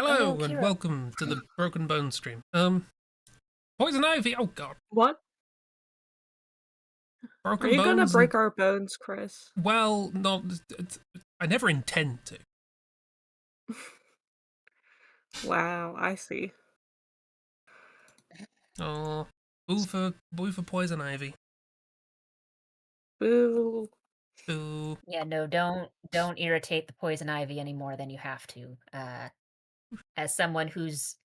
Hello and Kira. welcome to the Broken Bones stream. Poison ivy. Oh god, What? Are broken you gonna bones. break our bones, Chris? Well, no, I never intend to. Wow, I see. Oh, boo for poison ivy. Boo. Boo. Yeah, no, don't irritate the poison ivy any more than you have to. As someone who's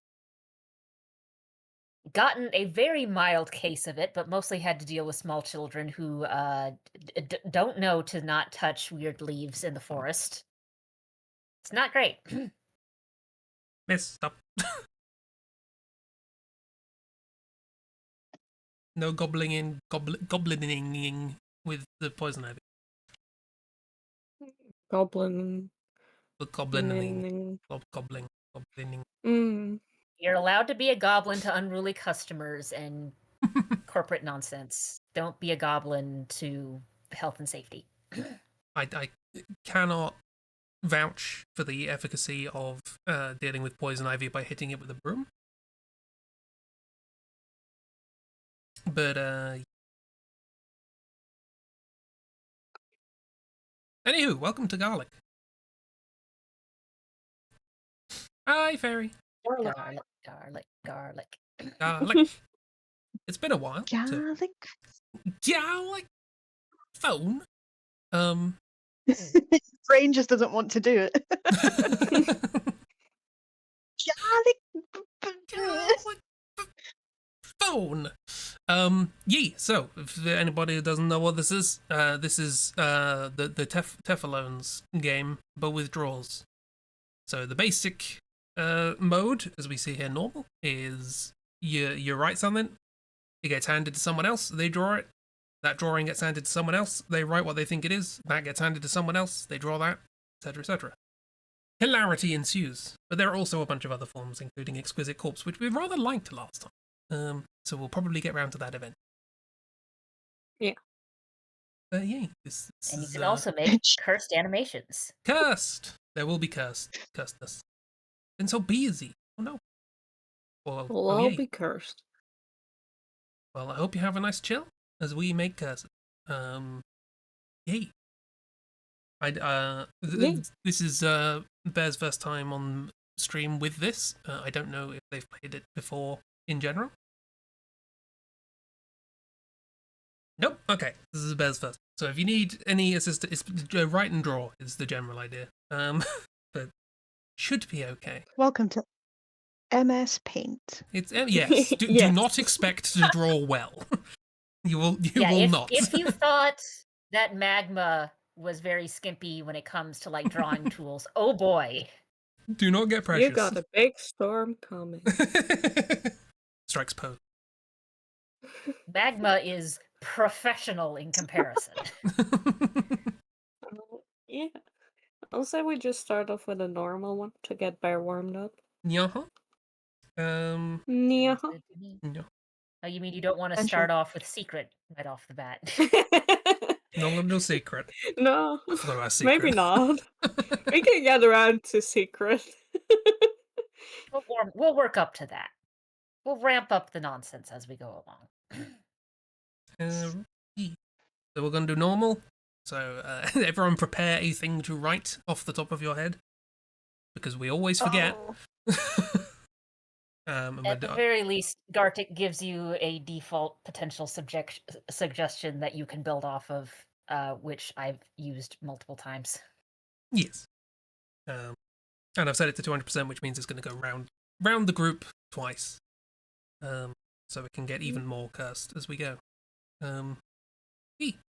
gotten a very mild case of it, but mostly had to deal with small children who don't know to not touch weird leaves in the forest. It's not great. Miss, stop. No goblining with the poison ivy. Goblin. The goblining. Goblining. You're allowed to be a goblin to unruly customers and corporate nonsense. Don't be a goblin to health and safety. I cannot vouch for the efficacy of dealing with poison ivy by hitting it with a broom. But anywho, welcome to Garlic. Hi, fairy. Garlic. Garlic. It's been a while. Garlic. Garlic. Phone. Brain just doesn't want to do it. Garlic. Phone. So if anybody who doesn't know what this is the Tefalones game, but with draws. So the basic mode, as we see here, normal, is you write something, it gets handed to someone else, they draw it, that drawing gets handed to someone else, they write what they think it is, that gets handed to someone else, they draw that, etc., etc. Hilarity ensues, but there are also a bunch of other forms, including Exquisite Corpse, which we rather liked last time. So we'll probably get round to that event. Yeah. Yay. This And you is, can also make cursed animations. Cursed! There will be cursedness. Been so busy. Oh no. Well, We'll all be cursed. Well, I hope you have a nice chill as we make curses. Yay. This is Bear's first time on stream with this. I don't know if they've played it before in general. Nope. Okay, this is Bear's first. So if you need any assistance, it's write and draw is the general idea. But should be okay. Welcome to MS Paint. It's yes. Do not expect to draw well. You will not. If you thought that Magma was very skimpy when it comes to like drawing tools, oh boy. Do not get precious. You got a big storm coming. Strikes pose. Magma is professional in comparison. Yeah. I'll say we just start off with a normal one to get Bear warmed up. Yeah. Yeah. No. Oh, you mean you don't want to start off with secret right off the bat? No secret. No. I forgot about secret. Maybe not. We can get around to secret. We'll work up to that. We'll ramp up the nonsense as we go along. So we're going to do normal. So everyone prepare a thing to write off the top of your head. Because we always forget. At the very least, Gartic gives you a default potential suggestion that you can build off of, which I've used multiple times. Yes. And I've set it to 200%, which means it's going to go round the group twice. So it can get even more cursed as we go.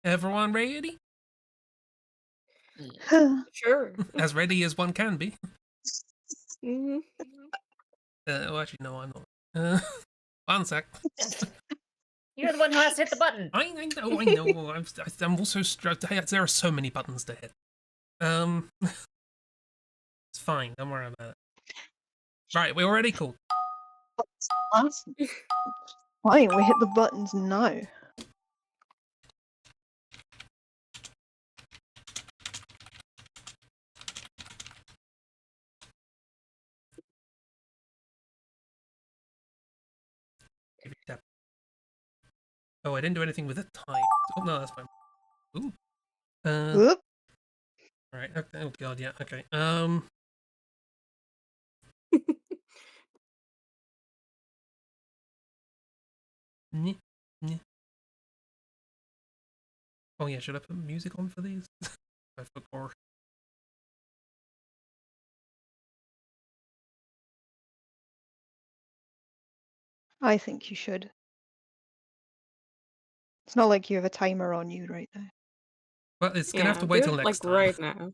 Everyone ready? Sure. As ready as one can be. Mm-hmm. Actually, no, I'm not. One sec. You're the one who has to hit the button. I know. I'm also stressed. There are so many buttons to hit. It's fine. Don't worry about it. Right, we're already cool. Why don't we hit the buttons now? Oh, I didn't do anything with the time. Oh no, that's fine. Ooh. Whoop. Right. Okay. Oh god, yeah. Okay. Nyeh, nyeh. Oh yeah, should I put music on for these? I forgot. I think you should. It's not like you have a timer on you right now. But it's gonna have to wait do till it, next like time. right now.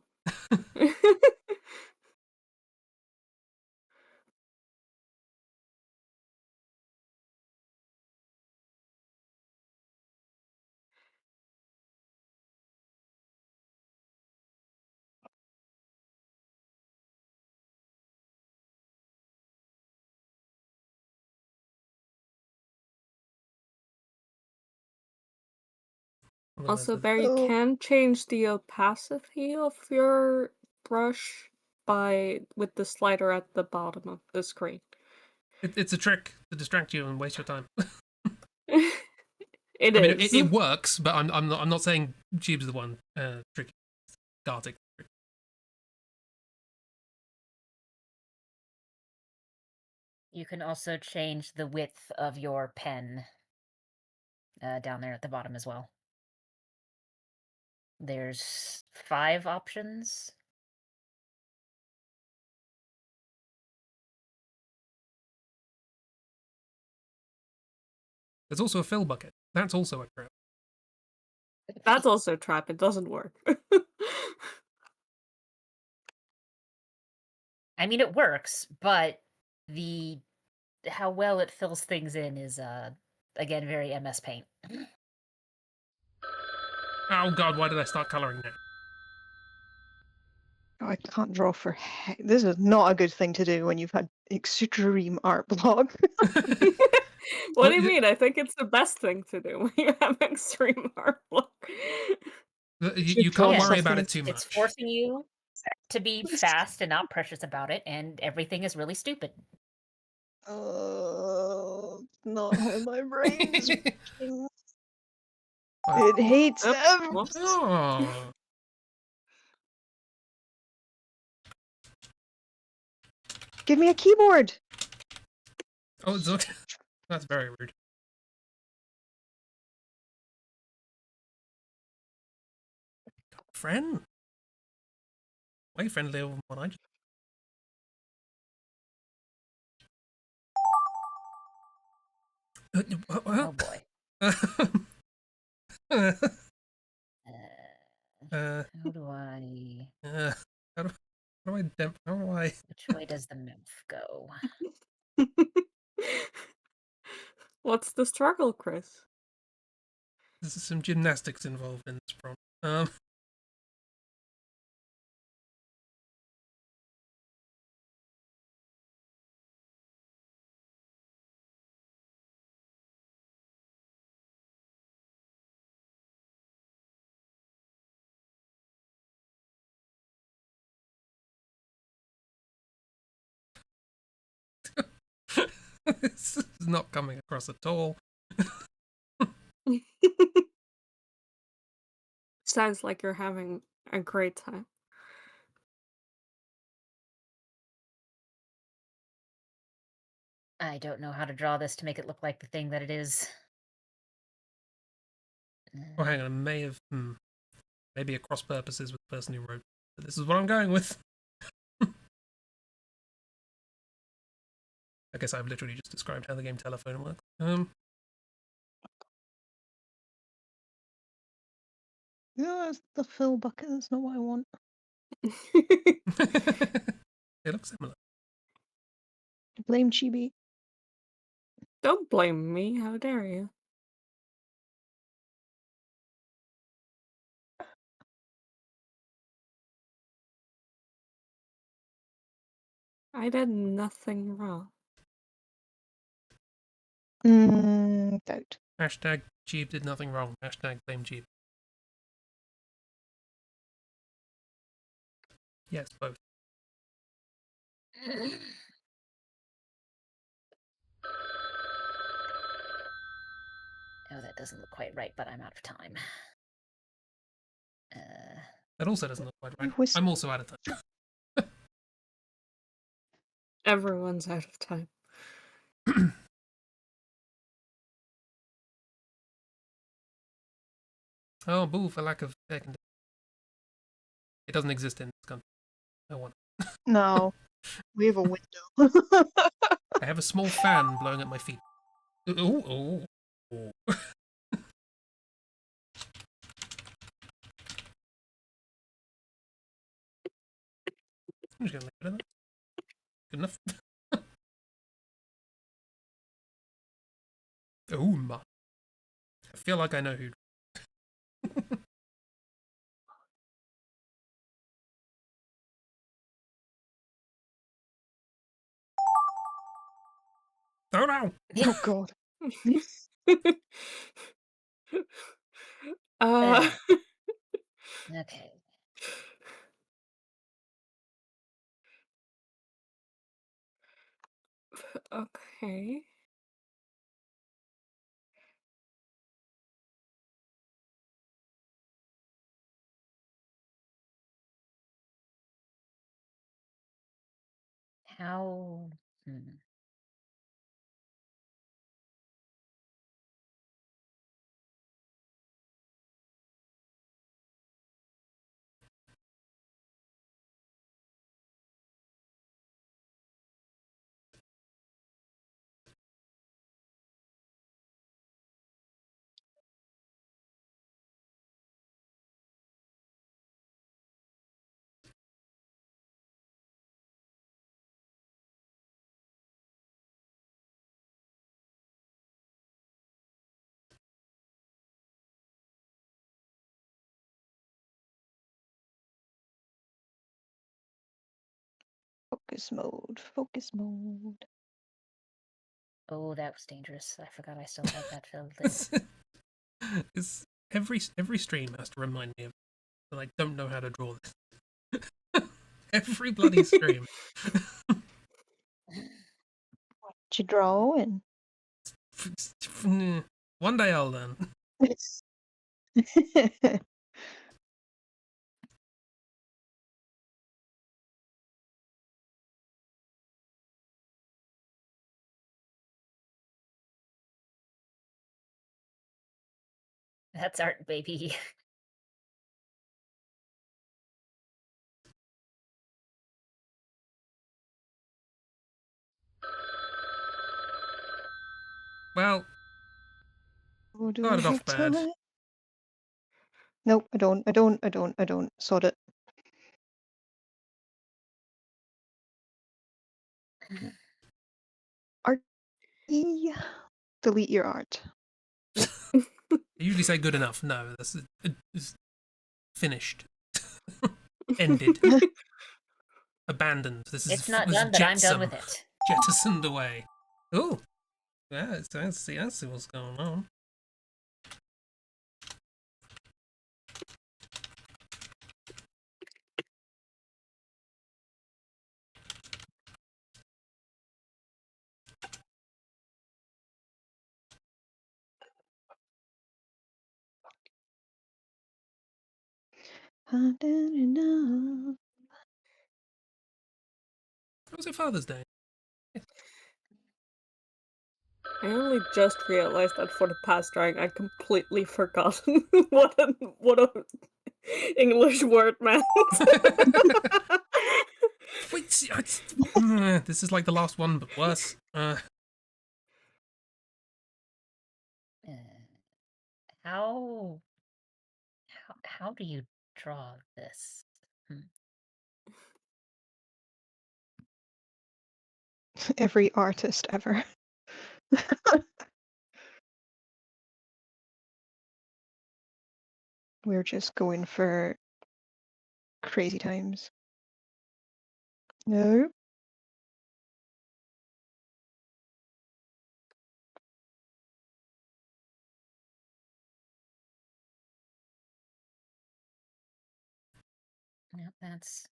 Also, Bear, you Oh. can change the opacity of your brush with the slider at the bottom of the screen. It's a trick to distract you and waste your time. It I mean, is. it works, but I'm not saying Chibi's the one tricky. Gartic. You can also change the width of your pen down there at the bottom as well. There's 5 options. There's also a fill bucket. That's also a trap. That's also a trap. It doesn't work. I mean, it works, but how well it fills things in is again very MS Paint. Oh god, why did I start coloring now? I can't draw for heck. This is not a good thing to do when you've had extreme art block. What do you mean? I think it's the best thing to do when you have extreme art block. You draw can't Yeah, worry about something. it too it's much. forcing you to be fast and not precious about it, and everything is really stupid. Not how my brain's working. Oh. It hates Oop, them. whoops. Oh. Give me a keyboard. Oh, it's okay. That's very rude. Friend? Way friendlier than what I just. Oh boy. uh, How do I... how do I Which way does the mouth go? What's the struggle, Chris? There's some gymnastics involved in this problem. This is not coming across at all. Sounds like you're having a great time. I don't know how to draw this to make it look like the thing that it is. Oh, hang on, I may have maybe a cross purposes with the person who wrote. But this is what I'm going with. I guess I've literally just described how the game Telephone works. No, that's the fill bucket. That's not what I want. It looks similar. Blame Chibi. Don't blame me. How dare you? I did nothing wrong. Doubt. Hashtag Jeep did nothing wrong. Hashtag blame Jeep. Yes, both. Oh, that doesn't look quite right, but I'm out of time. That also doesn't look quite right. Whis- I'm also out of time. Everyone's out of time. Oh, boo, for lack of air conditioning. It doesn't exist in this country. No one. No, we have a window. I have a small fan blowing at my feet. Oh, oh, oh. I'm just gonna leave it at that. Good enough. Oh my. I feel like I know who. Oh no! Oh God. uh, Okay. okay. How? Focus mode. Focus mode. Oh, that was dangerous. I forgot I still had that filled in. It's every stream has to remind me of that I don't know how to draw this. Every bloody stream. What you drawing? One day I'll learn. That's art, baby. Well, Oh, do I started off have bad. time? Nope, I don't. Sod it. Art. Delete your art. I usually say good enough. No, it's finished. Ended. Abandoned. It's not done, but I'm done with it. Jettisoned away. Oh, yeah, I see what's going on. I've done enough. How was your Father's Day? I only just realized that for the past drawing, I'd completely forgotten what a English word meant. Wait, this is like the last one, but worse. Uh, how how do you draw this? Every artist ever. We're just going for crazy times. No. Yep, that's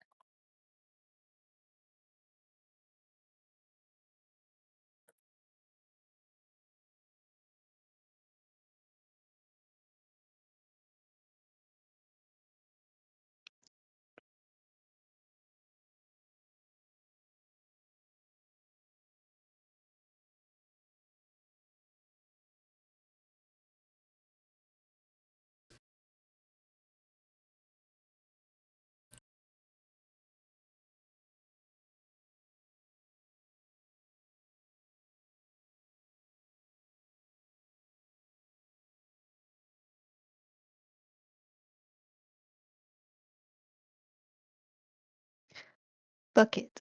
Bucket.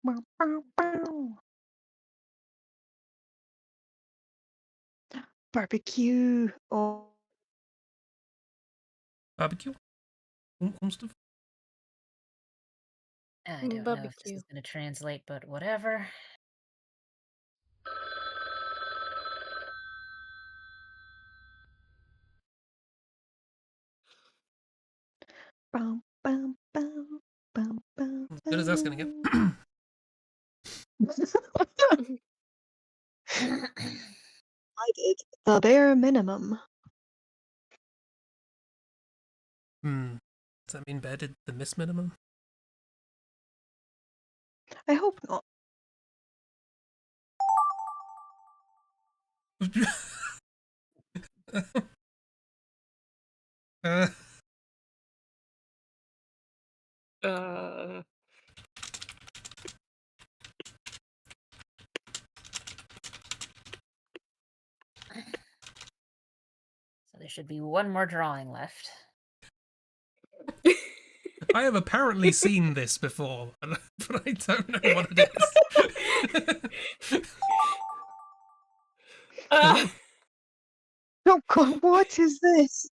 Bow, bow, bow. Barbecue. Oh, Barbecue? Stuff? I don't know if this Barbecue. is going to translate, but whatever. bow, bow, bow, bow, bow, As good as that's gonna get. bow. I did the bare minimum. Does that mean Bear did the miss minimum? I hope not. uh, Uh, So there should be one more drawing left. I have apparently seen this before, but I don't know what it is. Oh God, what is this?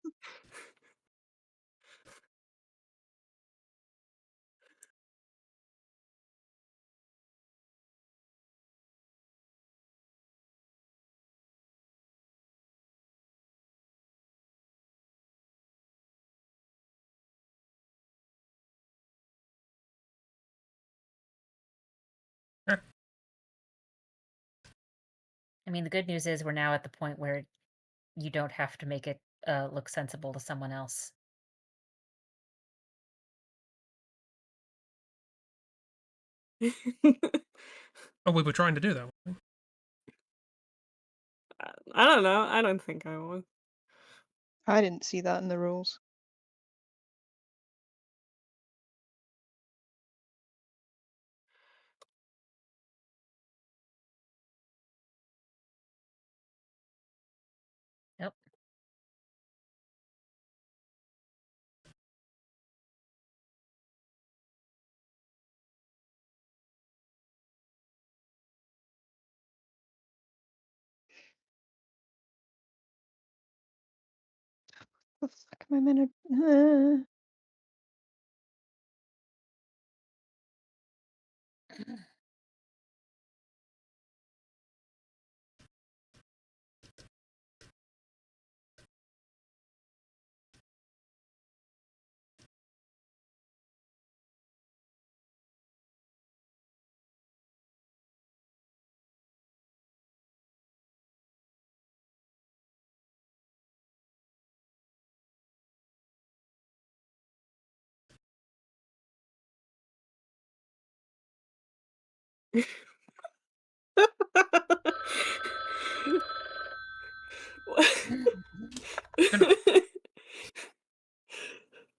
I mean, the good news is we're now at the point where you don't have to make it look sensible to someone else. Oh, we were trying to do that. weren't I don't know. I don't think I will. I didn't see that in the rules. Nope. The fuck am I meant to?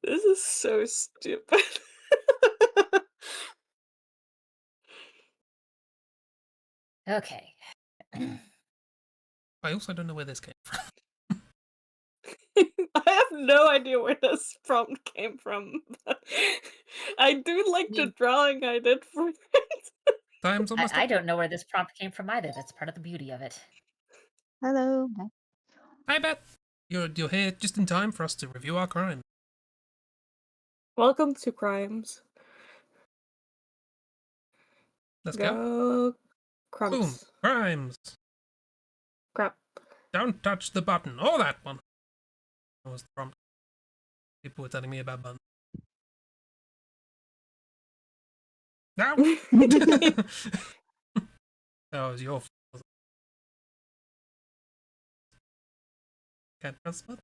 This is so stupid. Okay. I also don't know where this came from. I have no idea where this prompt came from. But I do like the drawing I did for it. Time's almost I up. don't know where this prompt came from either. That's part of the beauty of it. Hello. Hi, Beth. You're here just in time for us to review our crime. Welcome to Crimes. Let's go. Go Boom. Crumps. Crimes. Crap. Don't touch the button. Oh, that one. That was the prompt. People were telling me about buttons. No. That was your fault. Can't press the button.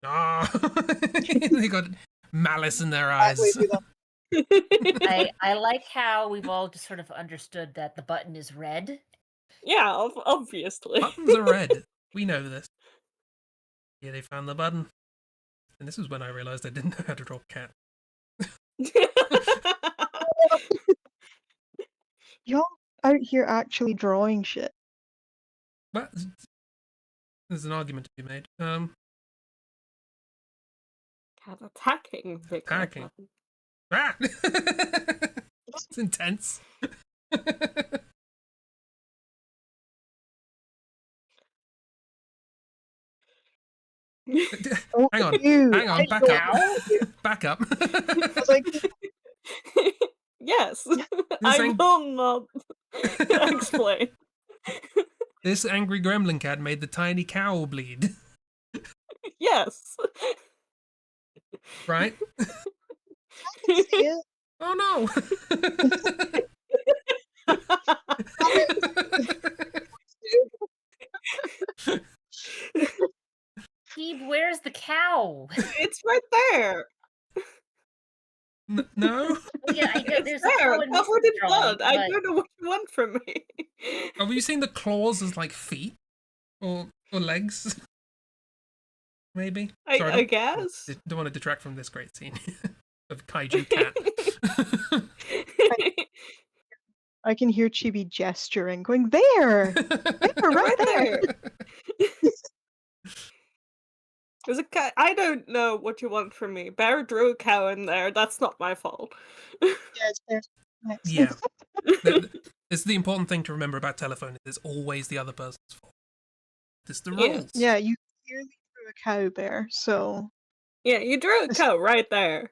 Ah, they got malice in their eyes. I like how we've all just sort of understood that the button is red. Yeah, obviously. Buttons are red. We know this. Yeah, they found the button. And this is when I realized I didn't know how to draw cat. Y'all out here actually drawing shit. Well, there's an argument to be made. Cat attacking big Attacking. grandmother. Ah! It's intense. Hang on, You, hang on, I back don't up. Ow. Back up. I was like, Yes, This I ang- will not explain. This angry gremlin cat made the tiny cow bleed, Yes. right? see it. Oh no! Steve, where's the cow? It's right there. No? Well, yeah, I get It's there's a there, cow in covered this in drawing, blood. I but don't know what you want from me. Have you seen the claws as like feet? Or legs? Maybe? Sorry, I guess. don't want to detract from this great scene of kaiju cat. I can hear Chibi gesturing, going, there! There, right there! There's a cow. I don't know what you want from me. Bear drew a cow in there. That's not my fault. Yes, there's Yeah. It's the important thing to remember about telephone. It's always the other person's fault. It's the Yeah. rules. Yeah, you clearly threw a cow there, so Yeah, you drew a cow right there.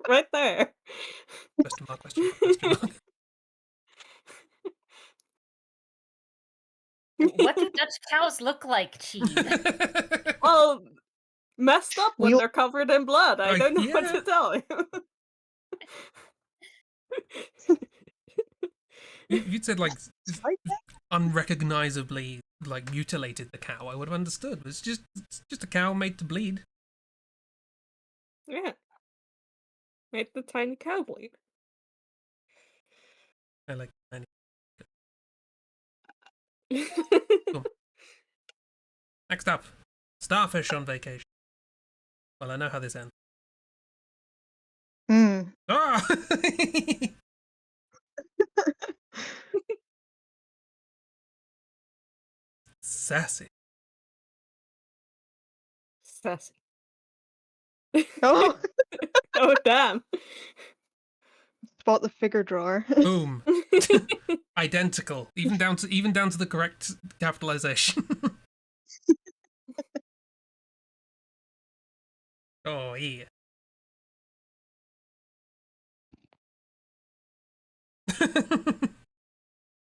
Right there. Question mark, question mark, question mark. what do Dutch cows look like, Cheese? Well, messed up when We'll- they're covered in blood. I don't know what Yeah. to tell you. If you'd said like Right unrecognizably like mutilated the cow, I would have understood. It's just a cow made to bleed. Yeah. Made the tiny cow bleed. I like tiny. Next up, starfish on vacation. Well, I know how this ends. Mm. Ah! Sassy. Sassy. Oh, Oh, damn. spot the figure drawer. Boom. Identical. Even down to the correct capitalization. Oh yeah.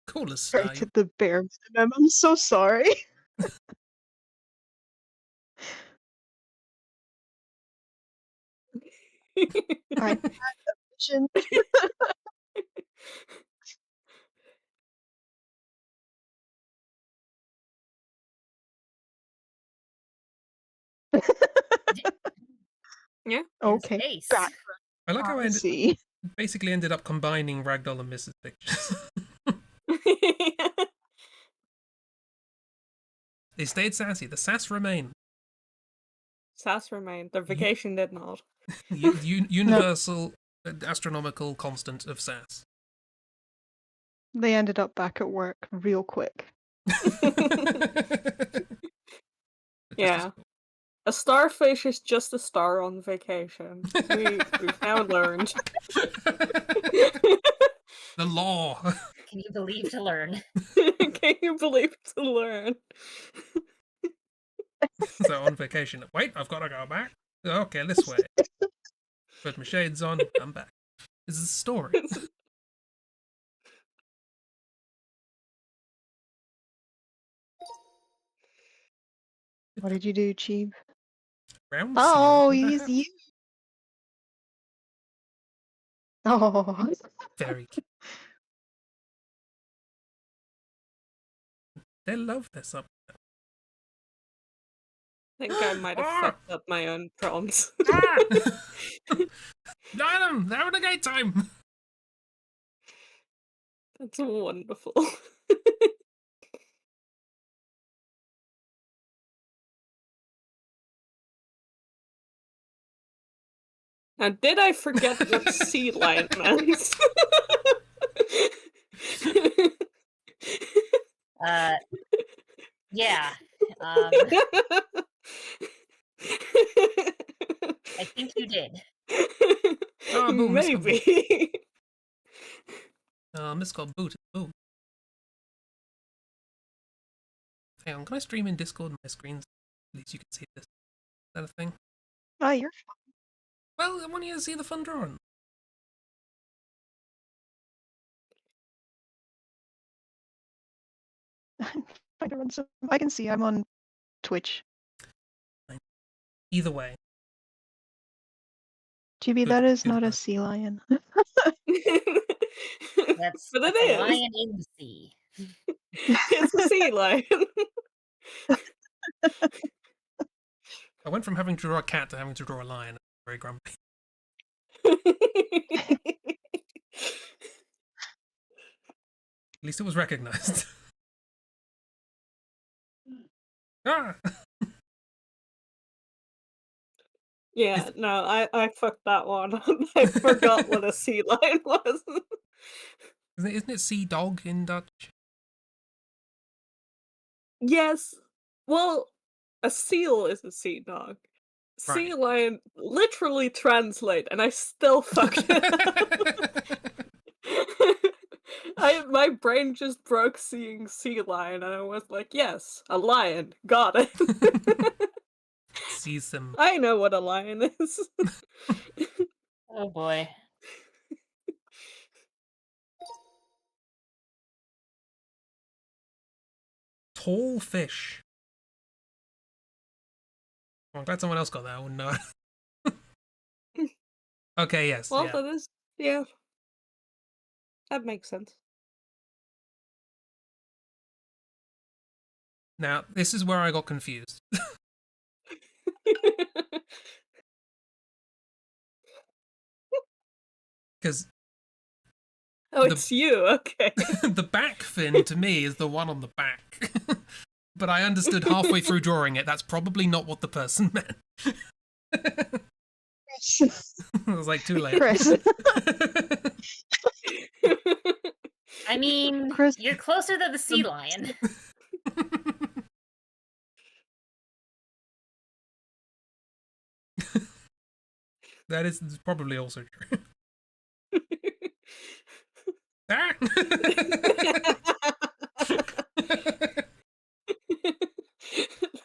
Coolest style. Right at the bare minimum. I'm so sorry. I had a vision. Yeah. Okay, Space. back. I like how I See. basically ended up combining Ragdoll and Mrs. Pictures. They stayed sassy. The sass remained. Sass remained. Their vacation did not. Universal astronomical constant of sass. They ended up back at work real quick. Yeah. A starfish is just a star on vacation. We've now learned. The law. Can you believe to learn? Can you believe to learn? So on vacation. Wait, I've got to go back. Okay, this way. Put my shades on. I'm back. This is a story. What did you do, Cheeb? Round Oh, scene. he's you. Oh, Very cute. They love this up. I think I might have fucked up my own prompts. Adam, they're having a great time. That's wonderful. Now, did I forget what sea lion meant? Yeah. I think you did. Ah, boom, miscalled boot. Maybe. Miscalled boot. Boom. Hang on, can I stream in Discord my screens? At least you can see this. Is that a thing? Ah, you're Well, I want you to see the fun drawing. fine. I can see I'm on Twitch. Either way. Chibi, Good- that is good not a work. sea lion. That's But it a is. lion in the sea. It's a sea lion. I went from having to draw a cat to having to draw a lion. Very grumpy. At least it was recognized. Ah! Yeah, no, I fucked that one up. I forgot what a sea lion was. Isn't it sea dog in Dutch? Yes. Well, a seal is a sea dog. Sea Right. lion literally translate, and I still fucked it up. My brain just broke seeing sea lion, and I was like, yes, a lion. Got it. Sees them. I know what a lion is. Oh boy. Tall fish. I'm glad someone else got that. I wouldn't know. Okay, yes. Well, Yeah. that is, yeah. That makes sense. Now, this is where I got confused. Because Oh, it's you. Okay. the back fin to me is the one on the back. But I understood halfway through drawing it, that's probably not what the person meant. I was like, too late. Chris. I mean, Chris. you're closer to the sea lion. That is probably also true. Ah!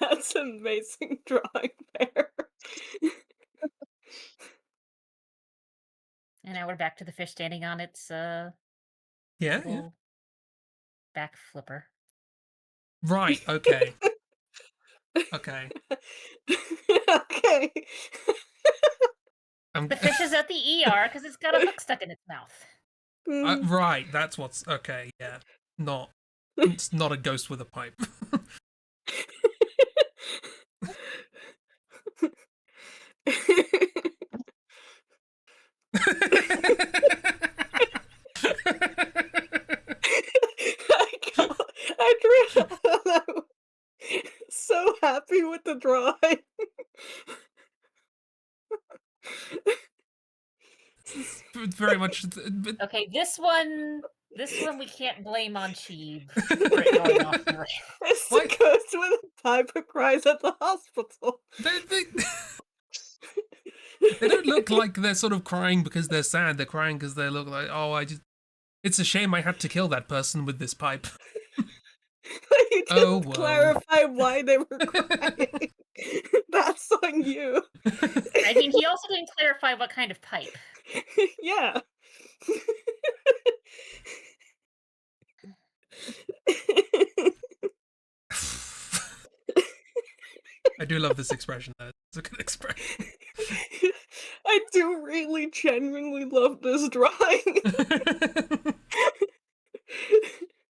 That's amazing drawing there. And now we're back to the fish standing on its Yeah. little back flipper. Right, okay. Okay. Okay. The fish is at the ER because it's got a hook stuck in its mouth. Right, that's what's okay, yeah. It's not a ghost with a pipe. I'm so happy with the drawing. It's very much. Okay, this one we can't blame on Cheeb for it going off the rails. It's What? the ghost with a pipe who cries at the hospital. They don't look like they're sort of crying because they're sad. They're crying because they look like, oh, it's a shame I had to kill that person with this pipe. You Oh, didn't whoa. clarify why they were crying. That's on you. I mean, he also didn't clarify what kind of pipe. Yeah. I do love this expression, though. It's a good expression. I do really genuinely love this drawing.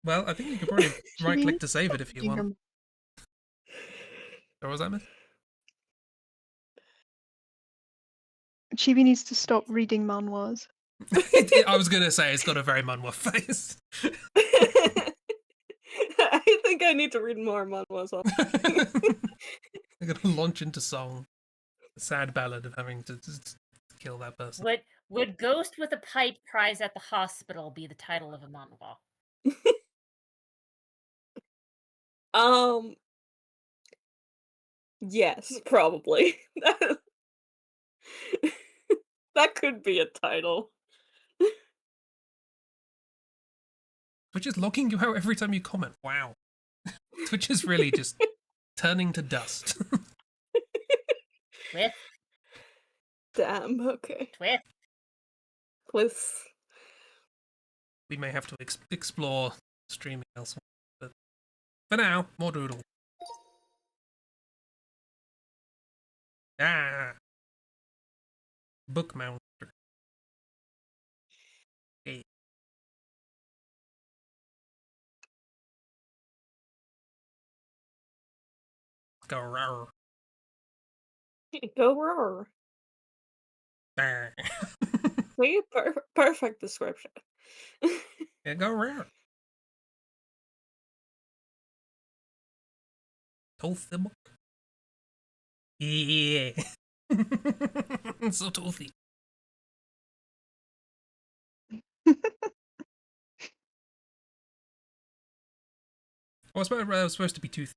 Well, I think you could probably right-click to save it if you want. Or was that miss? Chibi needs to stop reading manhwas. I was going to say, it's got a very manhwa face. I think I need to read more manhwas. I'm going to launch into song. A sad ballad of having to kill that person. Would Ghost with a Pipe Cries at the Hospital be the title of a manhwa? Um, yes, probably. That could be a title. Twitch is logging you out every time you comment. Wow. Twitch is really just turning to dust. Twist, Damn, okay. twist. Please. We may have to explore streaming elsewhere. But for now, more doodle. Ah. Book mounter. Hey. Go rawr. Go roar. Ah. See? Perfect description. Yeah, go rawr. Toothy book. Yeah. So toothy. Oh, I was supposed to be toothy.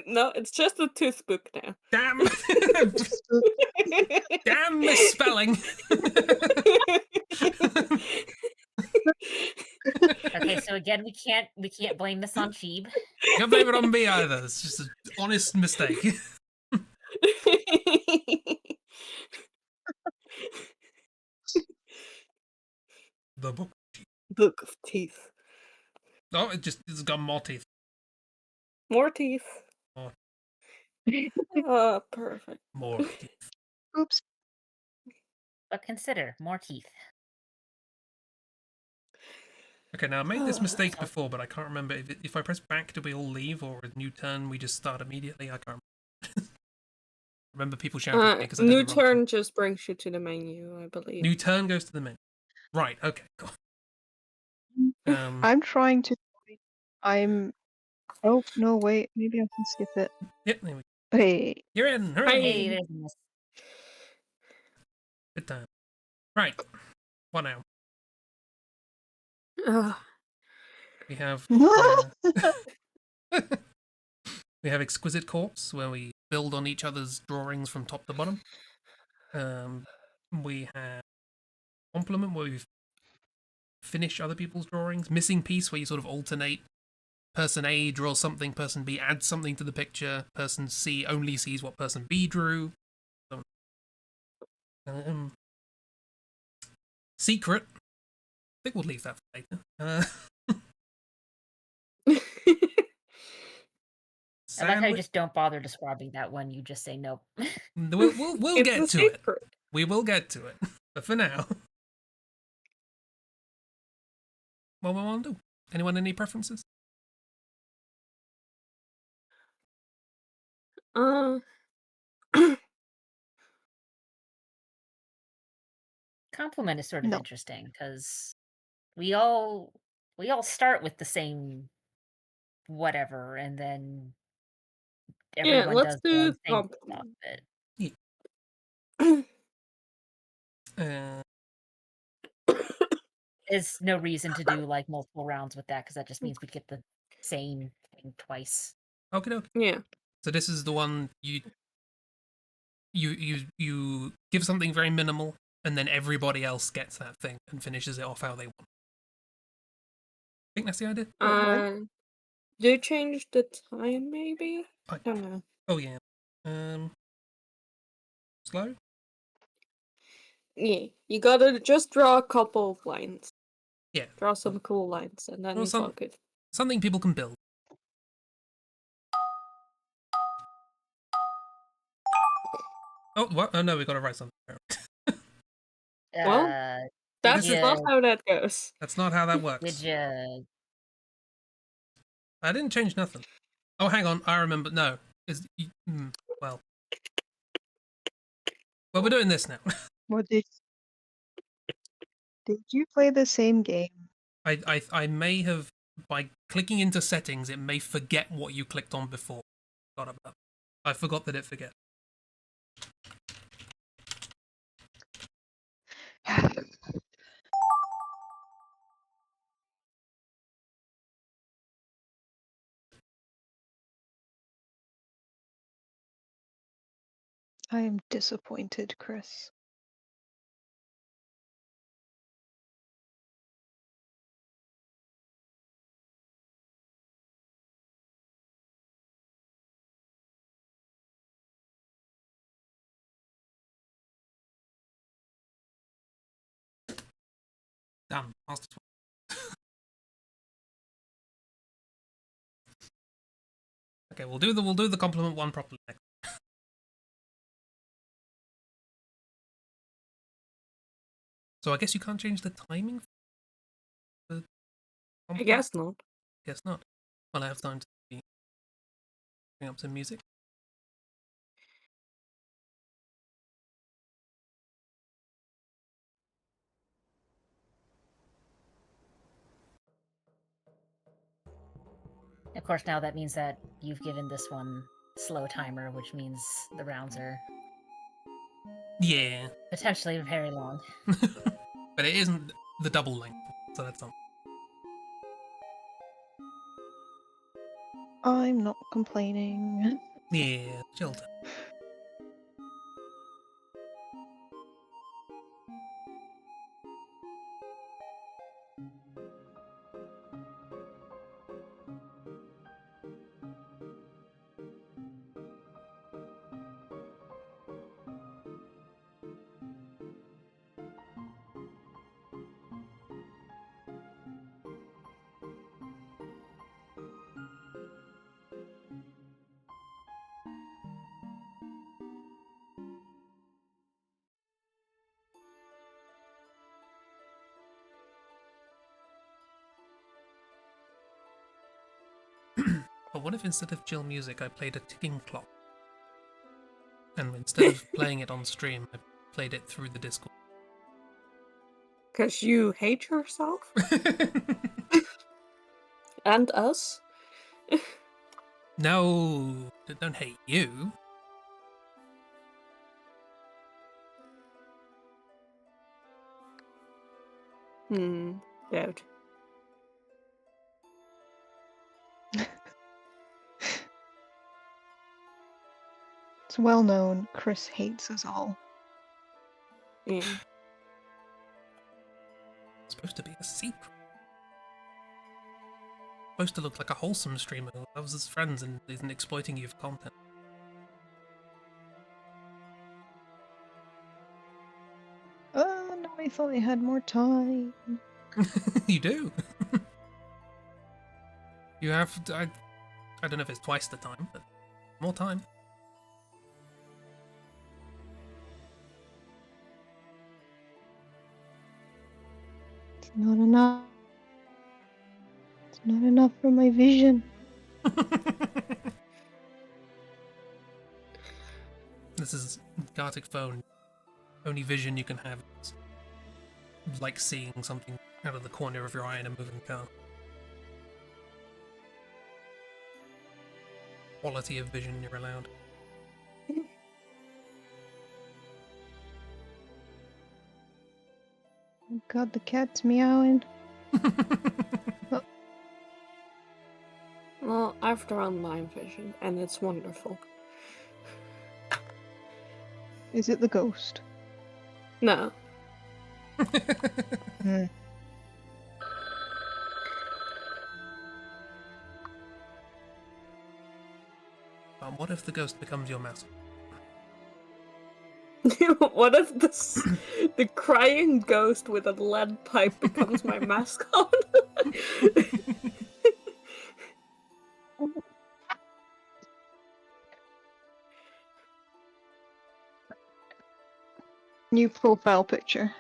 No, it's just a toothbook now. Damn. Damn misspelling. Okay, so again, we can't blame this on Cheeb. Can't blame it on me either. It's just an honest mistake. The book. Book of teeth. Oh, it's got more teeth. More teeth. More. Perfect. More teeth. Oops. But consider more teeth. Okay, now I made this mistake So- before, but I can't remember if I press back, do we all leave, or a new turn we just start immediately? I can't remember. Remember people shouting at me because I did New the wrong thing. turn just brings you to the menu, I believe. New turn goes to the menu. Right. Okay. Cool. I'm trying to. Oh no! Wait. Maybe I can skip it. Yep. There we go. Hey. You're in. Hooray! Hey, there's a miss. Good time. Right. What now? We have. We have Exquisite Corpse, where we build on each other's drawings from top to bottom. We have Compliment, where we finish other people's drawings. Missing Piece, where you sort of alternate. Person A draws something, person B adds something to the picture, person C only sees what person B drew. Secret. I think we'll leave that for later. I like how you Sandwich. just don't bother describing that one. You just say nope. We'll It's get a to it. secret. We will get to it. But for now, what we want to do? Anyone any preferences? Compliment is sort of No. interesting because we all start with the same whatever, and then everyone let's does do their own thing off compliment. it. Uh, There's no reason to do like multiple rounds with that because that just means we get the same thing twice. okay. Yeah. So this is the one you give something very minimal, and then everybody else gets that thing and finishes it off how they want. I think that's the idea. Do you change the time maybe? I don't know. Oh yeah. Slow. Yeah, you gotta just draw a couple of lines. Yeah. Draw some cool lines, and then Well, it's all good. Something people can build. Oh, what? Oh no, we got to write something. Well, that's did not ya- how that goes. That's not how that works. Did you? I didn't change nothing. Oh, hang on. I remember. No. Well, we're doing this now. What did you play the same game? I may have, by clicking into settings, it may forget what you clicked on before. I forgot that it forget. I am disappointed, Chris. Damn, master 12. Okay, we'll do the compliment one properly next. So I guess you can't change the timing for the I compliment? guess not. Guess not. Well, I have time to bring up some music. Of course, now that means that you've given this one slow timer, which means the rounds are Yeah. potentially very long. But it isn't the double length, so that's something. I'm not complaining. Yeah, chilled. But what if instead of chill music, I played a ticking clock? And instead of playing it on stream, I played it through the Discord. Because you hate yourself and us. No, don't hate you. Doubt. It's well known, Chris hates us all. Yeah. It's supposed to be a secret. Supposed to look like a wholesome streamer who loves his friends and isn't exploiting you for content. Oh, no, I thought I had more time. You do. You have. I don't know if it's twice the time, but more time. It's not enough. It's not enough for my vision. This is Gartic phone. Only vision you can have is like seeing something out of the corner of your eye in a moving car. Quality of vision you're allowed. Oh god, the cat's meowing. Well, I've drawn my vision, and it's wonderful. Is it the ghost? No. What if the ghost becomes your mascot? What if the crying ghost with a lead pipe becomes my mascot? New profile picture.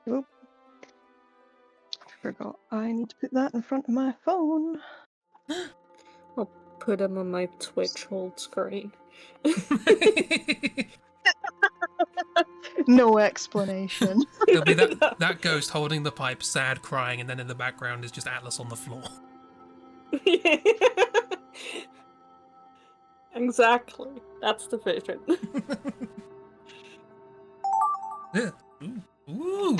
Oop. Forgot. I need to put that in front of my phone. I'll put him on my Twitch hold screen. No explanation. There'll be that ghost holding the pipe, sad, crying, and then in the background is just Atlas on the floor. Exactly. That's the vision. Yeah. Ooh.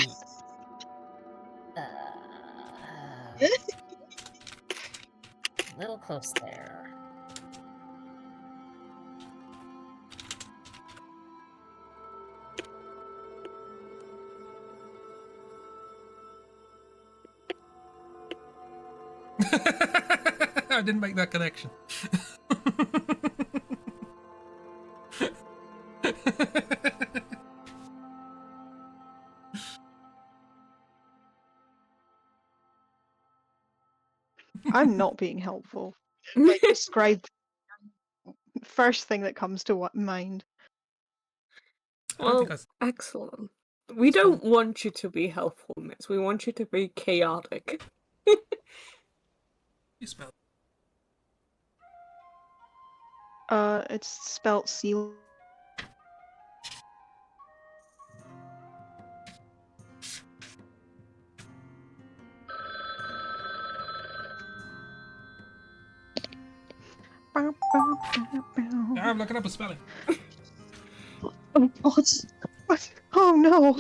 A little close there. I didn't make that connection. I'm not being helpful. Like, describe first thing that comes to mind. I don't think Well, I excellent. We don't want you to be helpful, miss. We want you to be chaotic. you spell. It's spelt seal. I'm looking up a spelling. Oh, what? Oh no!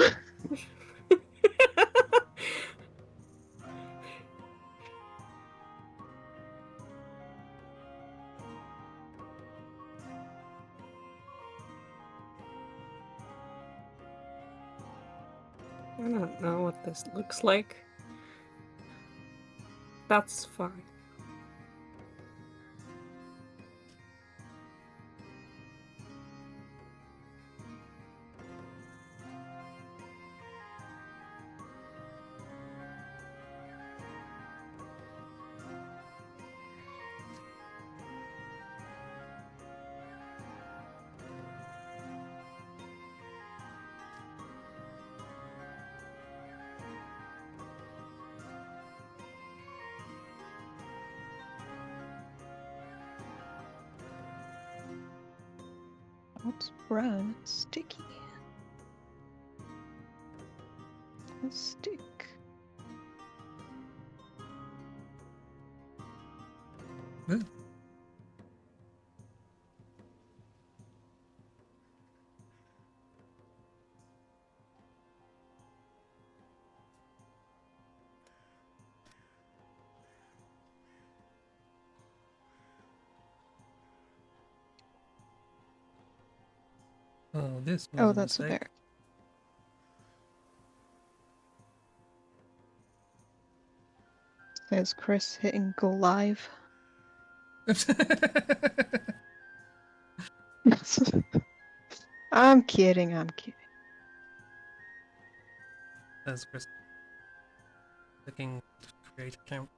I don't know what this looks like. That's fine. What's brown? It's sticky. A stick. Ooh. Oh, this was Oh, a that's a mistake. bear. Says Chris hitting go live. I'm kidding, I'm kidding. That's Chris. Clicking create account.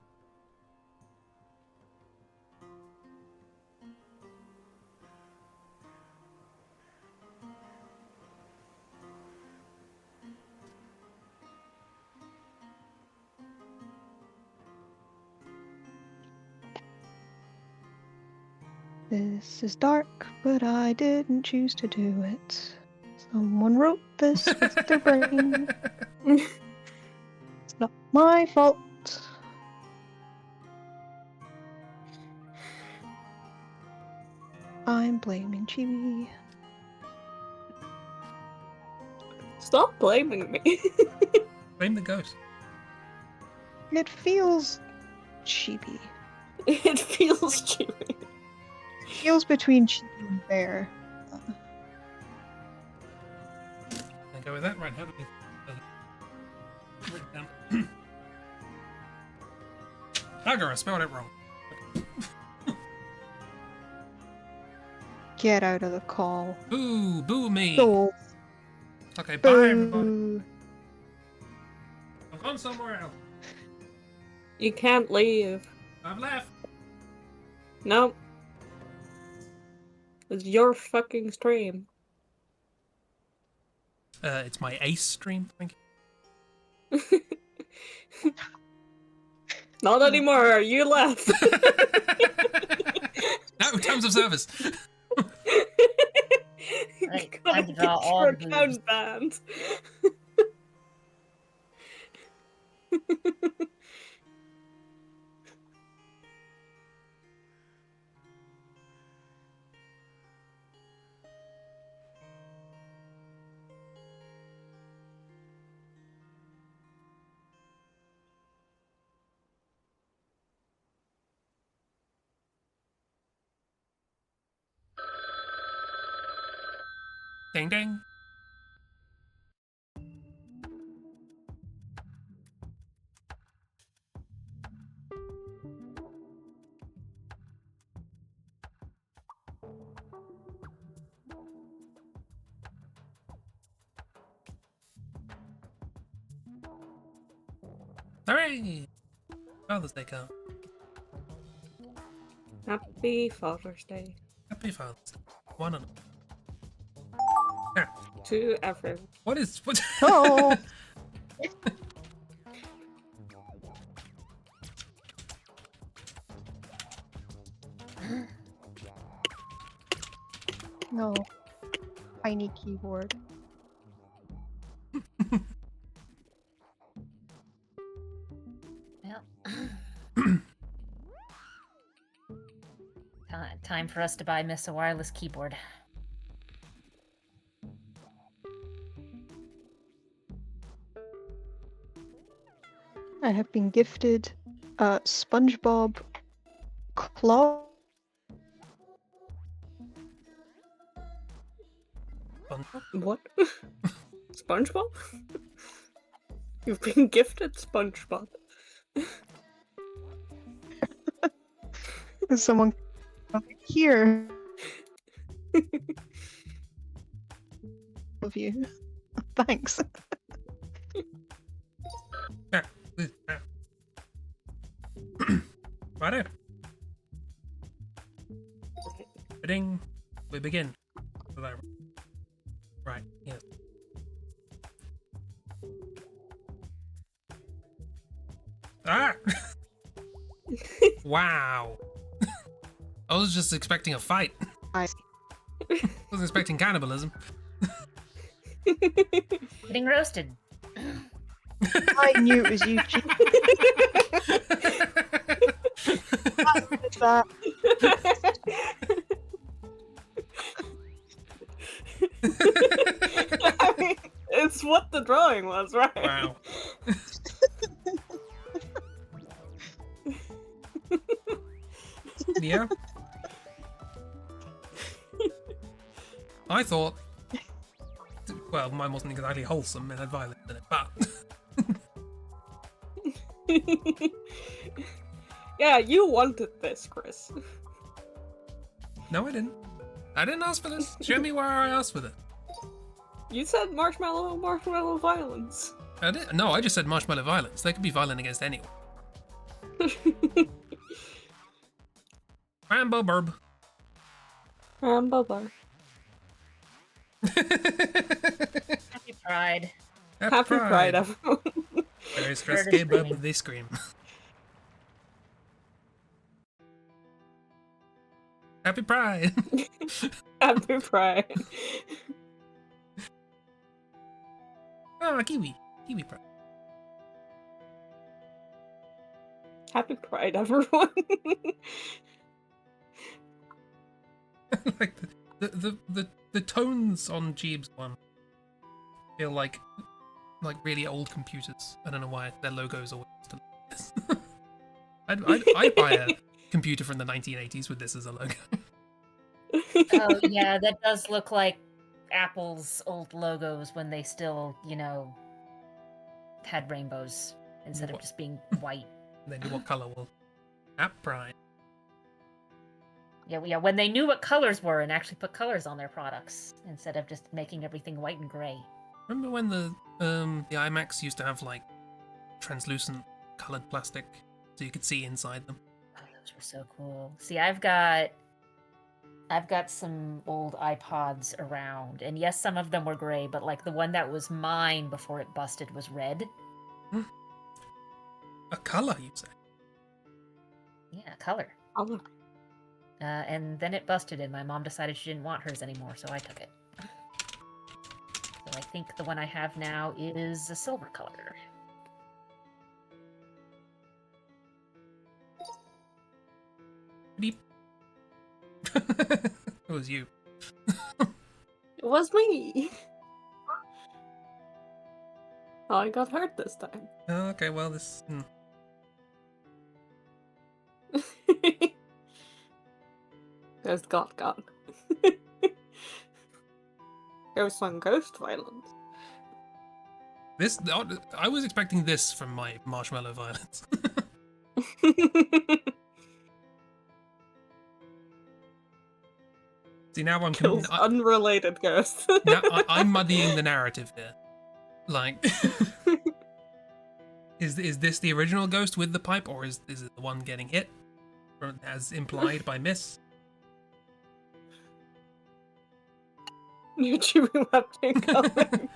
This is dark, but I didn't choose to do it. Someone wrote this with their brain. It's not my fault. I'm blaming Chibi. Stop blaming me. Blame the ghost. It feels Chibi. It feels chewy. Feels between Chibi and Bear. I go with that. Right, how do we write it down? Bugger, I spelled it wrong. Get out of the call. Boo, boo me. Go. Okay, bye everybody. Boo. I've gone somewhere else. You can't leave. I've left. No. It's your fucking stream. It's my ace stream, thank Not anymore. You left. No, terms of service. Right, Gotta time to draw get all your the boobs. account banned. Ding ding. Hooray! Father's Day card. Happy Father's Day Happy Father's Day. One and all. to everyone. What is what? Oh! No. Tiny keyboard. Well, time for us to buy Miss a wireless keyboard. I have been gifted a SpongeBob claw. What? SpongeBob? You've been gifted SpongeBob. Someone here. Of you. Thanks. Righto. Bidding. We begin. Right. Yes. Ah! Wow. I was just expecting a fight. I Wasn't expecting cannibalism. Getting roasted. knew it was you. That. I mean, it's what the drawing was, right? Wow. Yeah. I thought. Well, mine wasn't exactly wholesome, it had violence in it, but. Yeah, you wanted this, Chris. No, I didn't. I didn't ask for this. Show me where I asked for it. You said marshmallow violence. I did. No, I just said marshmallow violence. They could be violent against anyone. Rambo burb. Bye-bye. Happy Pride. Happy Pride, everyone. Very stressed gay bub, they scream. Happy Pride. Happy Pride. Oh, Kiwi. Kiwi Pride. Happy Pride, everyone. Like the tones on Jeeb's one feel like really old computers. I don't know why their logos always still like this. I'd buy a computer from the 1980s with this as a logo. Oh yeah, that does look like Apple's old logos when they still, had rainbows instead of What? just being white. Then what color will App Pride? Yeah, when they knew what colors were and actually put colors on their products instead of just making everything white and gray. Remember when the iMacs used to have like translucent colored plastic so you could see inside them? Oh, those were so cool. See, I've got some old iPods around, and yes, some of them were gray, but like the one that was mine before it busted was red. A color, you say? Yeah, color. And then it busted, and my mom decided she didn't want hers anymore, so I took it. So I think the one I have now is a silver color. Beep. It was you. It was me. Oh, I got hurt this time. Oh, okay, well, this. There's God. There's some ghost violence. This. I was expecting this from my marshmallow violence. See, now I'm Kills unrelated ghosts. now I'm muddying the narrative here. Like, Is this the original ghost with the pipe, or is it the one getting hit, as implied by Miss? New Chibi webtoon coming.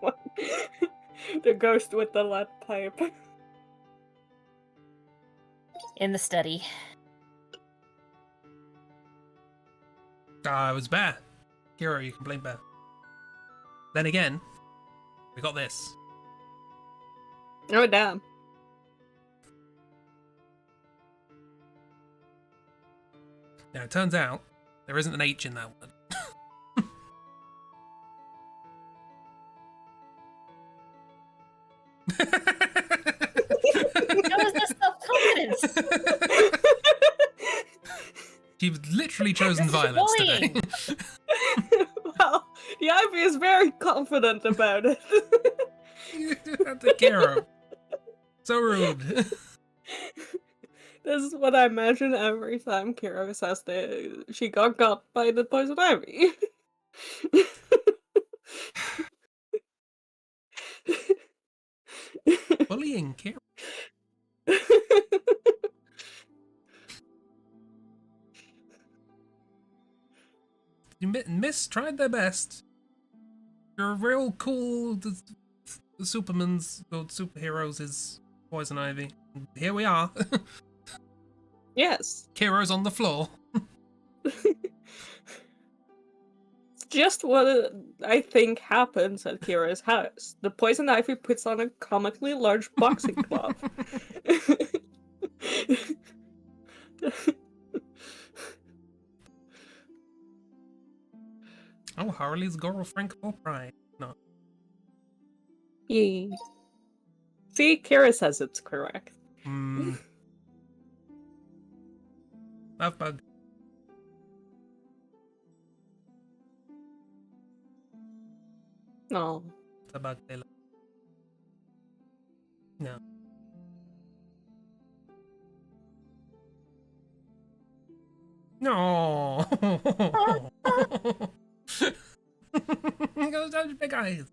The ghost with the lead pipe. In the study. It was Bear. Hero, you can blame Bear. Then again, we got this. Oh, damn. Now, it turns out there isn't an H in that word. How is this self-confidence? You've literally chosen This is violence today. bullying. Well, the Ivy is very confident about it. That's a hero. So rude. This is what I imagine every time Kira says that she got by the poison ivy. Bullying, Kira. Miss tried their best. You're a real cool. The Superman's or superheroes is poison ivy. And here we are. Yes. Kira's on the floor. It's just what I think happens at Kira's house. The poison ivy puts on a comically large boxing glove. Oh, Harley's girlfriend for pride. No. Yeah. See, Kira says it's correct. Love bug. No. It's a bug they love. No. No. He goes down to big eyes.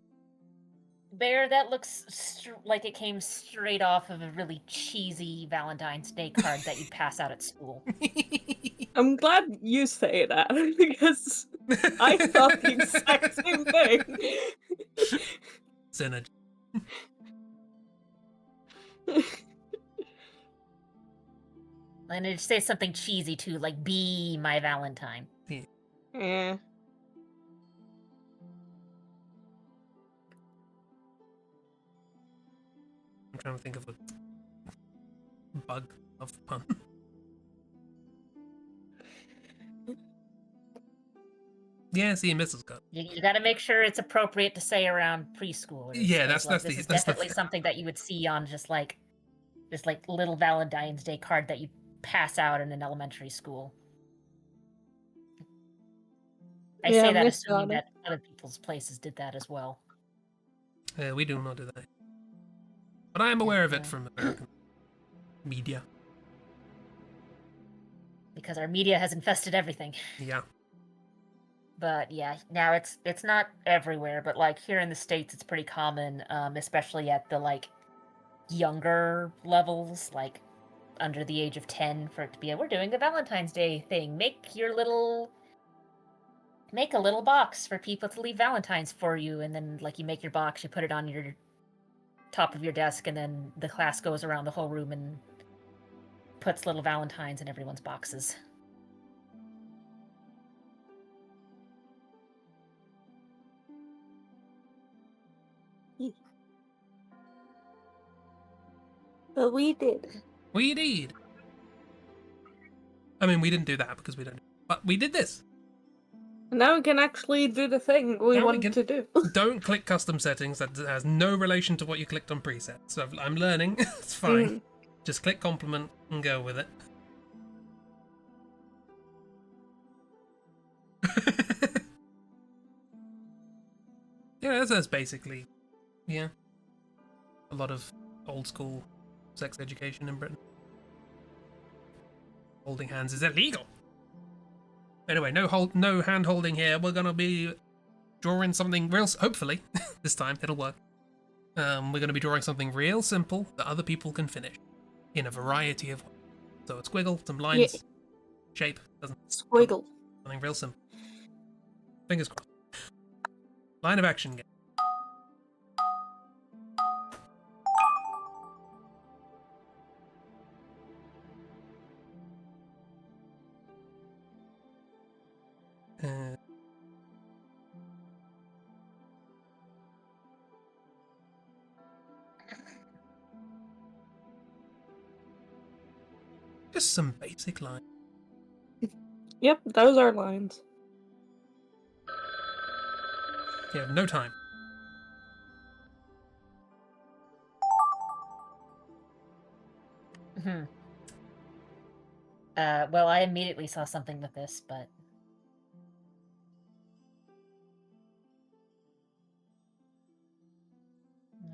Bear, that looks like it came straight off of a really cheesy Valentine's Day card that you'd pass out at school. I'm glad you say that, because I thought the exact same thing. Synergy. And it'd say something cheesy too, like "Be my Valentine." Yeah. I'm trying to think of a bug of the pun. Yeah, see, Mrs. Cut. You got to make sure it's appropriate to say around preschoolers. Yeah, this is that's definitely something that you would see on just like little Valentine's Day card that you pass out in an elementary school. I say that Miss assuming Donna. that other people's places did that as well. We do not do that. But I am aware of it Okay. from American media. Because our media has infested everything. Yeah. But yeah, now it's not everywhere, but like here in the States it's pretty common, especially at the like younger levels, like under the age of 10, for it to be we're doing a Valentine's Day thing. Make a little box for people to leave Valentines for you, and then like you make your box, you put it on your top of your desk, and then the class goes around the whole room and puts little Valentines in everyone's boxes. But we did. We did. I mean, we didn't do that because we don't. But we did this. Now we can actually do the thing we Now we wanted can- to do. Don't click custom settings. That has no relation to what you clicked on preset. So I'm learning. It's fine. Just click compliment and go with it. Yeah, that's basically, yeah, a lot of old school sex education in Britain. Holding hands is illegal. Anyway, no hand holding here. We're gonna be drawing something real. Hopefully, this time it'll work. We're going to be drawing something real simple that other people can finish in a variety of ways. So a squiggle, some lines, shape, doesn't Squiggle. something real simple. Fingers crossed. Line of action game. Just some basic lines. Yep, those are lines. You have no time. Hmm. Well, I immediately saw something with this, but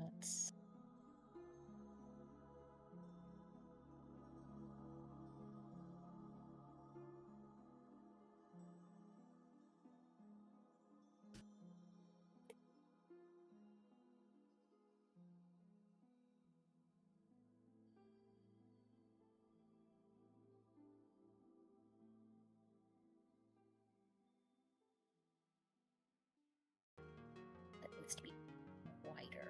let's. That needs to be wider.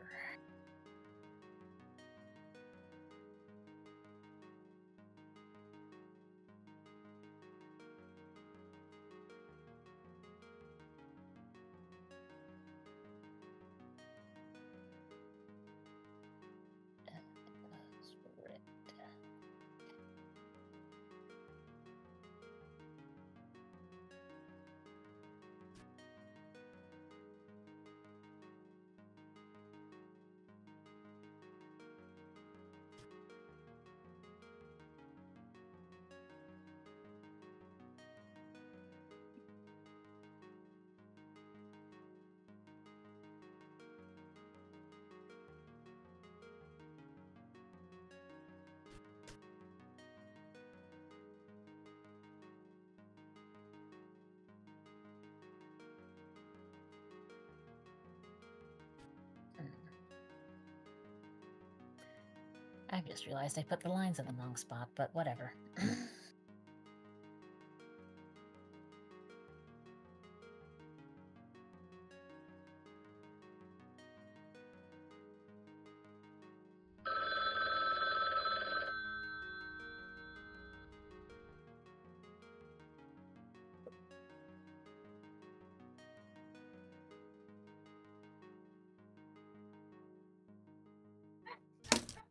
I just realized I put the lines in the wrong spot, but whatever.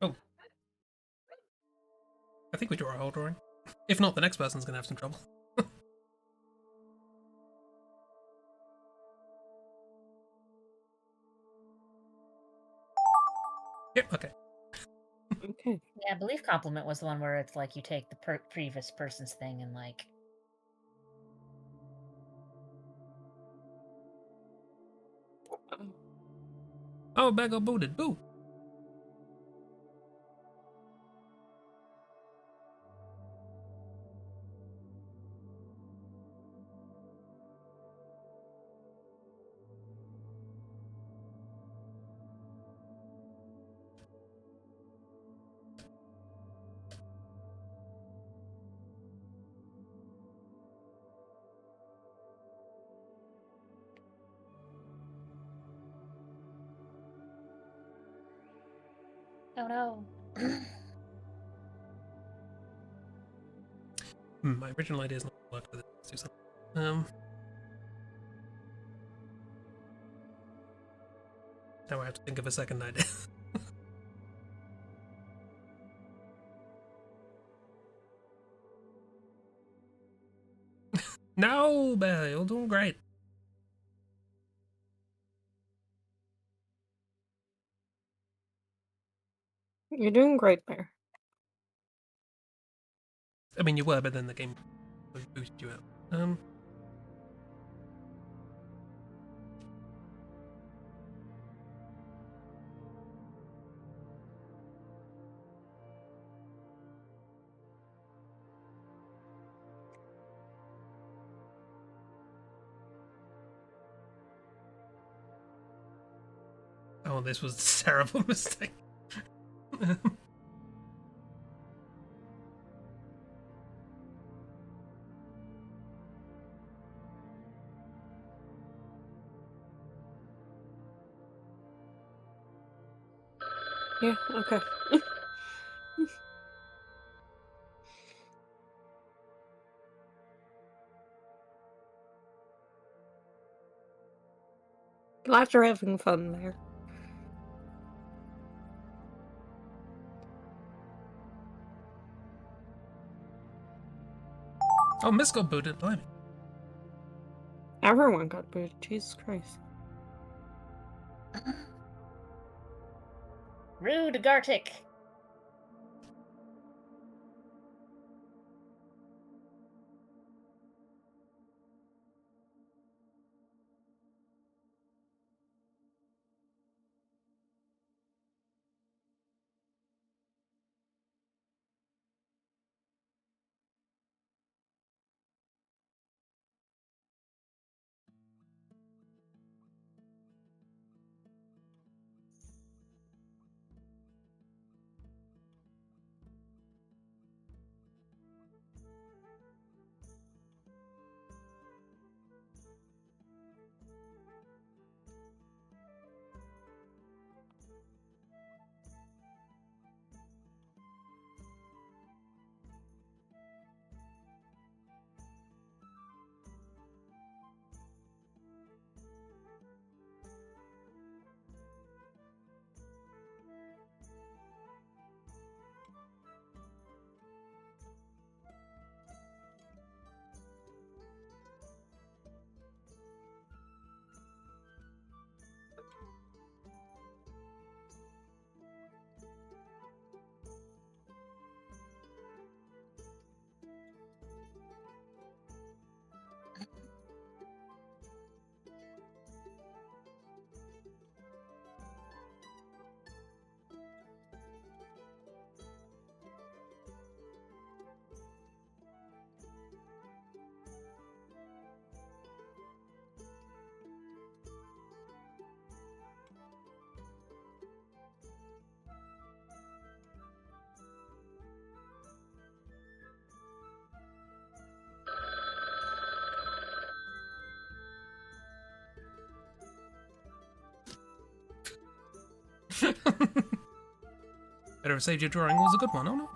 Oh. I think we draw a whole drawing. If not, the next person's going to have some trouble. Yep, okay. Okay. Yeah, I believe compliment was the one where it's like you take the previous person's thing and like. Oh, bag got booted. Boo! Oh no. My original idea is not going to work with it. Let's do something. Now I have to think of a second idea. No, Bear, you're doing great. You're doing great, Bear. I mean, you were, but then the game boosted you out. Oh, Oh, this was a terrible mistake. Yeah, okay. Glad you're having fun there. Oh, Miss got booted. Blimey. Everyone got booted, Jesus Christ. Rude, Gartic. Better have saved your drawing. It was a good one. Oh no.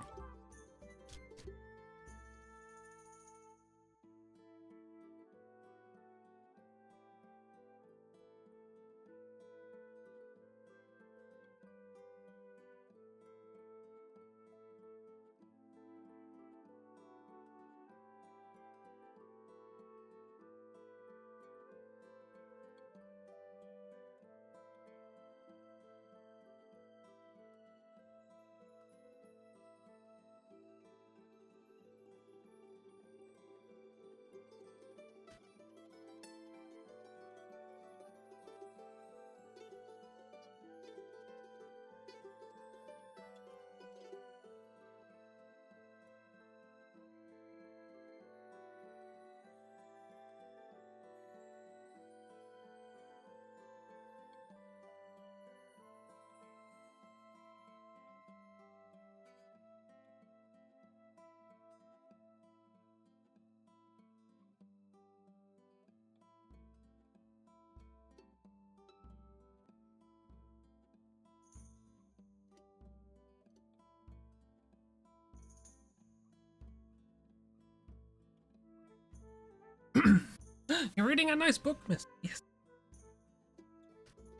You're reading a nice book, miss. Yes.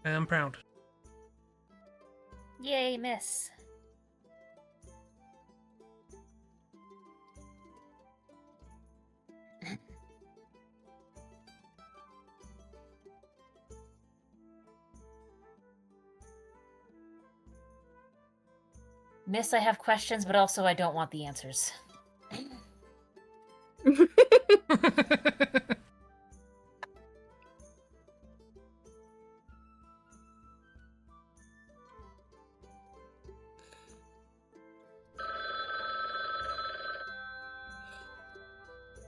I am proud. Yay, miss. Miss, I have questions, but also I don't want the answers.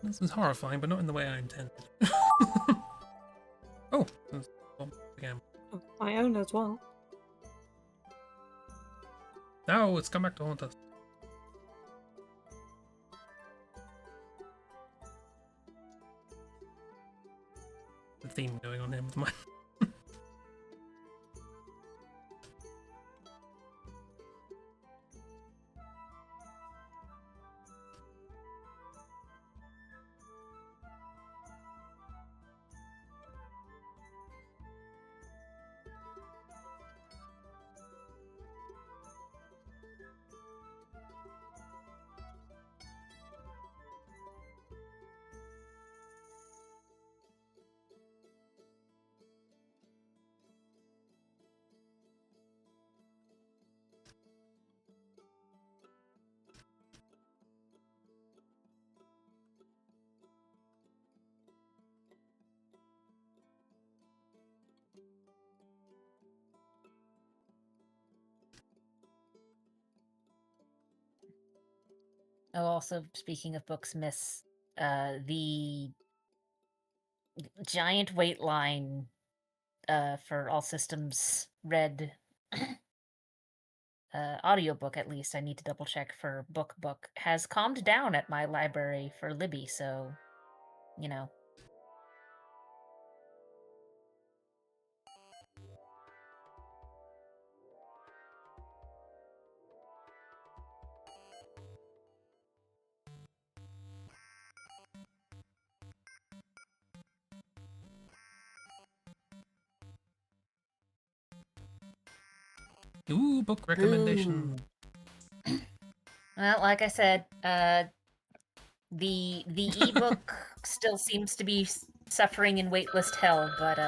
This is horrifying, but not in the way I intended. Oh, there's again. My own as well. No, it's come back to haunt us. The theme going on here with mine. Oh, also speaking of books, Miss, the giant wait line for All Systems Red audiobook, at least I need to double check for book has calmed down at my library for Libby, so you know. Ooh, book recommendation. Well, like I said, the ebook still seems to be suffering in waitlist hell, but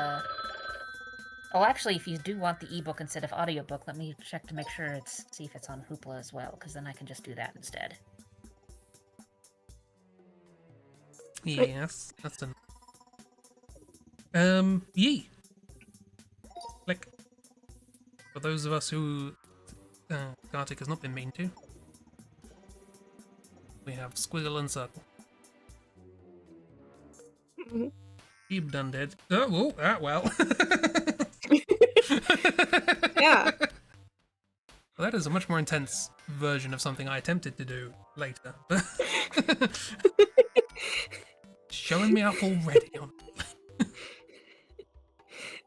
oh, actually, if you do want the ebook instead of audiobook, let me check to make sure see if it's on Hoopla as well, because then I can just do that instead. Yes, that's an. Yee. Click. For those of us who Gartic has not been mean to, we have squiggle and circle. Keep done dead. Oh, well. Yeah. Well, that is a much more intense version of something I attempted to do later. Showing me up already on.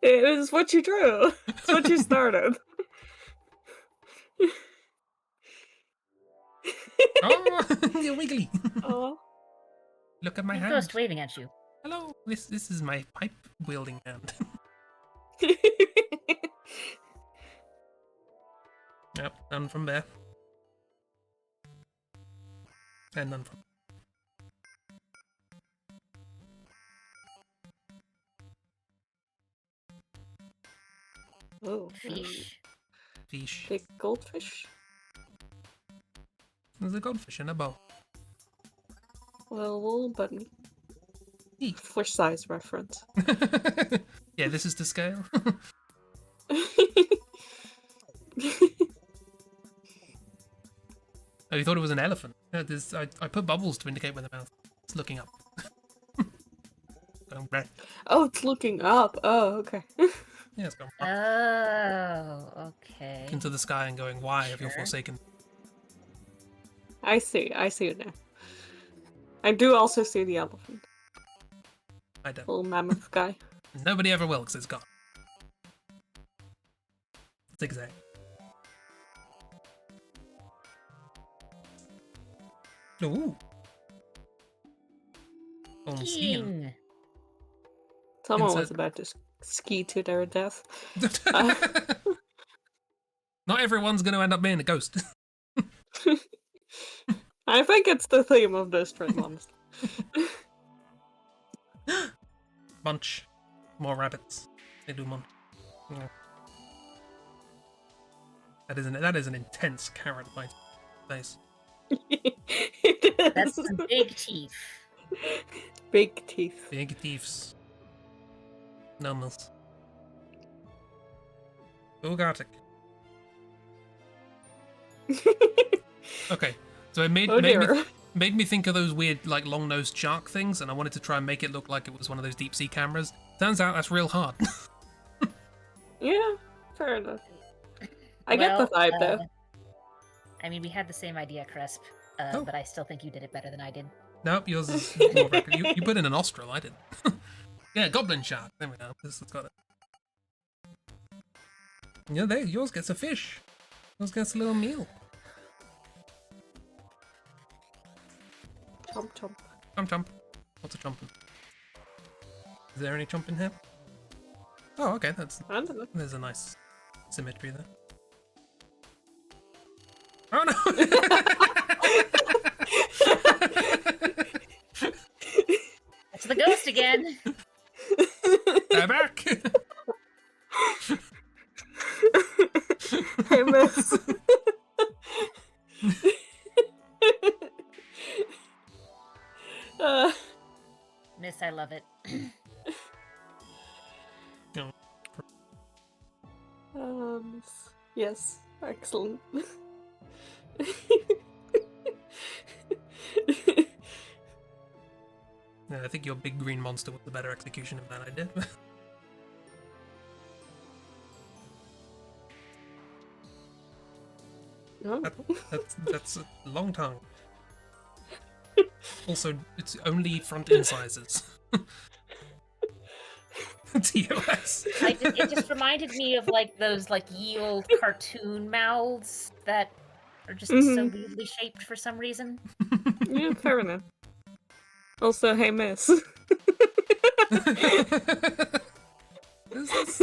It is what you drew. It's what you started. Oh, you're wiggly. Oh. Look at my There's a hand. ghost waving at you. Hello. This is my pipe wielding hand. Yep, none from there. And none from. Oh, Fish. Fish. big goldfish. There's a goldfish in a bowl. Well, little bunny. Neat. Fish size reference. Yeah, this is to scale. Oh, you thought it was an elephant? Yeah, I put bubbles to indicate where the mouth is. It's looking up. Going red. Oh, it's looking up. Oh, okay. Yeah, it's going up Oh, okay. into the sky and going, why have you Sure. forsaken? I see it now. I do also see the elephant. I don't. Little mammoth guy. Nobody ever will, because it's gone. Zigzag. Ooh. On skiing. Skiing. Someone Inside- was about to ski to their death. Not everyone's going to end up being a ghost. I think it's the theme of this trip, honestly. Munch. More rabbits. They do munch. Yeah. That is an intense carrot on my face. It is. That's some big teeth. Big teeth. Big thieves. Numbers. Oh, Gartic. Okay, so it Oh dear. made me think of those weird, like, long-nosed shark things, and I wanted to try and make it look like it was one of those deep-sea cameras. Turns out that's real hard. Yeah, fair enough. I get the vibe though. I mean, we had the same idea, Crisp, but I still think you did it better than I did. Nope, yours is more record. You put in a nostril, I didn't. Yeah, goblin shark. There we go. This has got it. Yeah, there. Yours gets a fish. Yours gets a little meal. Chomp chomp. Chomp chomp. Lots of chomping. Is there any chomping here? Oh, okay. I don't know. There's a nice symmetry there. Oh no! It's the ghost again. They're back. Hey, miss. Miss, I love it. No. Yes, excellent. Yeah, I think your big green monster was the better execution of that idea. No. That's a long tongue. Also, it's only front incisors. TOS. It just reminded me of like those like ye old cartoon mouths that are just so weirdly shaped for some reason. Yeah, fair enough. Also, hey, miss. Is this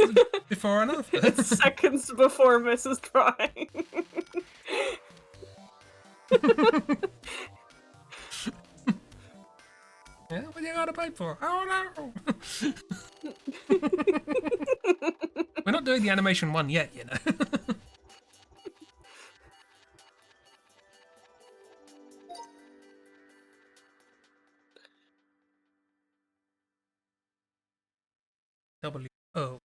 before and after? It's seconds before Miss is crying. Yeah, what you got a pipe for? Oh no! We're not doing the animation one yet, you know. W-O.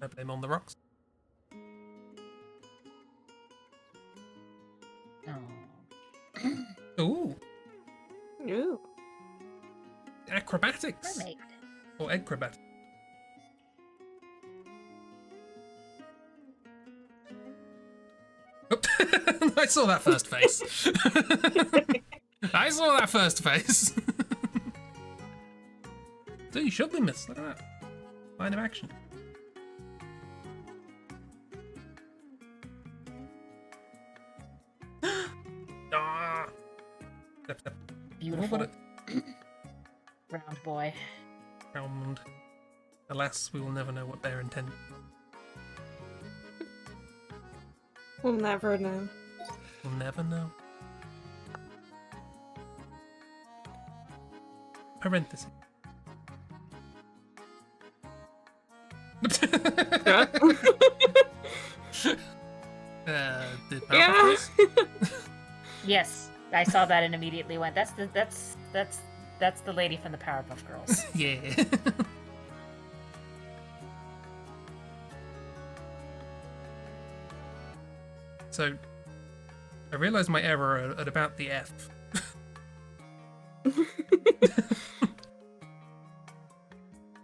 I blame on the rocks. Oh. Ooh, Ooh. acrobatics. Mermaid. Or acrobat. Oh, I saw that first face. I saw that first face. So you should be missed. Look at that. Line of action. Ah. Step, step. Beautiful. What Round boy. round. Alas, we will never know what they're intending. We'll never know. We'll never know. Parenthesis. Did Yeah. Powerpuff Girls? Yes, I saw that and immediately went. That's the lady from the Powerpuff Girls. Yeah. So, I realized my error at about the F.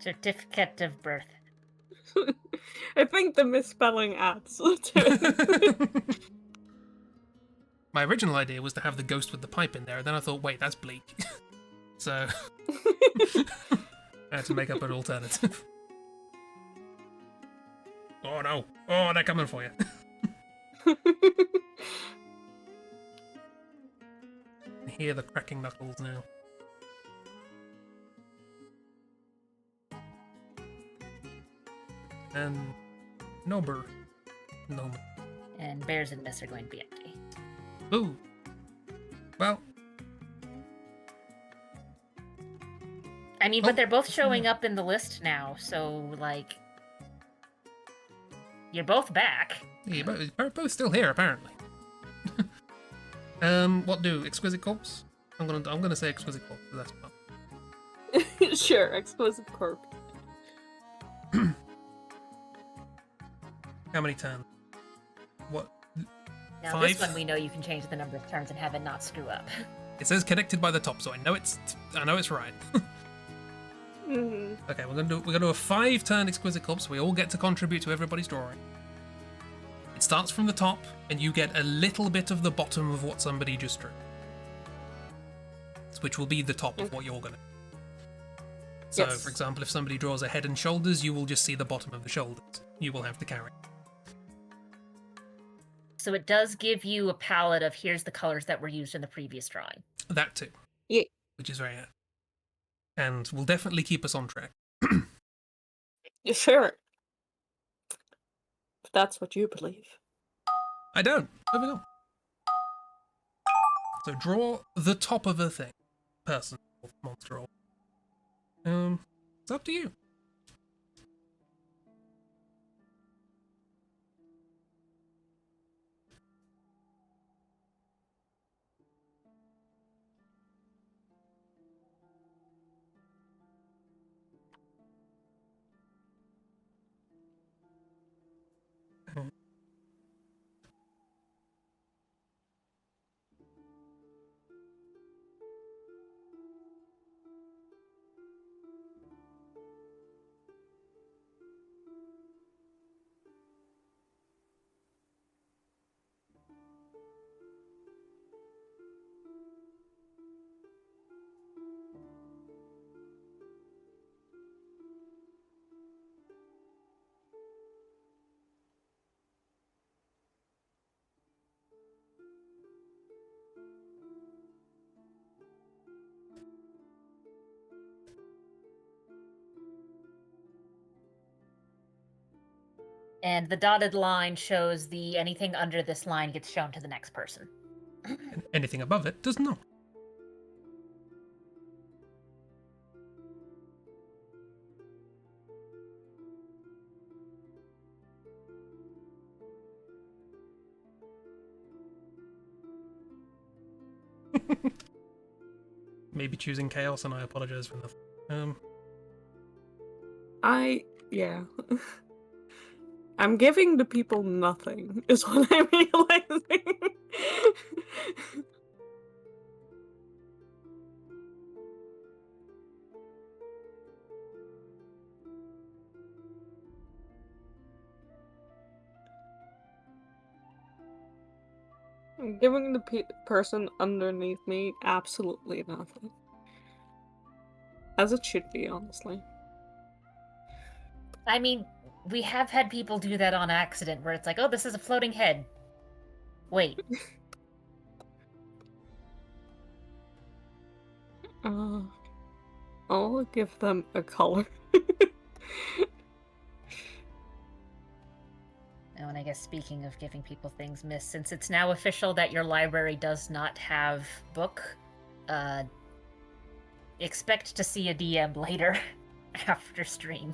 Certificate of birth. I think the misspelling adds to it. My original idea was to have the ghost with the pipe in there, and then I thought, wait, that's bleak. So, I had to make up an alternative. Oh no! Oh, they're coming for you. I hear the cracking knuckles now. And Nober. No. And Bears and Miss are going to be empty. Ooh. Well. I mean, but they're both showing up in the list now, so, like... You're both back. Yeah, but both still here, apparently. What do? Exquisite Corpse? I'm gonna say Exquisite Corpse, that's fun. Sure, explosive corpse. How many turns? What? Now, 5? this one we know you can change the number of turns and have it not screw up. It says connected by the top, so I know it's right. Okay, we're gonna do a 5-turn exquisite corpse. We all get to contribute to everybody's drawing. It starts from the top, and you get a little bit of the bottom of what somebody just drew, which will be the top of what you're gonna. So, Yes. for example, if somebody draws a head and shoulders, you will just see the bottom of the shoulders. You will have to carry. So it does give you a palette of here's the colors that were used in the previous drawing. That too. Yeah. Which is very handy. And will definitely keep us on track. Sure. If that's what you believe. I don't. Moving on. So draw the top of a thing. Person or monster or it's up to you. And the dotted line shows the anything under this line gets shown to the next person. And anything above it does not. Maybe choosing chaos, and I apologize for nothing. Yeah. I'm giving the people nothing, is what I'm realizing. I'm giving the person underneath me absolutely nothing. As it should be, honestly. I mean, we have had people do that on accident where it's like, oh, this is a floating head. Wait. I'll give them a color. Oh, and I guess speaking of giving people things, Miss, since it's now official that your library does not have book, expect to see a DM later after stream.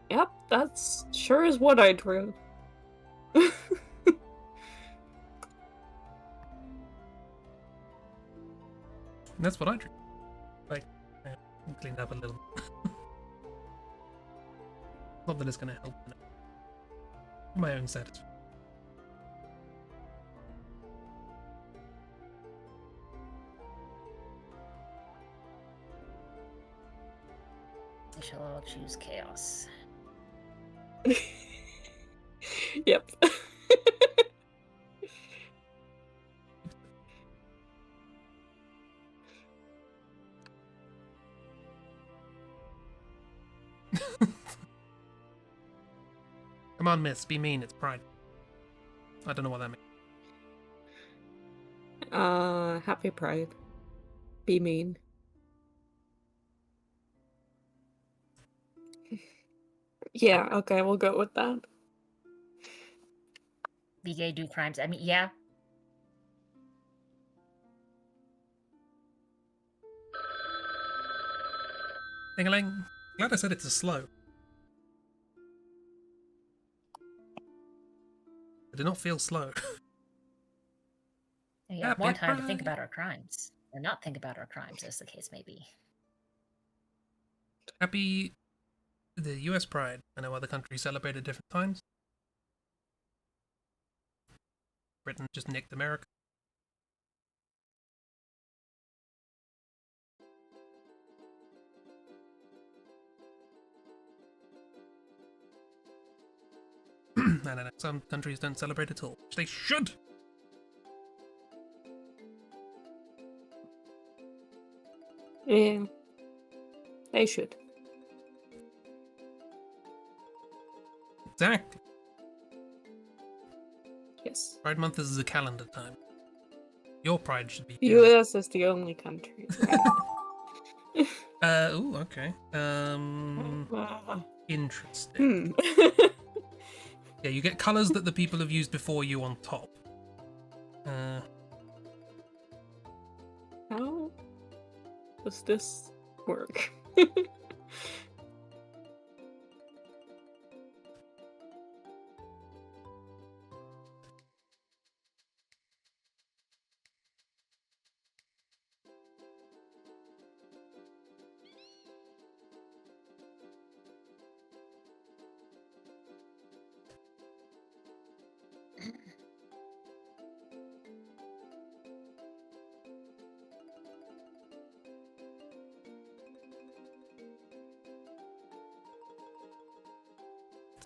Yep, that's sure is what I drew. That's what I drew. Like, clean up a little. Not that it's going to help. No. My own satisfaction. We shall all choose chaos. Yep. Come on, miss, be mean, it's Pride. I don't know what that means. Happy Pride. Be mean. Yeah, okay, we'll go with that. Be gay, do crimes. I mean, yeah. Ding-a-ling. Glad I said it's a slow. I do not feel slow. We have more Happy time to think Pride. about our crimes. Or not think about our crimes, as the case may be. Happy the US Pride. I know other countries celebrate at different times. Britain just nicked America. I don't know. Some countries don't celebrate at all, which they should. Yeah, they should. Exactly. Yes. Pride Month is a calendar time. Your Pride should be. US is the only country. Ooh, okay. Interesting. Yeah, you get colors that the people have used before you on top. How does this work?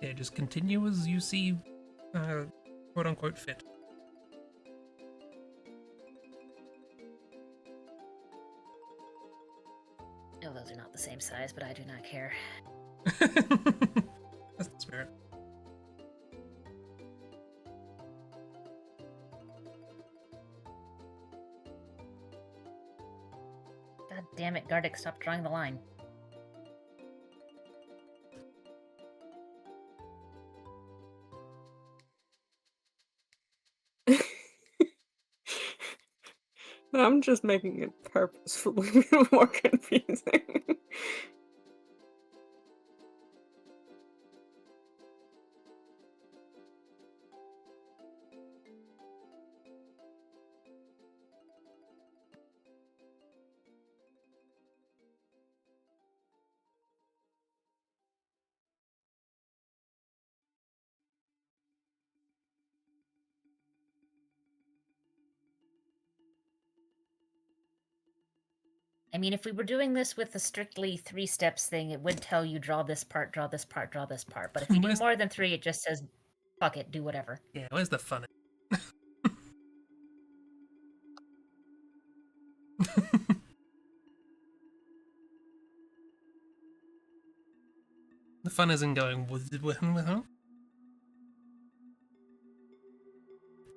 Yeah, just continue as you see, quote unquote, fit. Oh, those are not the same size, but I do not care. That's the spirit. God damn it, Gartic, stop drawing the line. I'm just making it purposefully more confusing. I mean, if we were doing this with a strictly 3 steps thing, it would tell you draw this part, draw this part, draw this part. But if you do more than 3, it just says, fuck it, do whatever. Yeah, where's the fun? The fun isn't going with huh?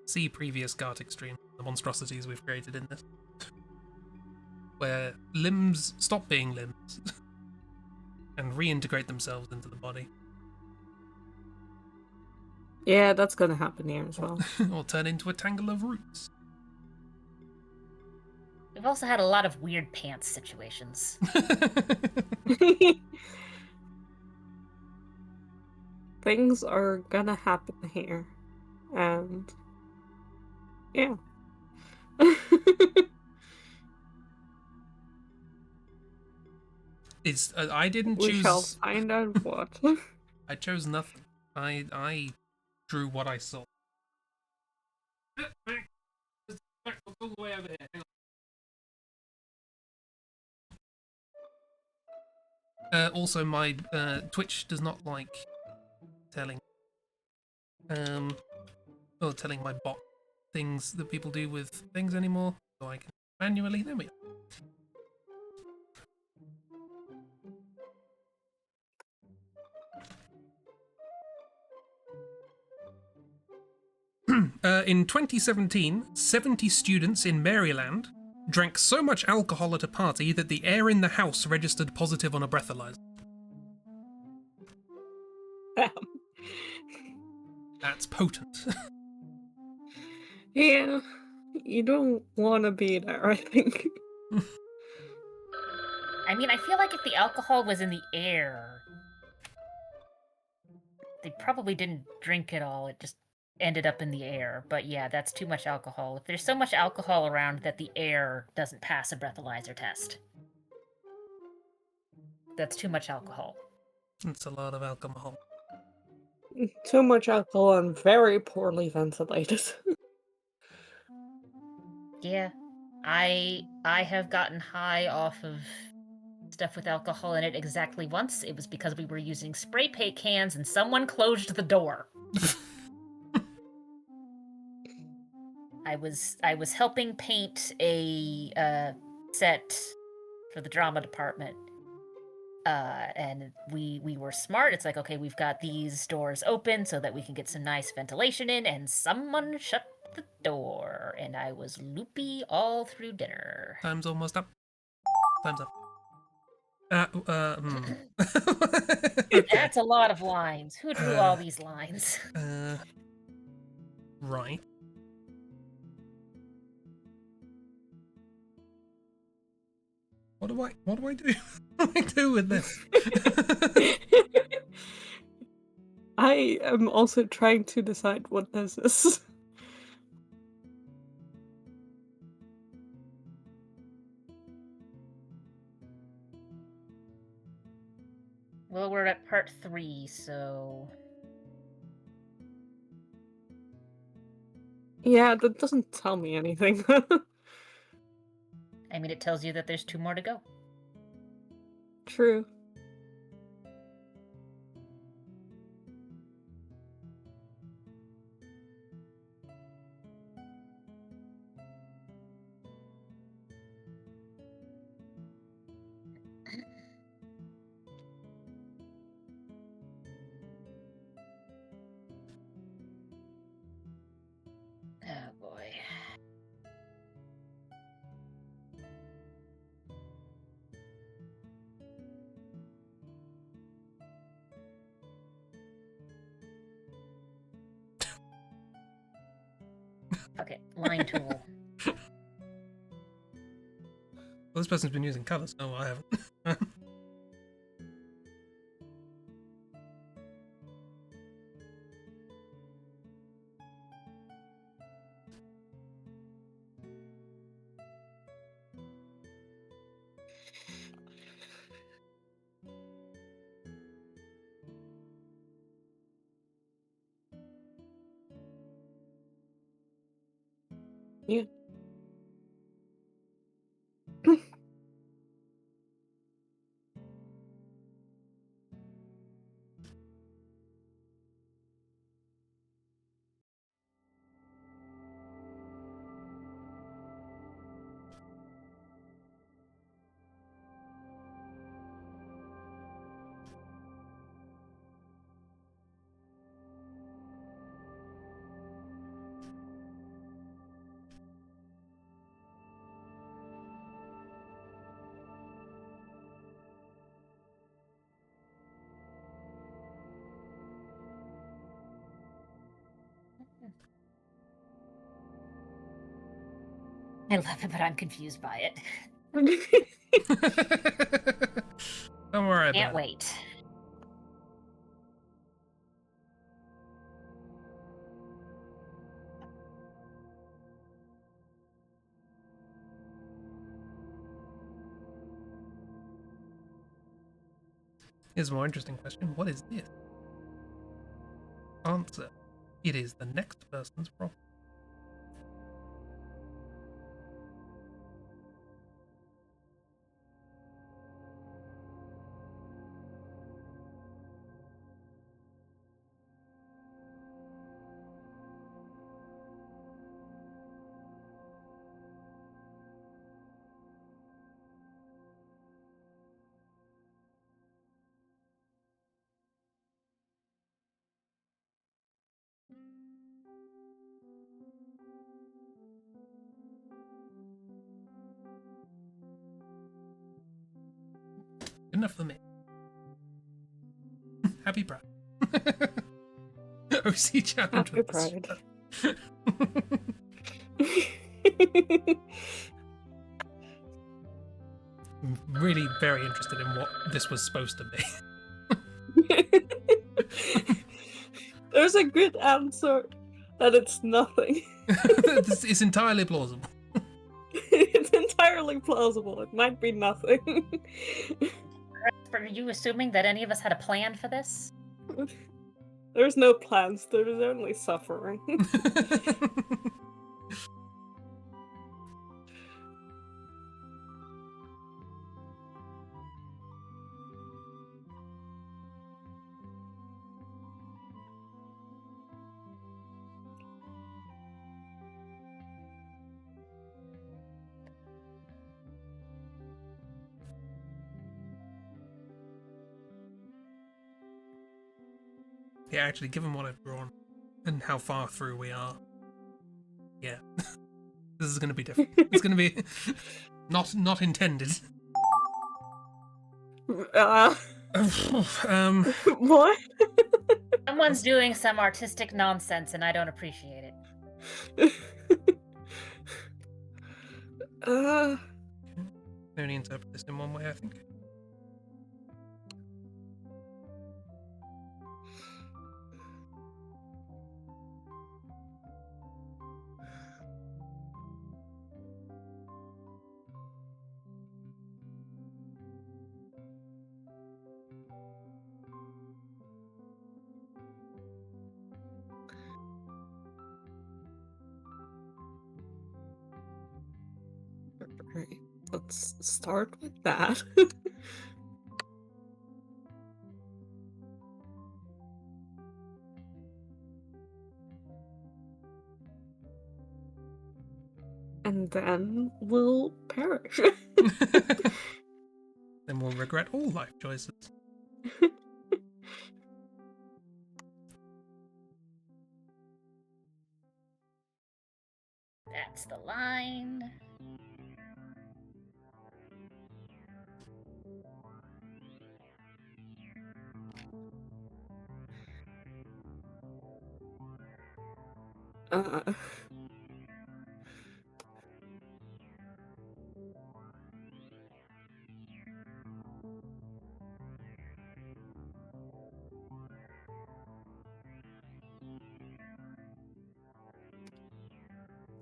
See previous Gartic stream, the monstrosities we've created in this. Where limbs stop being limbs and reintegrate themselves into the body. Yeah, that's gonna happen here as well. Or turn into a tangle of roots. We've also had a lot of weird pants situations. Things are gonna happen here. And yeah. I didn't choose. We shall find out what. I chose nothing. I drew what I saw. All the way over here. Hang on. Also, my Twitch does not like telling telling my bot things that people do with things anymore, so I can manually. There we are. In 2017, 70 students in Maryland drank so much alcohol at a party that the air in the house registered positive on a breathalyzer. That's potent. Yeah, you don't want to be there, I think. I mean, I feel like if the alcohol was in the air, they probably didn't drink it all. It just ended up in the air. But yeah, that's too much alcohol. If there's so much alcohol around that the air doesn't pass a breathalyzer test, that's too much alcohol. It's a lot of alcohol. Too much alcohol and very poorly ventilated. Yeah. I have gotten high off of stuff with alcohol in it exactly once. It was because we were using spray paint cans and someone closed the door. I was helping paint a set for the drama department. And we were smart. It's like, okay, we've got these doors open so that we can get some nice ventilation in, and someone shut the door, and I was loopy all through dinner. Time's almost up. Time's up. That's a lot of lines. Who drew all these lines? Right. What do I do? What do I do with this? I am also trying to decide what this is. Well, we're at part 3, so... Yeah, that doesn't tell me anything. I mean, it tells you that there's 2 more to go. True. Oh, boy. Okay, line tool. Well, this person's been using colours. No, I haven't. Yeah. I love it, but I'm confused by it. Don't worry about Can't it. wait. Here's a more interesting question. What is this? Answer. It is the next person's problem. Good enough for me. Happy Pride. OC challenge. Happy Pride. I'm really very interested in what this was supposed to be. There's a good answer that it's nothing. This is entirely plausible. It's entirely plausible. It might be nothing. are you assuming that any of us had a plan for this? There's no plans, there's only suffering. Yeah, actually, given what I've drawn and how far through we are, yeah, this is going to be different. It's going to be not intended. What? Someone's doing some artistic nonsense, and I don't appreciate it. I only interpret this in one way, I think. Right, let's start with that. And then we'll perish. Then we'll regret all life choices. That's the line.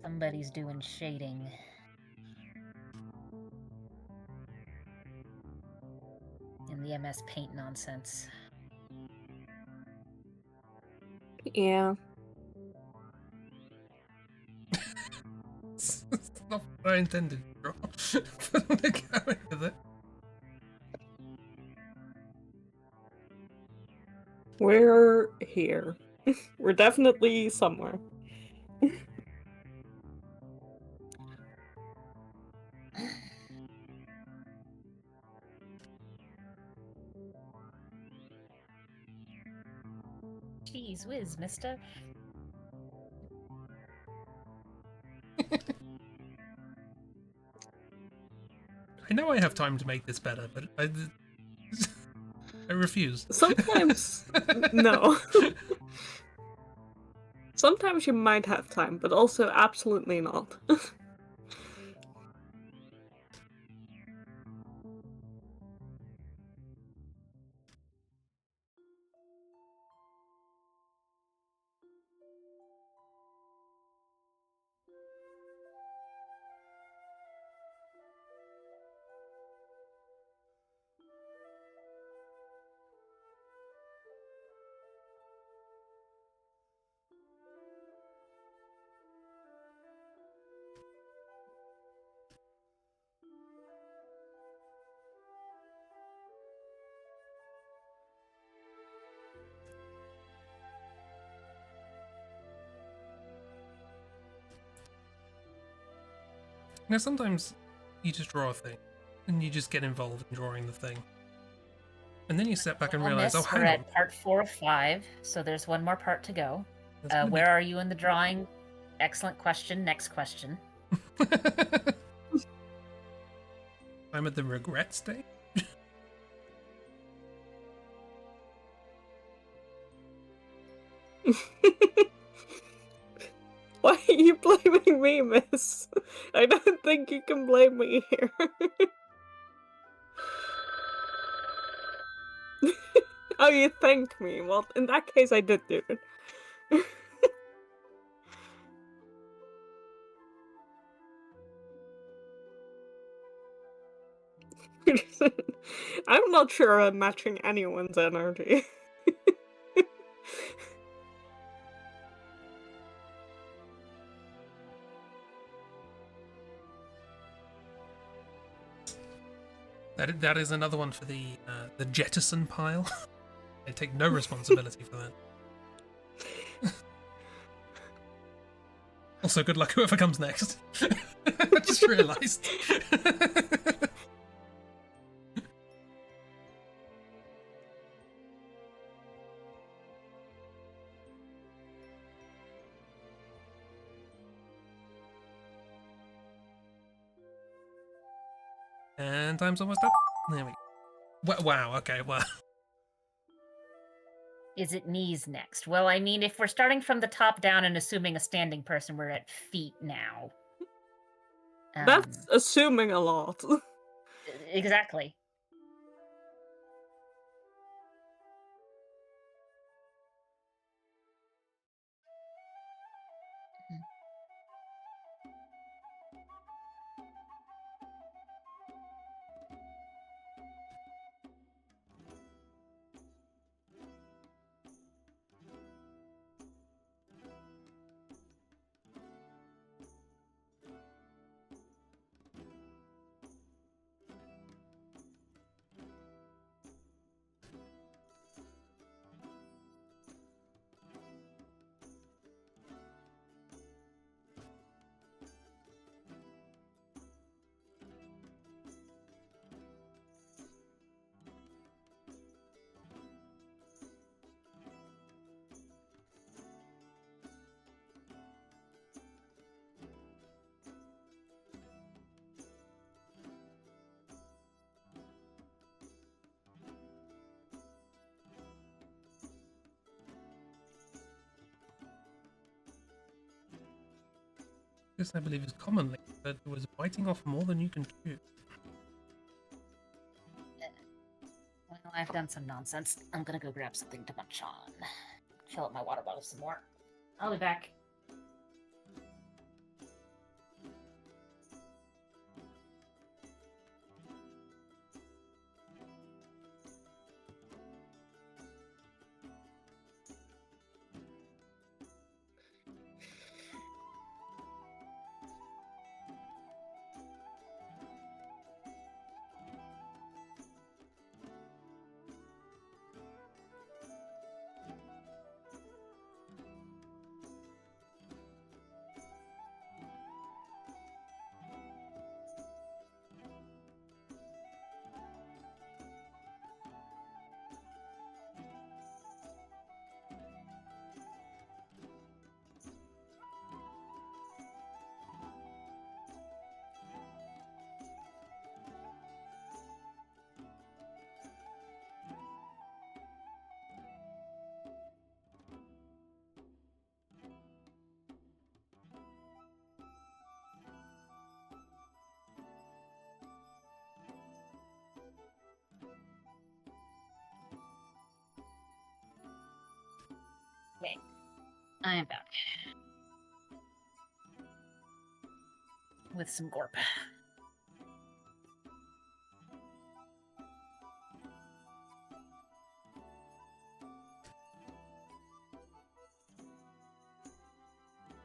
Somebody's doing shading. In the MS Paint nonsense. Yeah. It's not what I intended to draw. But I'm going to go with it. We're here. We're definitely somewhere. Jeez whiz, mister. I know I have time to make this better, but I refuse. Sometimes, no. Sometimes you might have time, but also absolutely not. Now, sometimes you just draw a thing, and you just get involved in drawing the thing. And then you step back and On realize, this, oh, we're hang on. at part 4 of 5, so there's one more part to go. There's gonna be- Where are you in the drawing? Excellent question. Next question. I'm at the regret stage. Why are you blaming me, miss? I don't think you can blame me here. Oh, you thank me. Well, in that case, I did do it. I'm not sure I'm matching anyone's energy. That is another one for the jettison pile. They take no responsibility for that. Also, good luck whoever comes next. I just realised. And time's almost up. There we go. Wow, okay, well. Is it knees next? Well, I mean, if we're starting from the top down and assuming a standing person, we're at feet now. That's assuming a lot. Exactly. This, I believe, is commonly referred to as biting off more than you can chew. Well, I've done some nonsense. I'm gonna go grab something to munch on. Fill up my water bottle some more. I'll be back. Okay, I am back. With some gorp.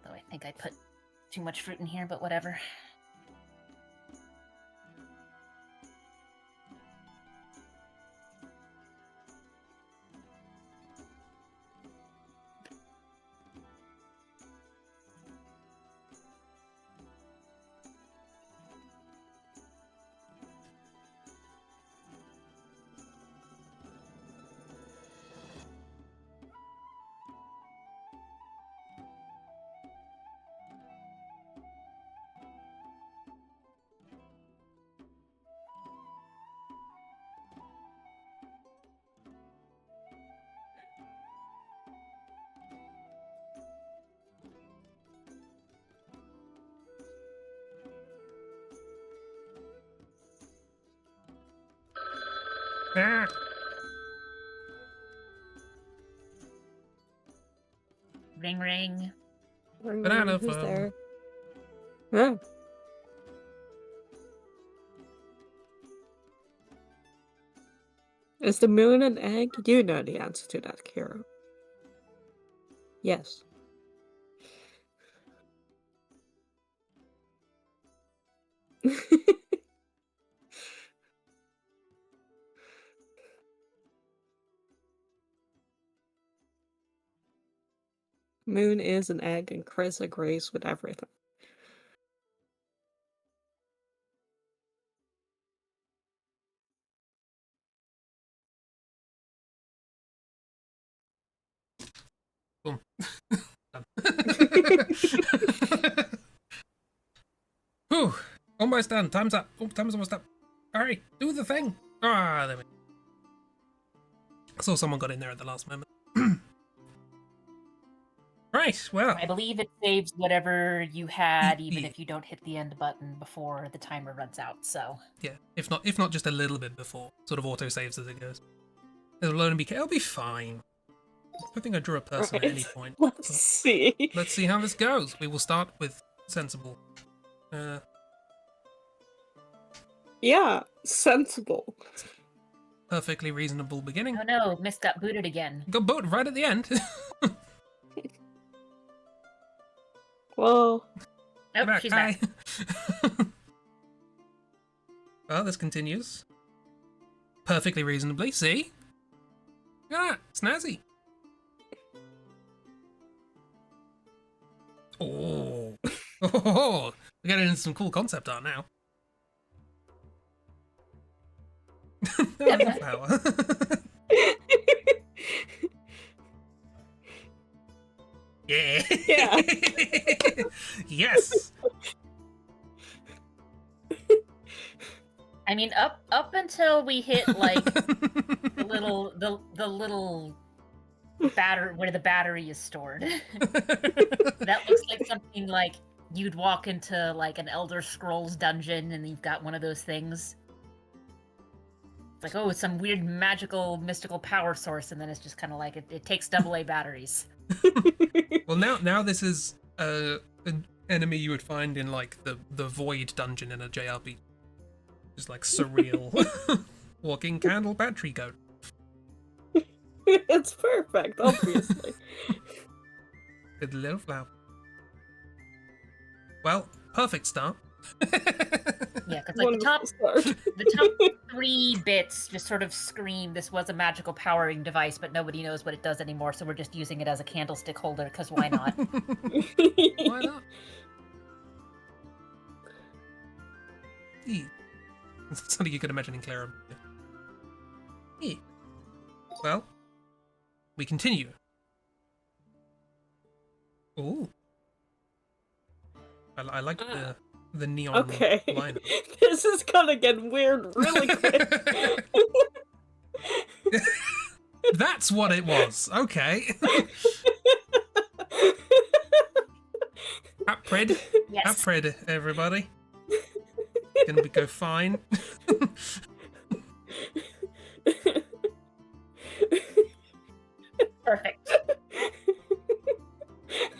Though I think I put too much fruit in here, but whatever. Ah! Ring ring. Banana Who's phone. there? Oh. Is the moon an egg? You know the answer to that, Kira. Yes. Moon is an egg, and Chris agrees with everything. Boom. Done. Whew. Almost done. Time's up. Oh, time's almost up. Hurry, do the thing. Ah, there we go. I saw someone got in there at the last moment. Right, well. I believe it saves whatever you had, even if you don't hit the end button before the timer runs out. So yeah, if not just a little bit before, sort of auto saves as it goes. It'll be fine. I think I drew a person at any point. Let's see. Let's see how this goes. We will start with sensible. Yeah, sensible. Perfectly reasonable beginning. oh no, Miss got booted again. Got booted right at the end. Well, Nope, she's back. Well, this continues. Perfectly reasonably, see? Look at that, snazzy. Oh. Oh, we're getting into some cool concept art now. Flower. Yeah. Yeah. Yes. I mean, up until we hit like the little battery where the battery is stored. That looks like something like you'd walk into like an Elder Scrolls dungeon and you've got one of those things. It's like, oh, it's some weird magical mystical power source, and then it's just kind of like it takes AA batteries. Well, now this is an enemy you would find in like the Void dungeon in a JRPG. Just like surreal walking candle battery code. It's perfect, obviously. With a little flower. Well, perfect start. Yeah, because like the top 3 bits just sort of scream this was a magical powering device, but nobody knows what it does anymore, so we're just using it as a candlestick holder, because why not? Why not? Something you could imagine in Clara. Well, we continue. Ooh. I like the neon Okay. lineup. This is gonna get weird really quick. That's what it was. Okay. At Prid. Yes. At Prid, everybody. Gonna go fine. Perfect.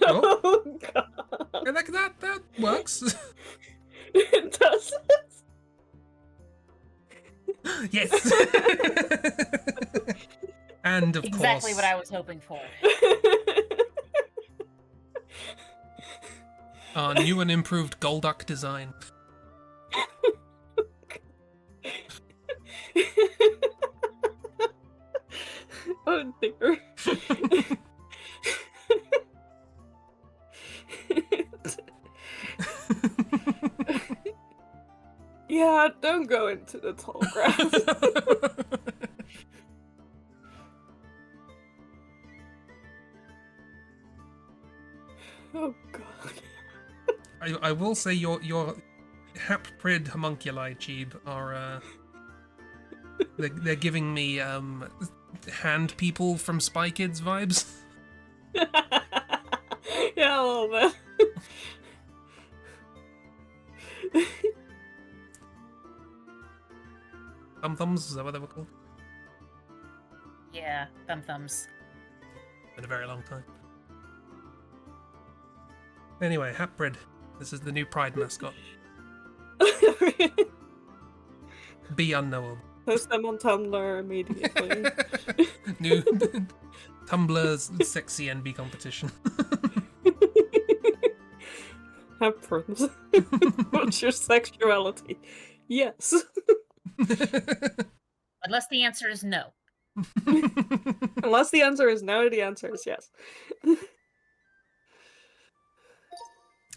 Oh god. Yeah, that works. It does. Yes. And of Exactly course, what I was hoping for. our new and improved Golduck design. Oh dear. Yeah, don't go into the tall grass. Oh god. I will say your Hap Prid homunculi, Chib, are they're giving me hand people from Spy Kids vibes. Yeah, a little bit. Thumbs, is that what they were called? Yeah, thumbs. Been a very long time. Anyway, Hap Prid. This is the new Pride mascot. Be unknowable. Post them on Tumblr immediately. New Tumblr's sexy NB competition. Have friends. What's your sexuality? Yes. Unless the answer is no. Unless the answer is no, the answer is yes.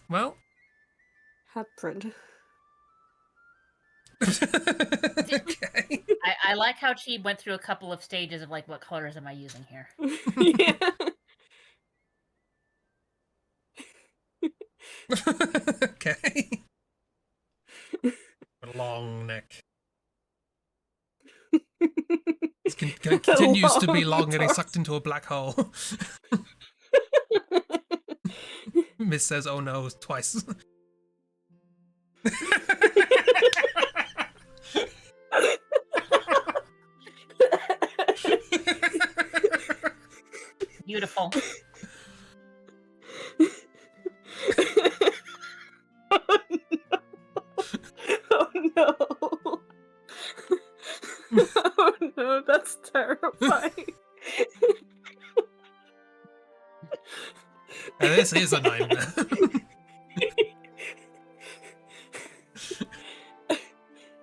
Well. Hat print. Okay. I like how she went through a couple of stages of like, what colors am I using here? Yeah. Okay. A long neck. It continues to be long, getting sucked into a black hole. Miss says, "Oh no," twice. Beautiful. Oh no. Oh no, that's terrifying. This is a nightmare.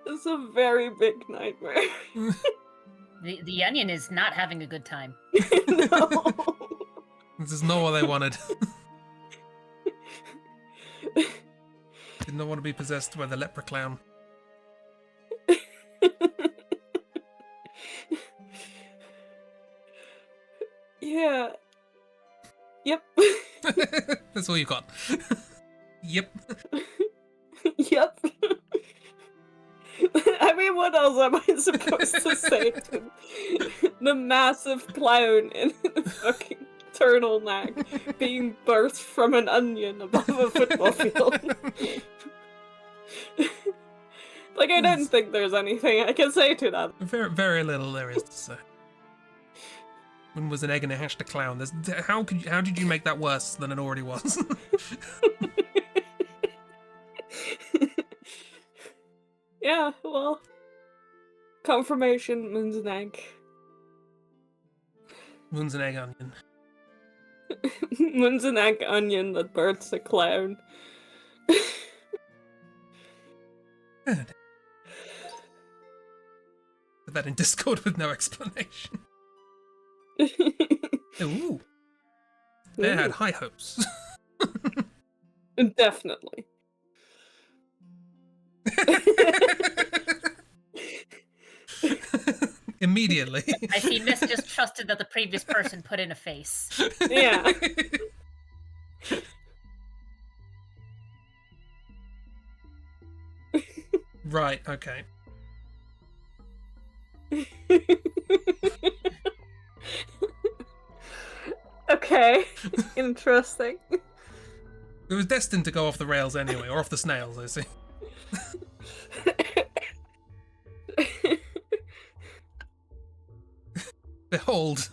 It's a very big nightmare. The onion is not having a good time. No. This is not what they wanted. Did not want to be possessed by the lepra clown. Yeah. Yep. That's all you got. Yep. Yep. I mean, what else am I supposed to say to the massive clown in a fucking turtleneck being birthed from an onion above a football field? Like, I don't think there's anything I can say to that. Very, very little there is to say. One was an egg and it hatched a clown. How did you make that worse than it already was? Yeah, well, confirmation, moon's an egg. Moon's an egg onion. Moon's an egg onion that births a clown. Good. Put that in Discord with no explanation. Ooh. They had high hopes. Definitely. Immediately. I see Miss just trusted that the previous person put in a face. Yeah. Right, okay. Okay. Interesting. It was destined to go off the rails anyway, or off the snails, I see. Behold,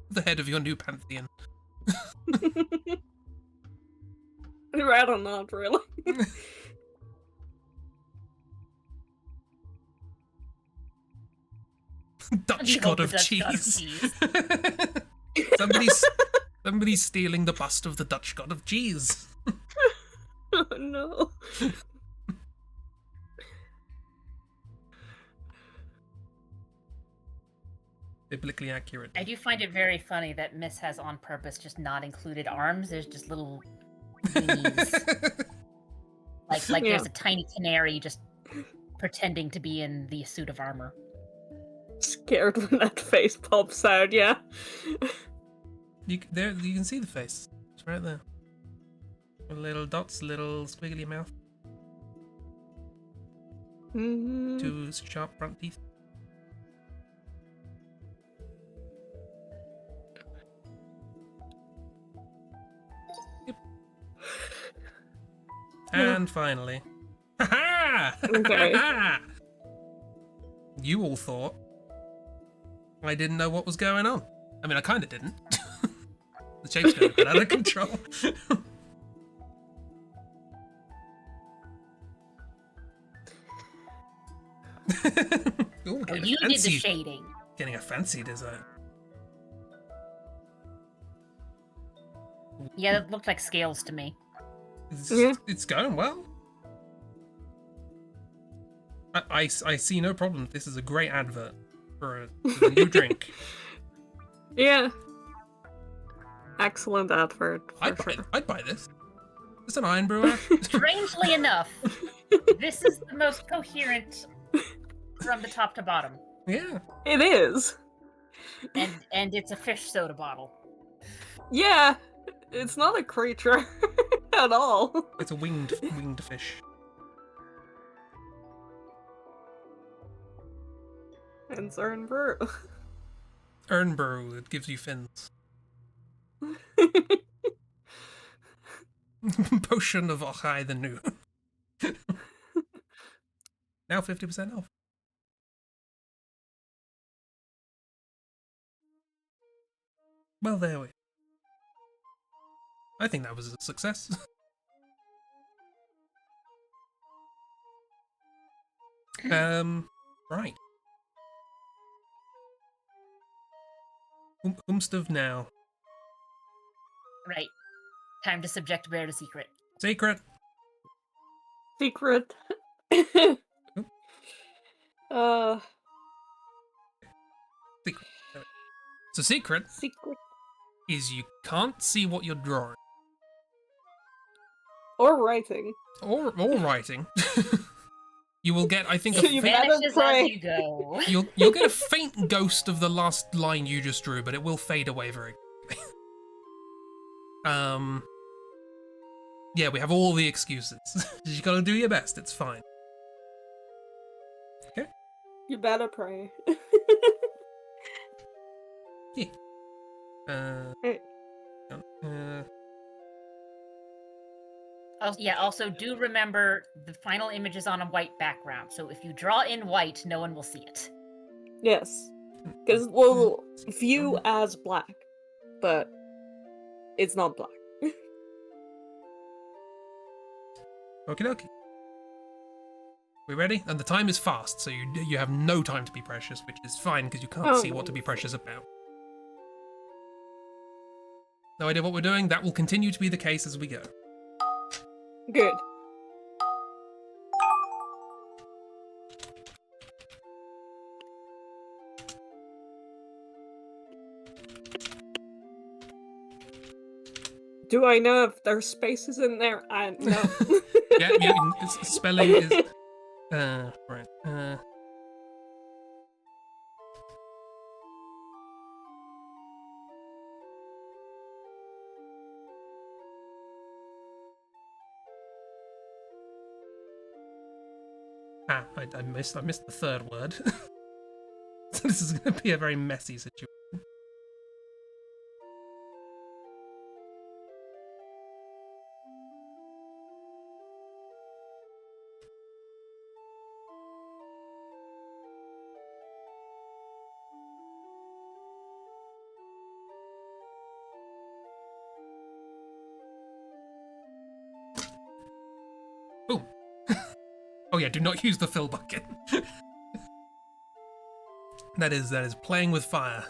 the head of your new pantheon. Right or not, really. Dutch god of cheese. Somebody's stealing the bust of the Dutch god of cheese. Oh no. Biblically accurate. I do find it very funny that Miss has on purpose just not included arms. There's just little knees. like Yeah. there's a tiny canary just pretending to be in the suit of armor. Scared when that face pops out, yeah. You can see the face. It's right there. Little dots, little squiggly mouth. Mm-hmm. Two sharp front teeth. Yep. And finally. Ha-ha! Okay. You all thought I didn't know what was going on. I mean, I kind of didn't. The shape's going a bit out of control. Ooh, Oh, getting you a did the fancy, shading. getting a fancy design. Yeah, that looked like scales to me. Yeah. It's going well. I see no problem. This is a great advert for a new drink. Yeah. Excellent advert, for sure. I'd buy this. It's an iron brewer. Strangely enough, this is the most coherent from the top to bottom. Yeah. It is. And it's a fish soda bottle. Yeah. It's not a creature at all. It's a winged fish. And Cern Brew. Ernbrew, it gives you fins. Potion of Ochai the New. Now 50% off. Well, there we. I think that was a success. Right. Umstuv now. Right. Time to subject Bear to secret. Secret. Secret. uh, Secret. So secret secret. is you can't see what you're drawing. Or writing. Or writing. You will get, I think, So a you faint, better Vanishes pray. as you go. you'll get a faint ghost of the last line you just drew, but it will fade away very quickly. Yeah, we have all the excuses. You gotta do your best, it's fine. Okay. You better pray. Yeah. Hey. Also do remember the final image is on a white background, so if you draw in white, no one will see it. Yes. Because we'll view as black, but it's not black. Okie dokie. We ready? And the time is fast, so you have no time to be precious, which is fine because you can't see what to be precious about. No idea what we're doing? That will continue to be the case as we go. Good. Do I know if there's spaces in there? No. Yeah, spelling is... right. I missed the third word. So this is going to be a very messy situation. Boom. Oh yeah, do not use the fill bucket. That is playing with fire.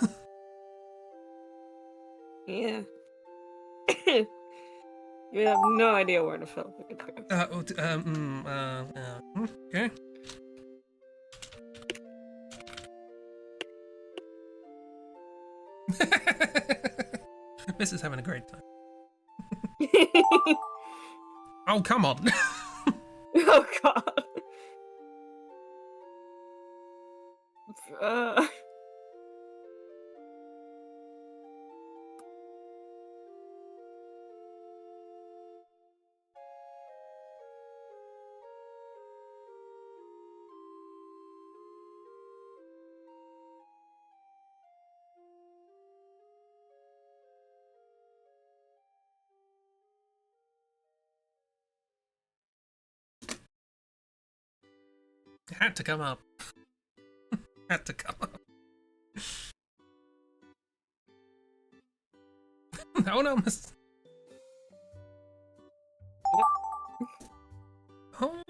Yeah. You have no idea where to fill the goes. Okay. Miss is having a great time. Oh, come on. Oh god. Uh... It had to come up. Had to come up. Oh no, Miss. Oh.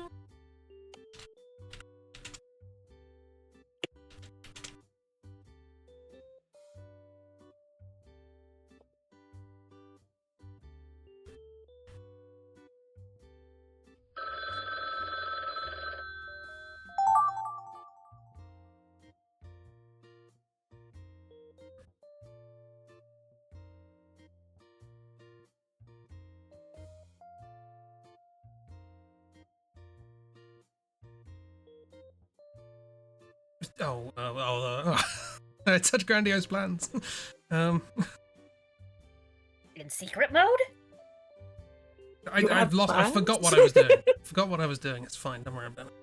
I had such grandiose plans. In secret mode? I've lost. I forgot what I was doing. Forgot what I was doing. It's fine. Don't worry about it.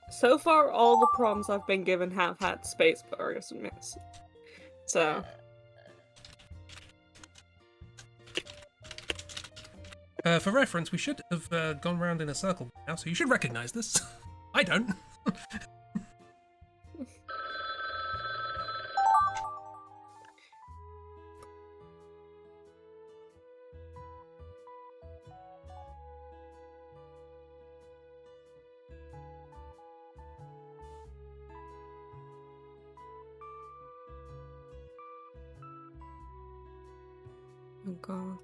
So far, all the prompts I've been given have had space bars and miss. So. For reference, we should have gone round in a circle now, so you should recognise this. I don't. Oh god.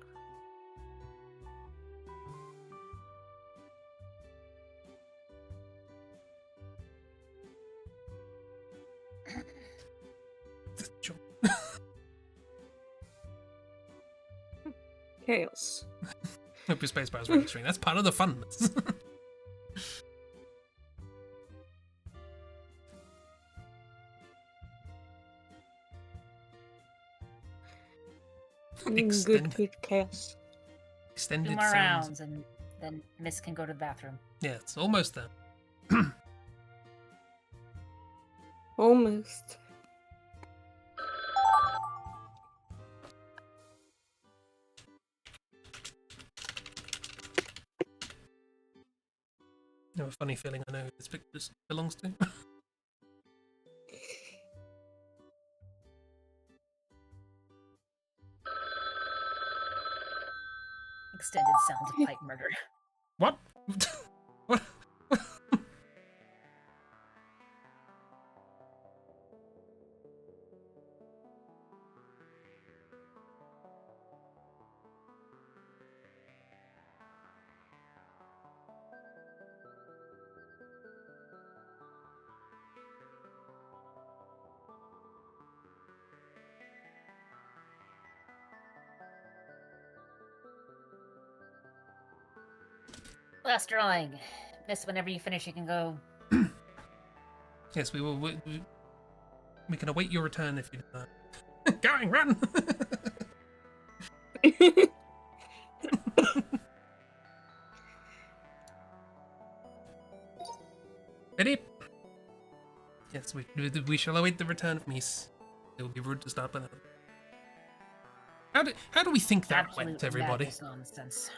Chaos. Hope your spacebar is registering. That's part of the fun. Good chaos. Extended 2 more sounds. rounds, and then Miss can go to the bathroom. Yeah, it's almost there. Almost. I have a funny feeling I know who this picture belongs to. Extended sounds of pipe murder. What? What? Last drawing. Miss, whenever you finish, you can go. Yes, we will. We can await your return if you do that. Going, run! Ready? Yes, we shall await the return of Mies. It would be rude to start with that. How do we think that Absolute went, everybody? madness nonsense.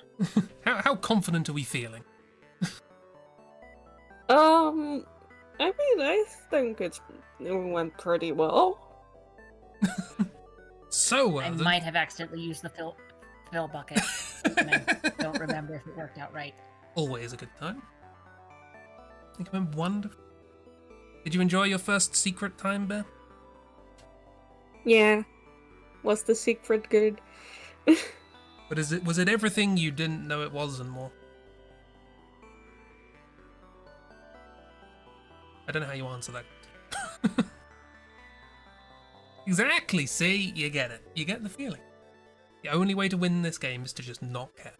How confident are we feeling? I mean, I think it went pretty well. So well. I might have accidentally used the fill bucket, and I don't remember if it worked out right. Always a good time. I think it went wonderful. Did you enjoy your first secret time, Bear? Yeah. Was the secret good? But was it everything you didn't know it was and more? I don't know how you answer that. Exactly, see? You get it. You get the feeling. The only way to win this game is to just not care.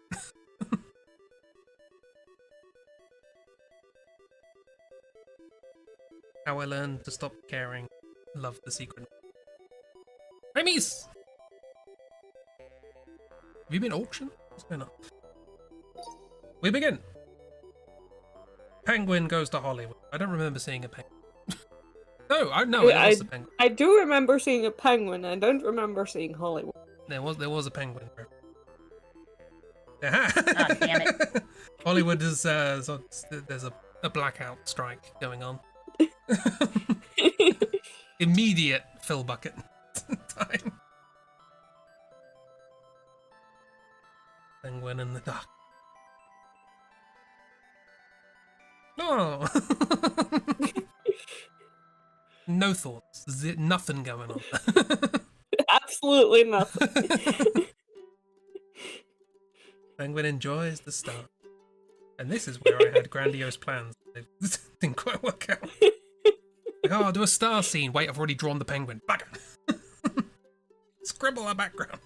How I learned to stop caring. Love the secret. Remis! Have you been auctioned? What's going on? We begin. Penguin goes to Hollywood. I don't remember seeing a penguin. No, it was a penguin. I do remember seeing a penguin. I don't remember seeing Hollywood. There was a penguin. Ah, damn it. Hollywood is there's a blackout strike going on. Immediate fill bucket time. Penguin in the dark. No. No thoughts. Nothing going on. Absolutely nothing. Penguin enjoys the start. And this is where I had grandiose plans. They didn't quite work out. Like, oh, I'll do a star scene. Wait, I've already drawn the penguin. Bugger. scribble a background.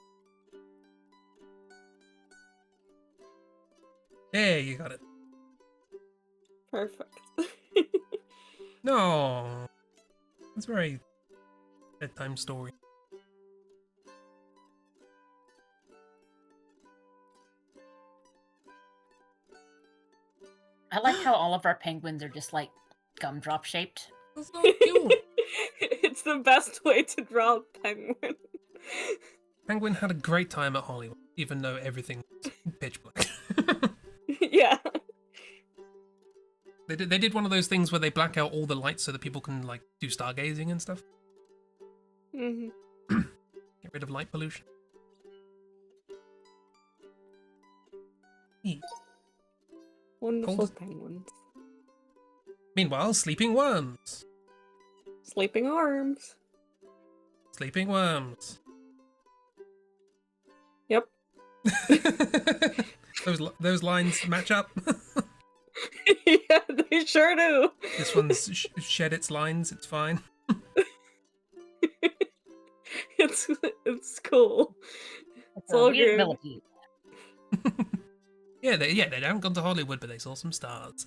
There, you got it. Perfect. No. It's a very bedtime story. I like how all of our penguins are just like gumdrop shaped. That's so cute. It's the best way to draw a penguin. Penguin had a great time at Hollywood, even though everything was pitch black. Yeah. They did one of those things where they black out all the lights so that people can like do stargazing and stuff. Hmm. Get rid of light pollution. Eat. Wonderful Hold- penguins. Meanwhile, sleeping worms. Sleeping arms. Sleeping worms. Yep. those lines match up. Yeah, they sure do. This one's shed its lines. It's fine. It's cool. It's It's a all weird good. millipede. They haven't gone to Hollywood, but they saw some stars.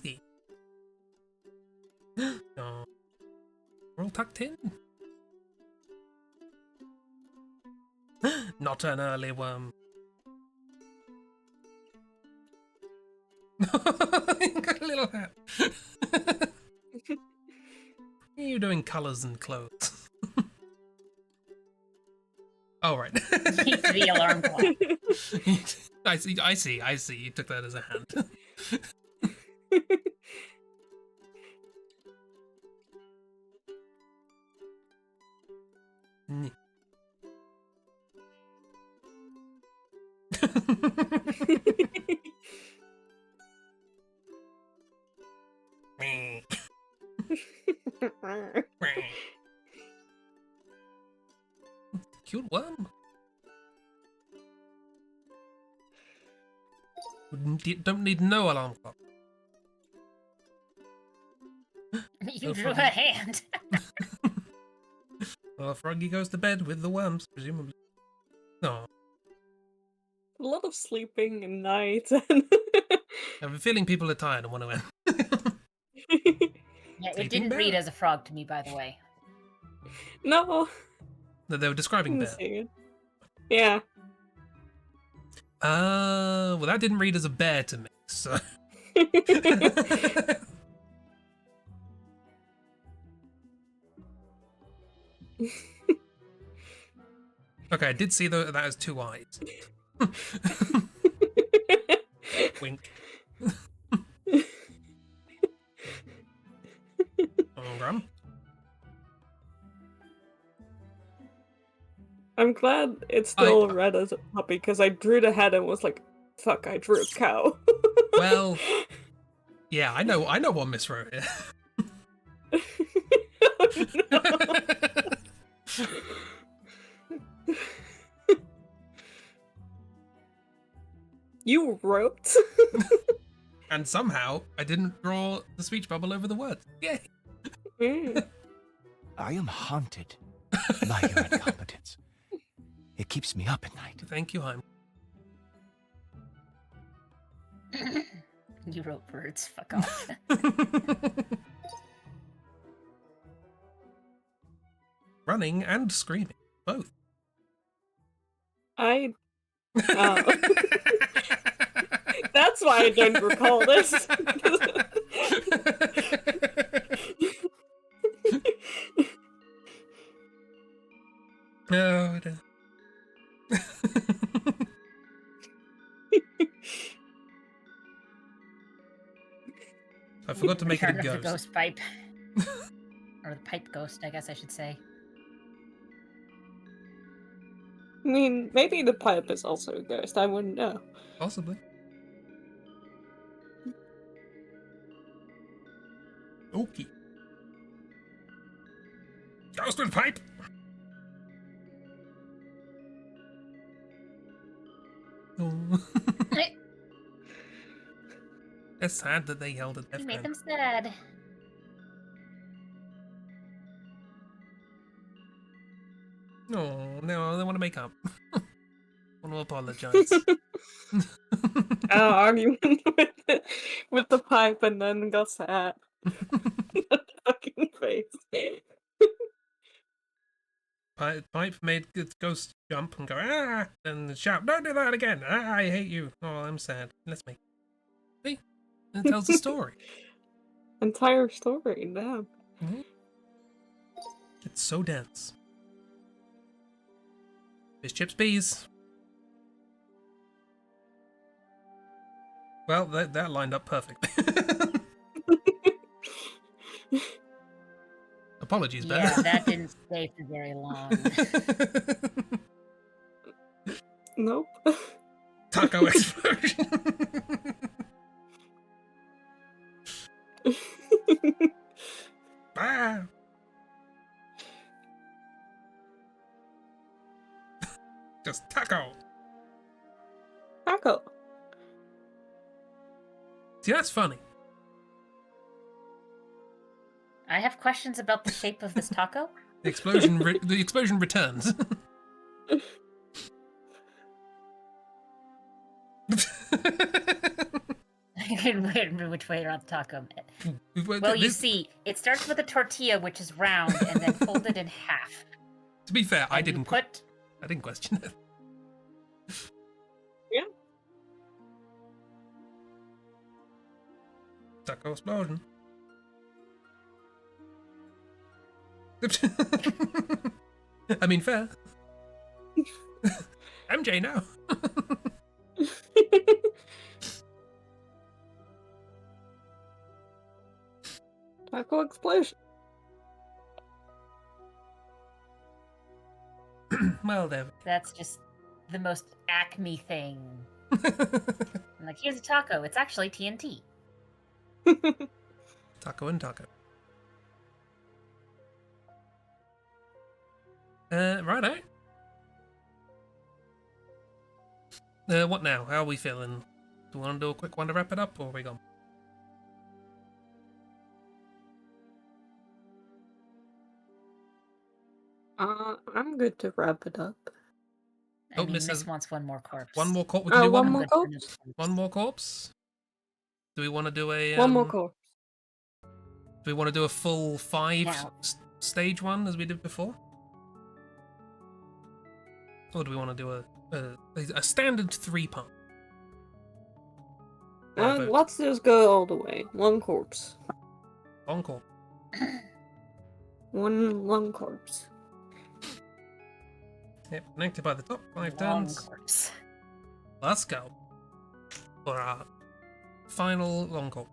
Oh, we're all tucked in. Not an early worm. You got a little hat. You doing colours and clothes? Oh right. The alarm clock. I see. You took that as a hand. Cute worm. Don't need no alarm clock. You Oh, drew a fucking- hand. Well, Froggy goes to bed with the worms, presumably. No, A lot of sleeping and night and I have a feeling people are tired and want to end. Yeah, it Sleeping didn't read bear. as a frog to me, by the way. No. No, they were describing bear. Yeah. Well, that didn't read as a bear to me, so. Okay, I did see that as two eyes. Wink. Oh, Graham. I'm glad it's still read as a puppy because I drew the head and was like, fuck, I drew a cow. Well, yeah, I know what miswrote here. Oh, no. You wrote? And somehow I didn't draw the speech bubble over the words. Yay! Mm. I am haunted by your incompetence. It keeps me up at night. Thank you, Heim. You wrote words. Fuck off. Running and screaming, both. I. That's why I don't recall this. No, no. I forgot to make it a Return of the ghost. ghost pipe. Or the pipe ghost, I guess I should say. I mean, maybe the pipe is also a ghost. I wouldn't know. Possibly. Okay. Ghost with pipe! Oh. It's sad that they yelled at their You made friend. them sad. No, no, I want to make up. I want to apologize. Arguing with the pipe and then got sad. Fucking face. Pipe made the ghost jump and go, ah, and shout, don't do that again. Ah, I hate you. Oh, I'm sad. Let's make. See? It tells a story. Entire story, damn. It's so dense. Fish chips bees. Well, that lined up perfectly. Apologies, Ben. Yeah, that didn't stay for very long. Nope. Taco explosion. Ah. Just taco. Taco. See, that's funny. I have questions about the shape of this taco. The explosion. The explosion returns. Which way around the taco? Well, you see, it starts with a tortilla, which is round, and then folded in half. To be fair, I And you didn't question it. Yeah. Taco explosion. I mean, fair. MJ, no. Taco explosion. Well, there. That's just the most Acme thing. I'm like, here's a taco. It's actually TNT. Taco and taco. Righto. What now? How are we feeling? Do we want to do a quick one to wrap it up, or are we gone? I'm good to wrap it up. I mean, Miss wants one more corpse. One more corpse. We can do one one more corpse? One more corpse. Do we want to do a One more corpse. Do we want to do a full 5 Now- stage one as we did before? Or do we want to do a standard 3-part? Let's just go all the way. One corpse. One corpse. One corpse. Yep, connected by the top 5 Long turns. corpse. Let's go. For our final long corpse.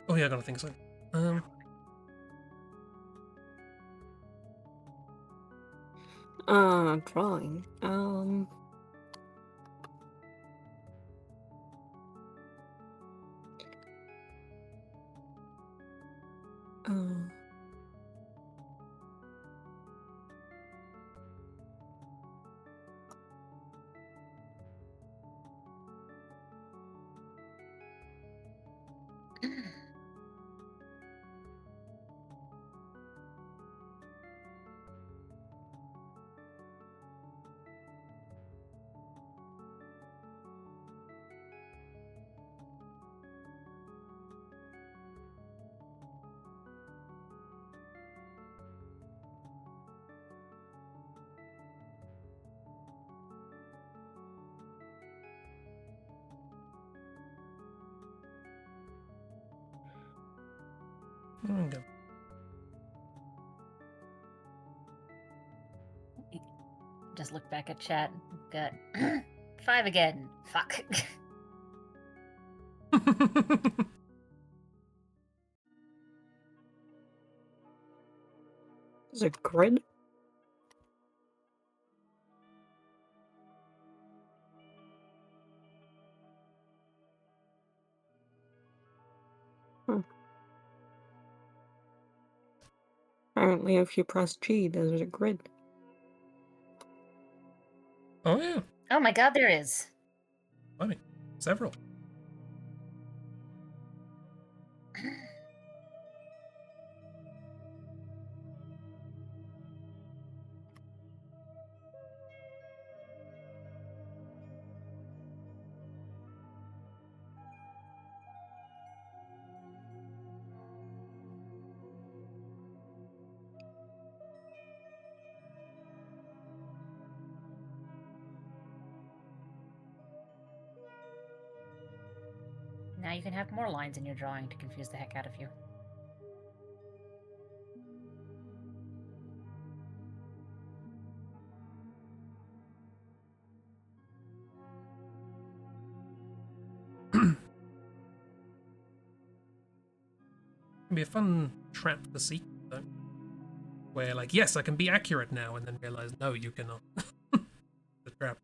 Oh yeah, I gotta think so. Drawing. There we go. Just look back at chat. Got 5 again. Fuck. Is it grid? Apparently, if you press G, there's a grid. Oh yeah, Oh my god, there is. funny. Several. you can have more lines in your drawing to confuse the heck out of you. It'd be a fun trap for sequel, though. Where, like, yes, I can be accurate now, and then realize, no, you cannot. The trap.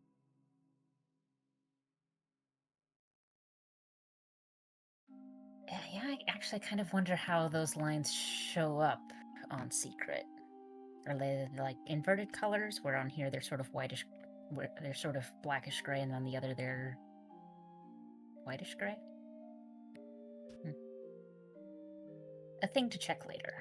Yeah, I actually kind of wonder how those lines show up on Secret. Are they like inverted colors, where on here they're sort of whitish, where they're sort of blackish gray, and on the other they're whitish gray? A thing to check later.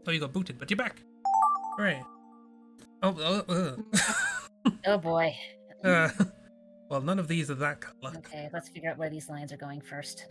Oh, you got booted, but you're back. Hooray. Oh. Oh boy. Uh, well, none of these are that color. Okay, let's figure out where these lines are going first.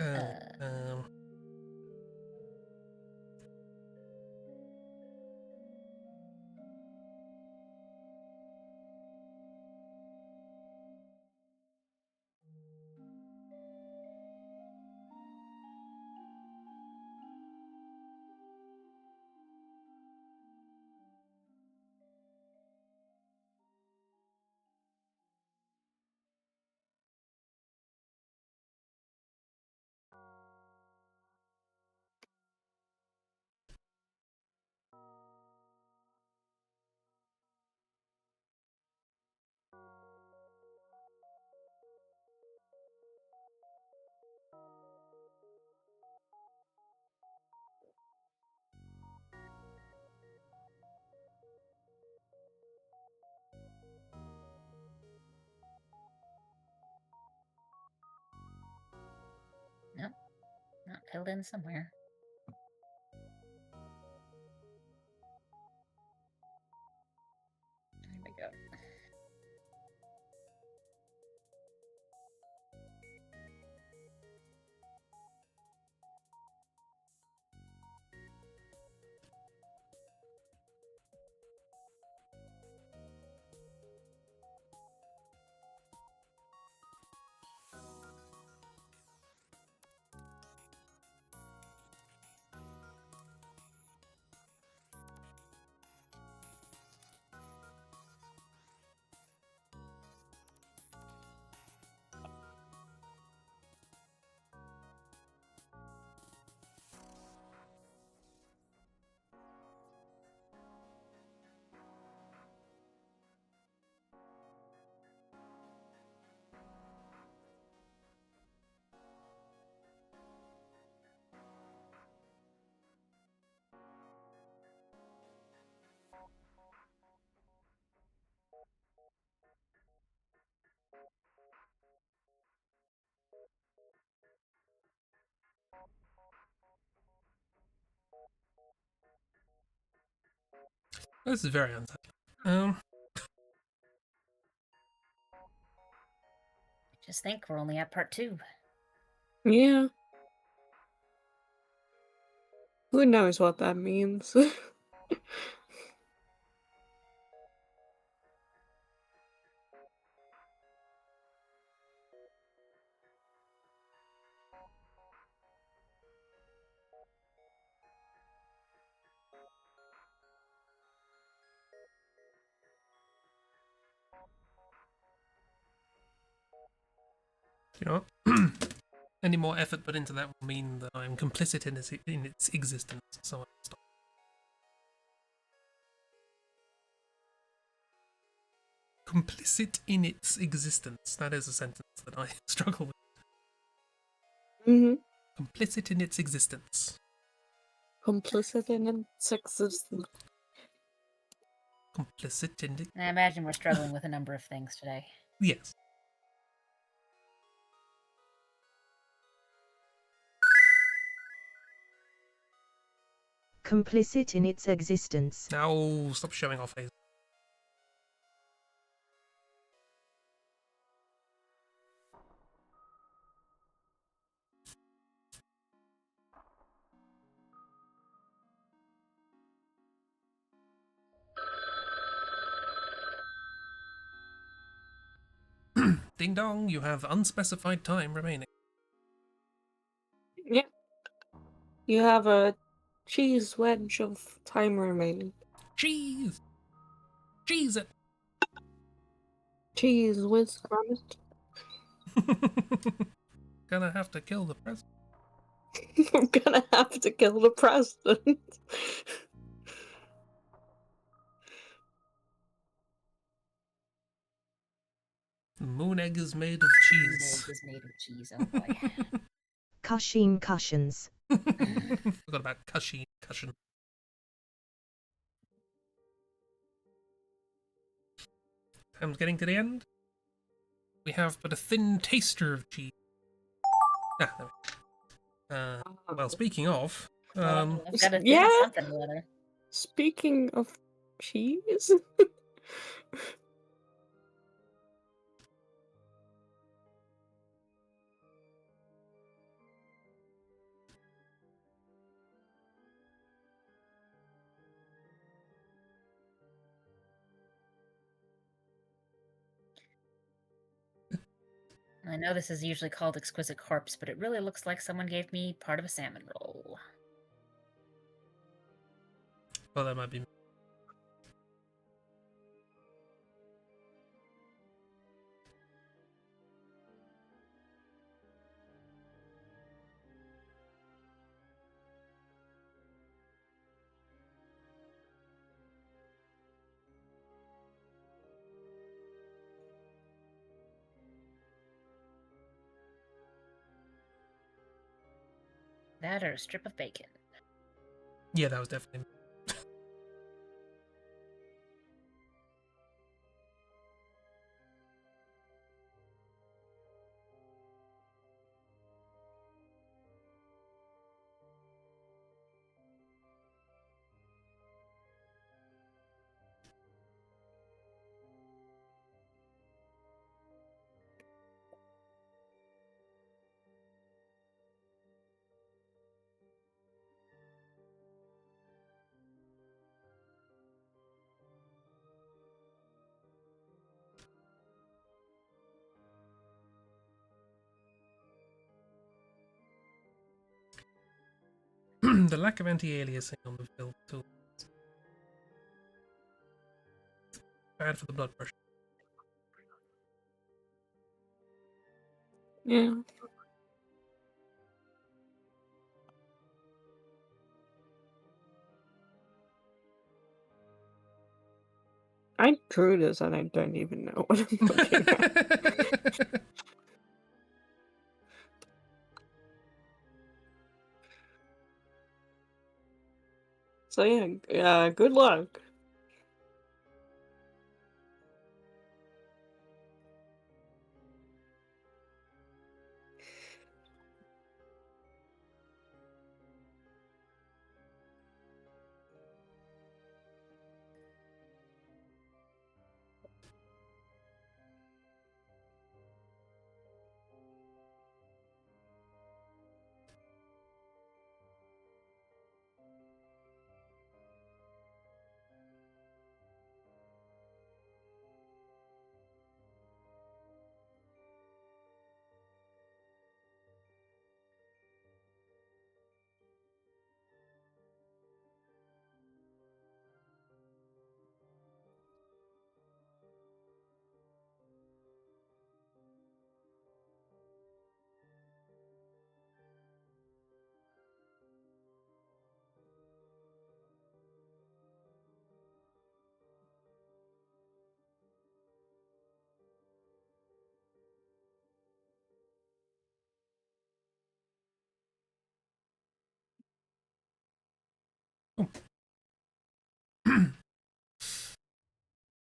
Nope, not filled in somewhere. There we go. This is very unsettling. Just think, we're only at part 2. Yeah. Who knows what that means? You know what? Any more effort put into that will mean that I'm complicit in its existence. So I'll stop. Complicit in its existence. That is a sentence that I struggle with. Mm-hmm. Complicit in its existence. Complicit in its existence. Complicit in it. I imagine we're struggling with a number of things today. Yes. Complicit in its existence. Now stop showing off, Hazel. Ding dong, you have unspecified time remaining. Yep. You have a cheese wedge of time remaining. Cheese! Cheese it! Cheese whiz from it. Gonna have to kill the president. I'm gonna have to kill the president. The moon egg is made of cheese. Egg is made of cheese, oh boy. Cushing cushions. Forgot about cushion. Time's getting to the end. We have but a thin taster of cheese. Ah, there we go. Well, speaking of, I've got to yeah. think something or other. Speaking of cheese, I know this is usually called Exquisite Corpse, but it really looks like someone gave me part of a salmon roll. well, that might be. That or a strip of bacon. Yeah, that was definitely. The lack of anti-aliasing on the build tool. Bad for the blood pressure. yeah. I drew this and I don't even know what I'm looking at. So yeah, good luck.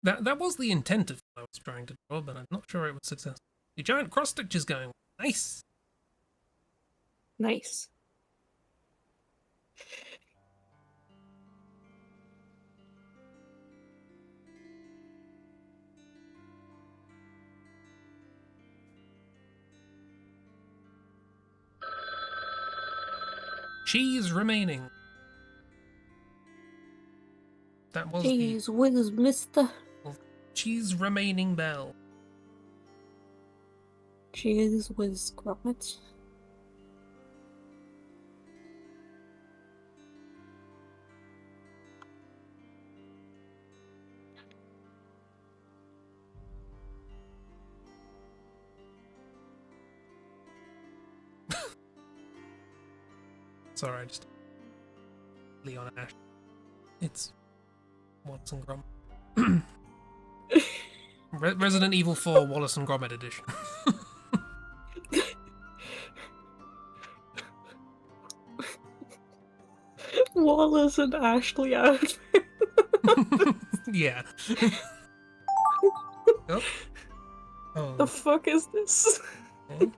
That was the intent of what I was trying to draw, but I'm not sure it was successful. The giant cross stitch is going nice. Nice. Cheese remaining. That was Jeez whiz, mister. the cheese remaining bell. Jeez whiz, grommet. Sorry, I just Leon Ash. It's Wallace and Gromit. Resident Evil 4 Wallace and Gromit edition. Wallace and Ashley out. Yeah. Oh. Oh. The fuck is this? Okay.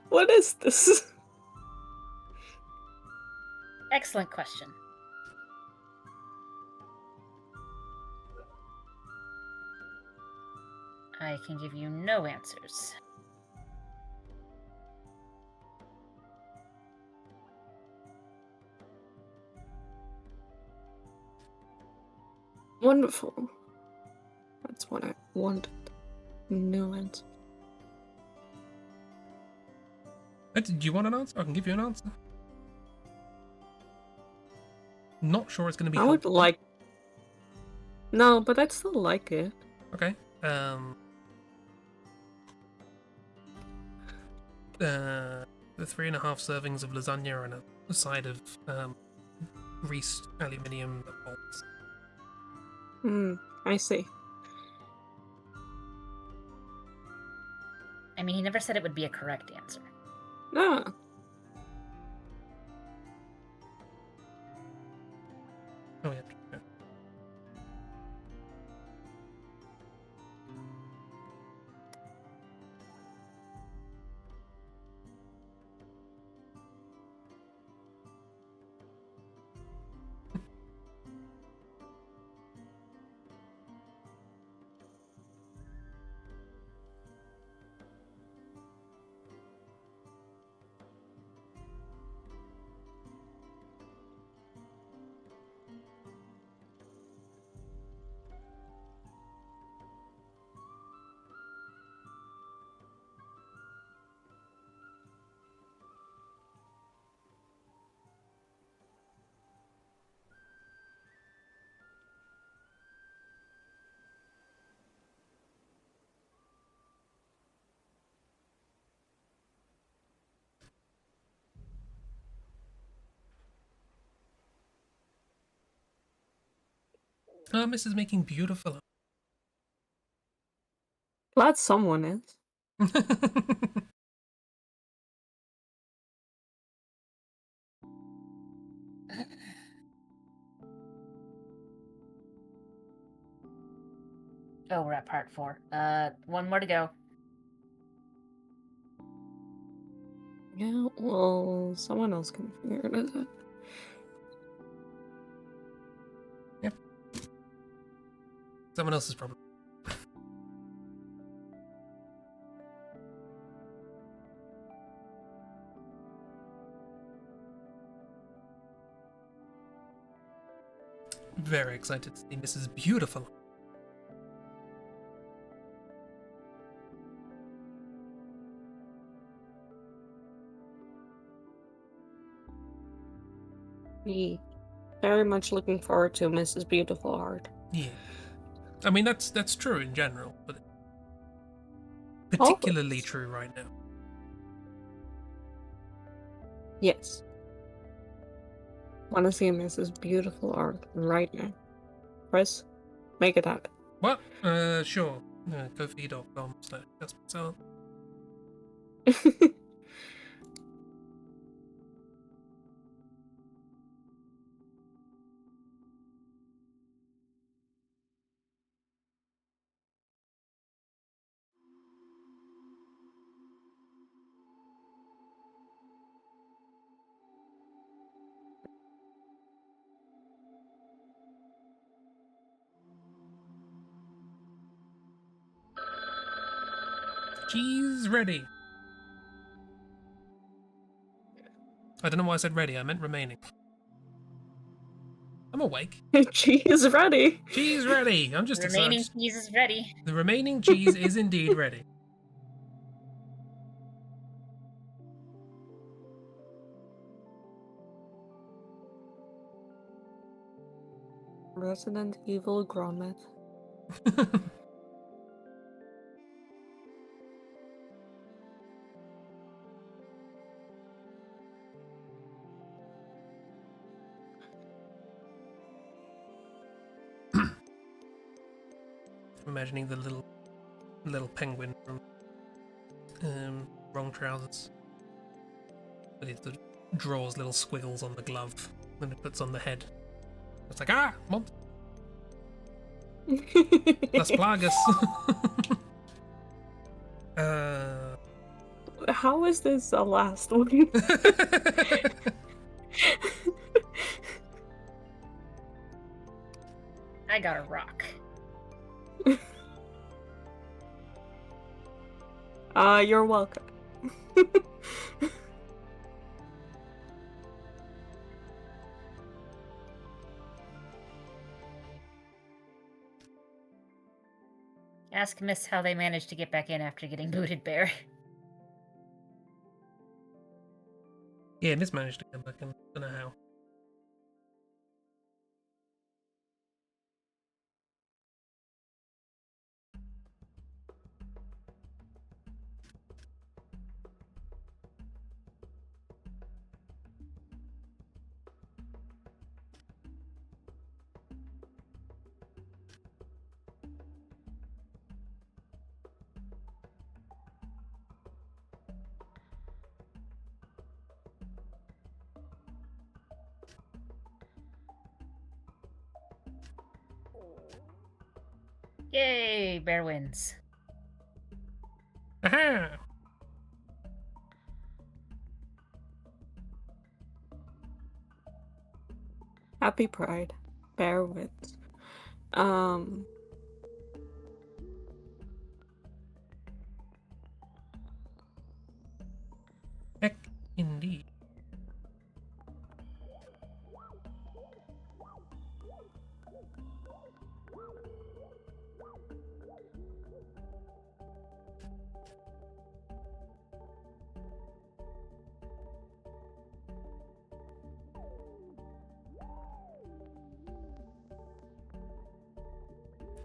What is this? Excellent question. I can give you no answers. Wonderful. That's what I wanted. No answer. Do you want an answer? I can give you an answer. Not sure it's going to be I would helpful. like. No, but I'd still like it. Okay. The 3.5 servings of lasagna and a side of greased aluminium bolts. I see. I mean, he never said it would be a correct answer. No. Oh yeah. Mrs. Making Beautiful. Glad someone is. Oh, we're at part 4. One more to go. Yeah, well, someone else can figure it out. Yep. Someone else's problem. Very excited to see Mrs. Beautiful. Me. Very much looking forward to Mrs. Beautiful Art. Yeah. I mean, that's true in general, but particularly Always. true right now. Yes. Want to see Mrs. Beautiful Art right now. Chris, make it happen. What? Sure. Ko-fi.com/JustMissArt. Cheese ready. I don't know why I said ready, I meant remaining. I'm awake. Cheese ready. Cheese ready! I'm just Remaining excited. cheese is ready. The remaining cheese is indeed ready. Resident Evil Gromit. Imagining the little penguin from Wrong Trousers. But it sort of draws little squiggles on the glove when it puts on the head. It's like, ah, mom, las plagas. How is this the last one? I got a rock. You're welcome. Ask Miss how they managed to get back in after getting booted, Bear. Yeah, Miss managed to come back in. Don't know how. Yay, Bear wins. Aha! Happy Pride. Bear wins. Heck, indeed.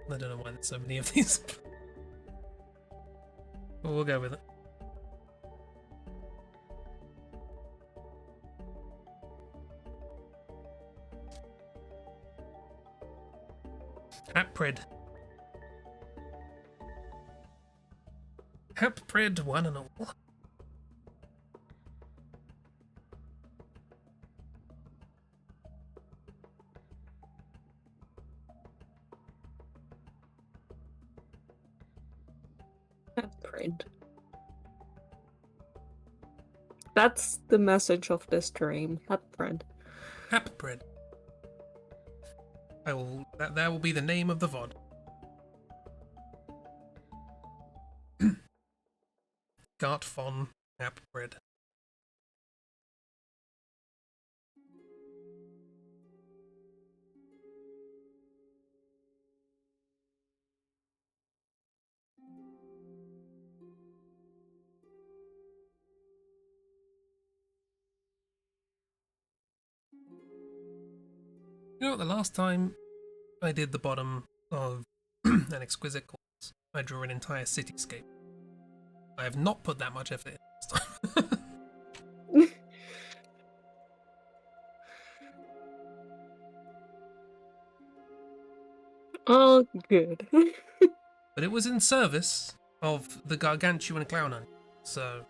I don't know why there's so many of these. But we'll go with it. Prid. Prid, one and all. Prid. That's the message of this stream. Prid. Prid. I will. That will be the name of the VOD. Gart von Prid. You know what, the last time I did the bottom of an exquisite corpse, I drew an entire cityscape. I have not put that much effort in this time. Oh, good. But it was in service of the gargantuan clown onion, so...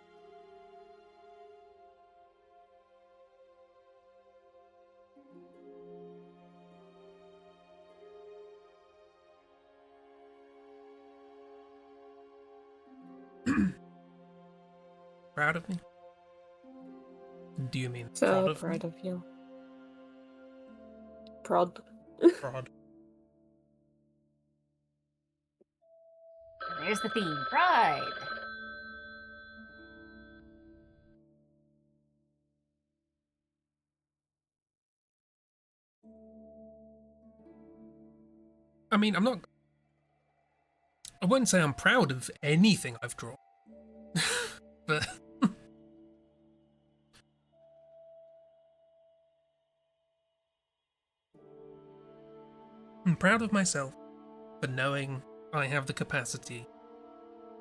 Proud of me? Do you mean So proud of proud me? of you. Prod. Prod. There's the theme. Pride. I mean, I wouldn't say I'm proud of anything I've drawn. But I'm proud of myself for knowing I have the capacity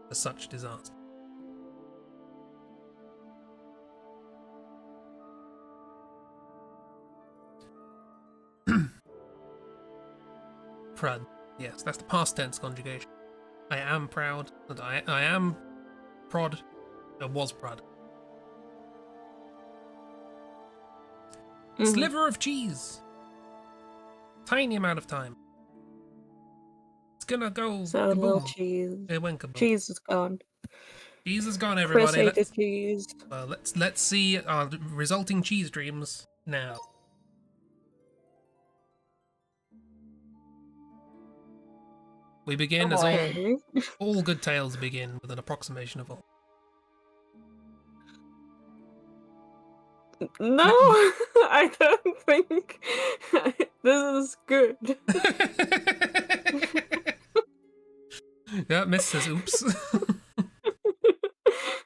for such disaster. Prud. Yes, that's the past tense conjugation. I am proud that I am prod. I was prud. Sliver of cheese. Tiny amount of time. It's gonna go. So little kaboom. cheese. It went kaboom. Cheese is gone. Cheese is gone, Chris everybody. ate the cheese. Well, let's see our resulting cheese dreams now. We begin as all good tales begin with an approximation of all. No, I don't think this is good. Yeah, Miss says oops.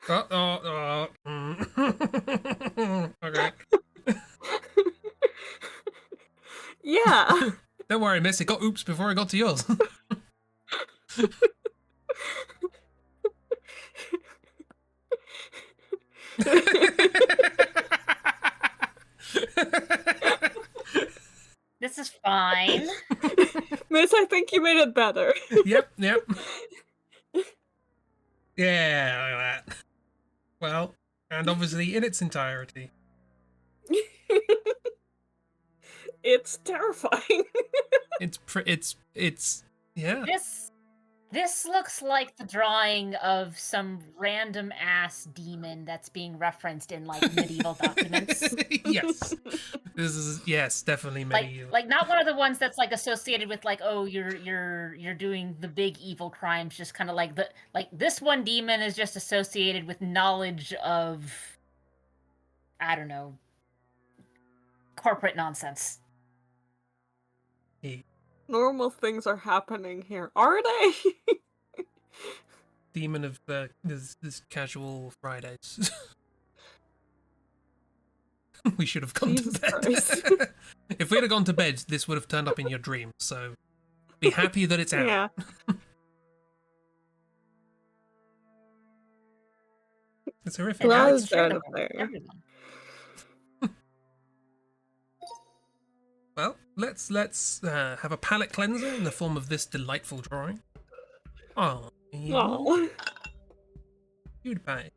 Okay. Yeah. Don't worry, Miss. It got oops before it got to yours. This is fine. Miss, I think you made it better. Yep. Yeah, look at that. Well, and obviously in its entirety. It's terrifying. It's yeah. This looks like the drawing of some random ass demon that's being referenced in like medieval documents. Yes. This is definitely medieval. Like not one of the ones that's like associated with like, oh, you're doing the big evil crimes, just kind of like this one demon is just associated with knowledge of, I don't know, corporate nonsense. Normal things are happening here, are they? Demon of this casual Fridays. We should have gone Jesus to bed. Christ. If we'd have gone to bed, this would have turned up in your dreams. So be happy that it's out. Yeah. It's horrific. And now Well, it's it's true out to of there. everyone. Well, let's have a palate cleanser in the form of this delightful drawing. Oh, Oh. cute pie.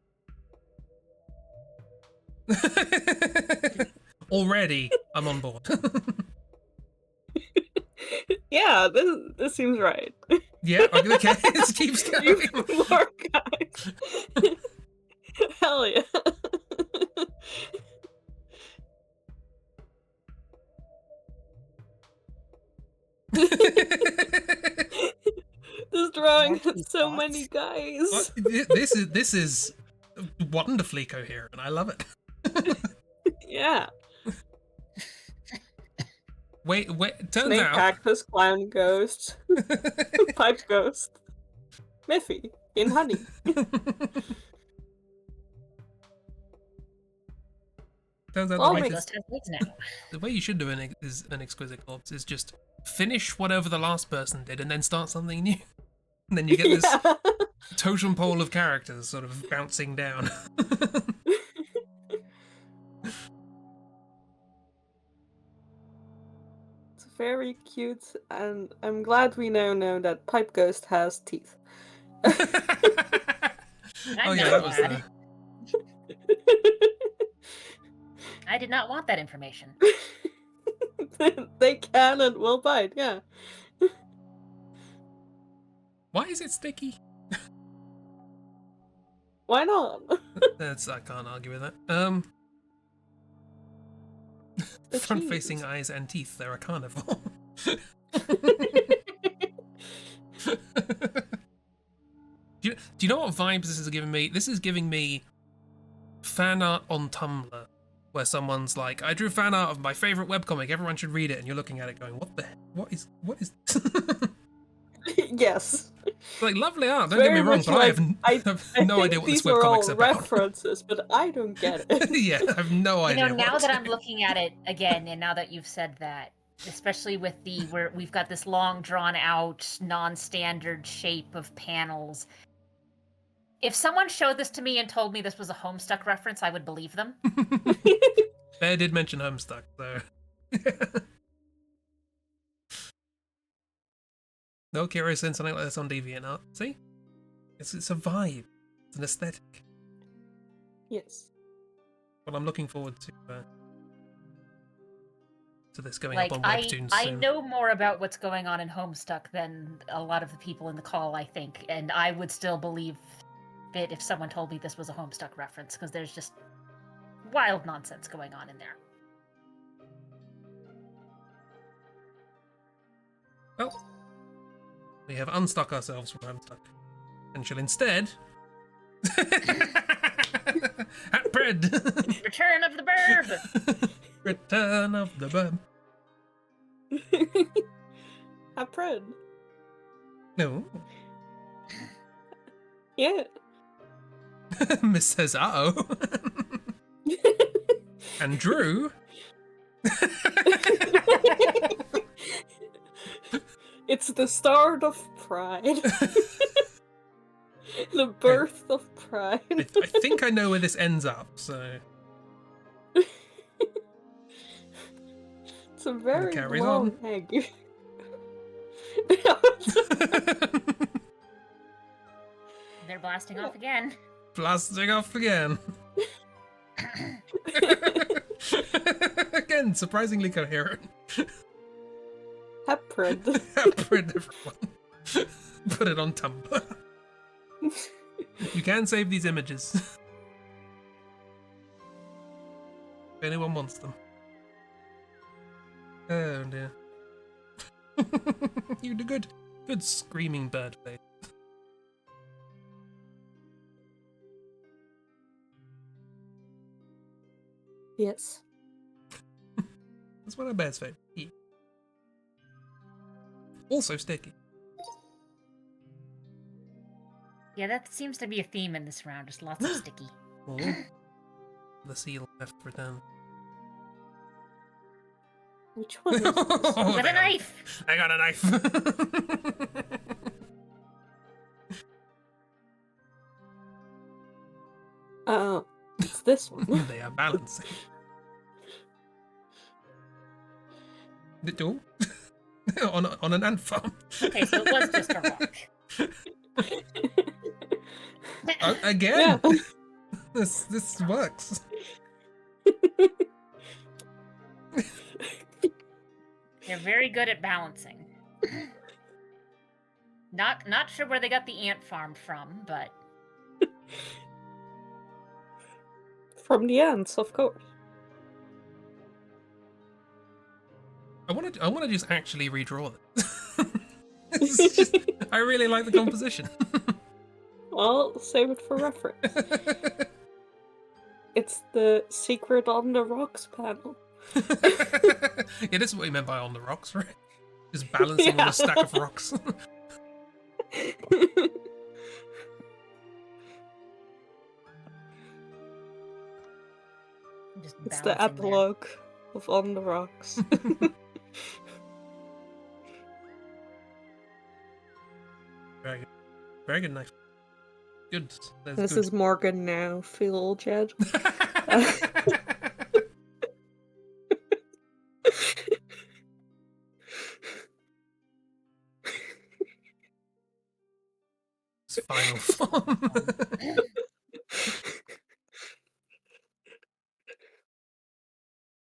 Already, I'm on board. Yeah, this seems right. Yeah, okay, it keeps You going. poor guys. Hell yeah. This drawing More has so thoughts? many guys. This is wonderfully coherent. I love it. Yeah. Wait, turns Snake, out. cactus, clown, ghost, pipe ghost, Miffy in honey. Turns out Oh the my way, Ghost has legs now. the way you should do an exquisite corpse is just finish whatever the last person did and then start something new. And then you get this Yeah. totem pole of characters sort of bouncing down. It's very cute, and I'm glad we now know that Pipe Ghost has teeth. Oh yeah, that was glad. I did not want that information. They can and will bite, yeah. Why is it sticky? Why not? I can't argue with that. The Front-facing cheese. eyes and teeth, they're a carnivore. Do you know what vibes this is giving me? This is giving me fan art on Tumblr, where someone's like, I drew fan art of my favorite webcomic, everyone should read it, and you're looking at it going, what is Yes. Like, lovely art, It's don't get me very wrong, much but I have, like, have no think idea what this these are webcomic's all about. references, but I don't get it. Yeah, I have no You idea know, now what that to I'm do. looking at it again, and now that you've said that, especially with where we've got this long, drawn-out, non-standard shape of panels. If someone showed this to me and told me this was a Homestuck reference, I would believe them. Bear did mention Homestuck, so... No curious in something like this on DeviantArt. See? It's a vibe. It's an aesthetic. Yes. Well, I'm looking forward to this going Like, up on Webtoons I soon. know more about what's going on in Homestuck than a lot of the people in the call, I think, and I would still believe it if someone told me this was a Homestuck reference, because there's just wild nonsense going on in there. Well, we have unstuck ourselves from Homestuck, and shall instead... Hat Prid! Return of the Burb! Return of the Burb. Have Prid. No. Yeah. Miss says, uh-oh. And Drew... It's the start of Pride. The birth of Pride. I think I know where this ends up, so... It's a very carries long on. egg. They're blasting off again. Blasting off again. Again, surprisingly coherent. Have Prid. Print everyone. Put it on Tumblr. You can save these images. If anyone wants them. Oh dear. You do good. Good screaming bird face. Yes. That's one of Bear's favourite. Yeah. Also sticky. Yeah, that seems to be a theme in this round, just lots of sticky. Oh. The seal left return. Which one is this? With a knife! I got a knife. It's this one. They are balancing. Oh. on an ant farm. Okay, so it was just a rock. Again. Yeah. This works. They're very good at balancing. Not sure where they got the ant farm from, but From the ants, of course. I want to just actually redraw this. It's just, I really like the composition. Well, save it for reference. It's the secret on the rocks panel. Yeah, this is what you meant by on the rocks, right? Just balancing on a stack of rocks. just It's balancing the there. epilogue of On the Rocks. Very good. Very good knife. Good. That's This good. is Morgan now. Feel Jed. It's final form.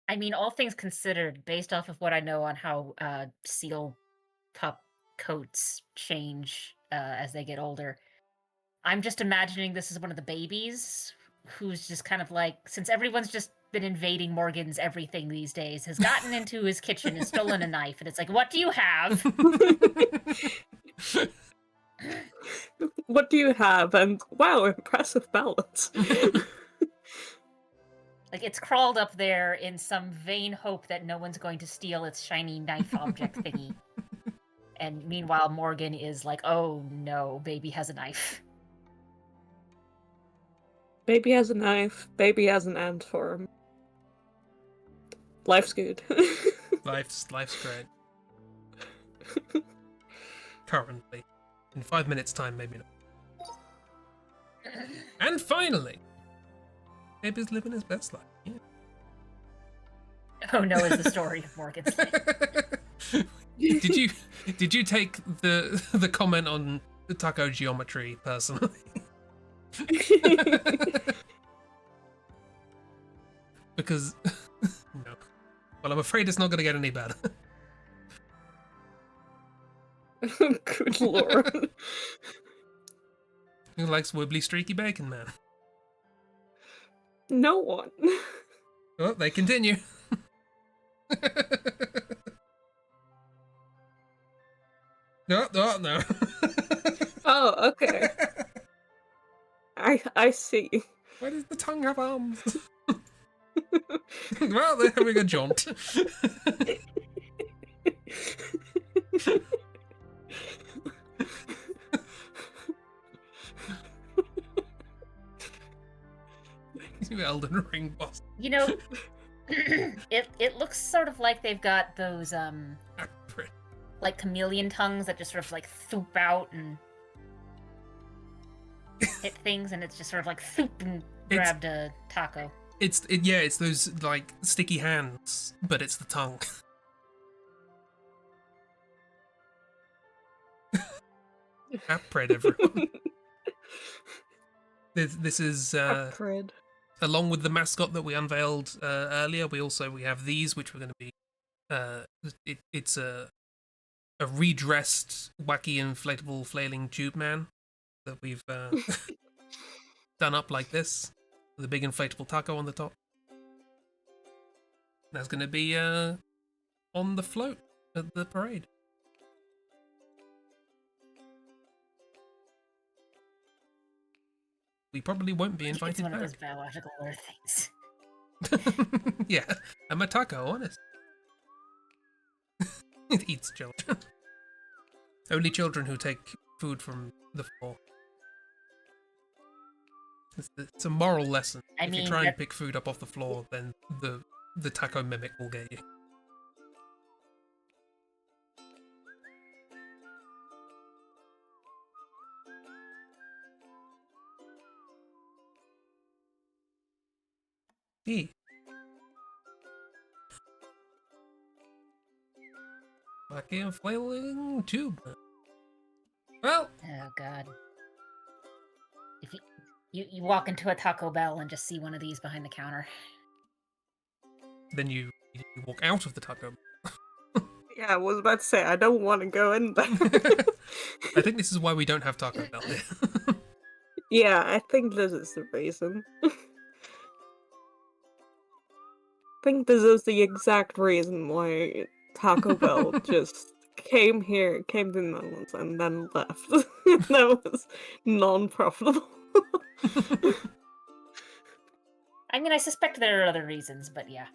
I mean, all things considered, based off of what I know on how seal pup coats change as they get older, I'm just imagining this is one of the babies who's just kind of like, since everyone's just been invading Morgan's everything these days, has gotten into his kitchen and stolen a knife, and it's like, what do you have? What do you have? And wow, impressive balance. Like, it's crawled up there in some vain hope that no one's going to steal its shiny knife object thingy. And meanwhile, Morgan is like, "Oh no, baby has a knife." Baby has a knife. Baby has an ant for him. Life's good. Life's great. Currently. In 5 minutes' time, maybe not. And finally, Baby's living his best life. Yeah. Oh no, is the story of Morgan's life. Did you take the comment on the taco geometry personally? Because no. Well, I'm afraid it's not going to get any better. Good lord. Who likes wibbly streaky bacon, man? No one. Oh, they continue. No. Oh, okay. I see. Why does the tongue have arms? Well, they're having a jaunt. You Elden Ring boss. You know, it looks sort of like they've got those like chameleon tongues that just sort of like thoop out and hit things, and it's just sort of like thoop and grabbed a taco. It's those like sticky hands, but it's the tongue. At Prid, everyone. This is Prid. along with the mascot that we unveiled earlier. We have these, which we're going to be. It's a redressed, wacky, inflatable, flailing tube man that we've done up like this, with a big inflatable taco on the top. That's going to be on the float at the parade. We probably won't be invited It's one back. of those biological alert things. Yeah, I'm a taco, honest. It eats children. Only children who take food from the floor. It's a moral lesson. I If you mean, try and that- pick food up off the floor, then the taco mimic will get you. E. Wacky and flailing tube. Well, Oh god. If you walk into a Taco Bell and just see one of these behind the counter. then you walk out of the taco. Yeah, I was about to say, I don't want to go in there. I think this is why we don't have Taco Bell here. Yeah, I think this is the reason. I think this is the exact reason why Taco Bell just came to the Netherlands and then left. That was non-profitable. I mean, I suspect there are other reasons, but yeah.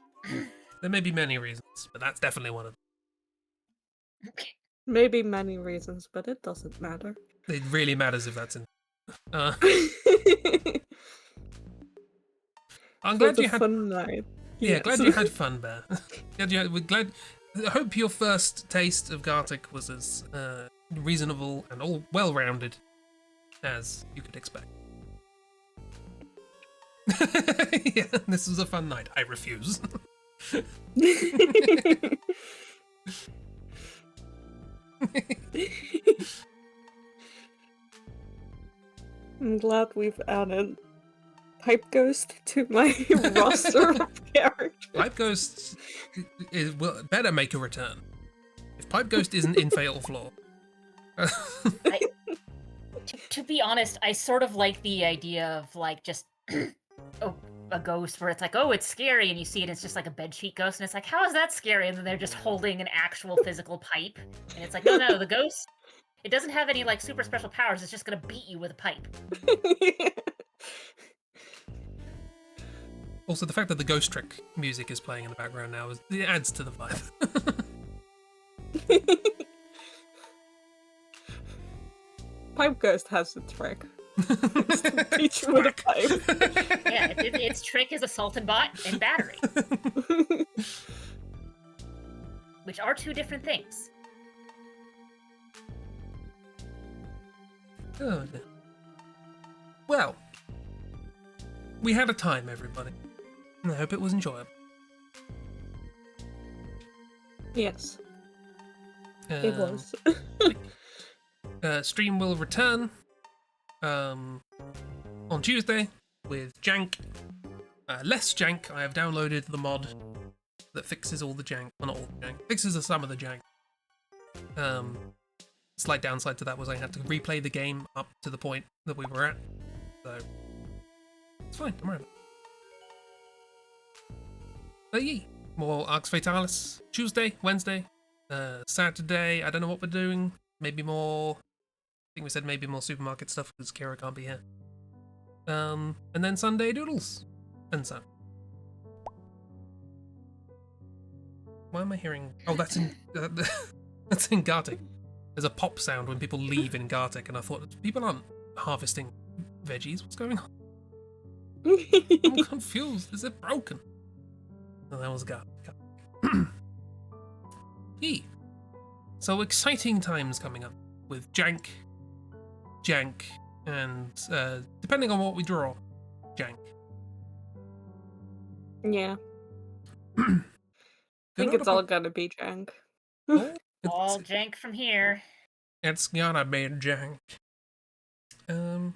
There may be many reasons, but that's definitely one of them. Maybe many reasons, but it doesn't matter. It really matters if that's in. I'm glad It's a you had. fun night. Yeah, Yes. glad you had fun, Bear. I hope your first taste of Gartic was as reasonable and all well-rounded as you could expect. Yeah, this was a fun night. I refuse. I'm glad we've added Pipe Ghost to my roster of characters. Pipe Ghost will better make a return. If Pipe Ghost isn't in Fatal Flaw. To be honest, I sort of like the idea of like just a ghost where it's like, oh, it's scary, and you see it, it's just like a bedsheet ghost, and it's like, how is that scary? And then they're just holding an actual physical pipe, and it's like, no, the ghost, it doesn't have any like super special powers. It's just gonna beat you with a pipe. Also, the fact that the Ghost Trick music is playing in the background now it adds to the vibe. pipe ghost has a trick. It's to beat you with a pipe. Yeah, its trick is assault and battery, which are two different things. Good. Well, we had a time, everybody. And I hope it was enjoyable. Yes, it was. Stream will return on Tuesday with jank. Less jank. I have downloaded the mod that fixes all the jank. Well, not all the jank. Fixes some of the jank. Slight downside to that was I had to replay the game up to the point that we were at. So it's fine. Don't worry about it. But yeah, more Arx Fatalis Tuesday, Wednesday, Saturday. I don't know what we're doing. Maybe more. I think we said maybe more supermarket stuff because Kira can't be here. And then Sunday Doodles and so. Why am I hearing? Oh, that's in that's in Gartic. There's a pop sound when people leave in Gartic, and I thought people aren't harvesting veggies. What's going on? I'm confused. Is it broken? Oh, that was Gartic. Yee. So exciting times coming up with jank, and depending on what we draw, jank. Yeah. I think it's all gonna be jank. Oh, All jank from here. it's gonna be jank. Yeah.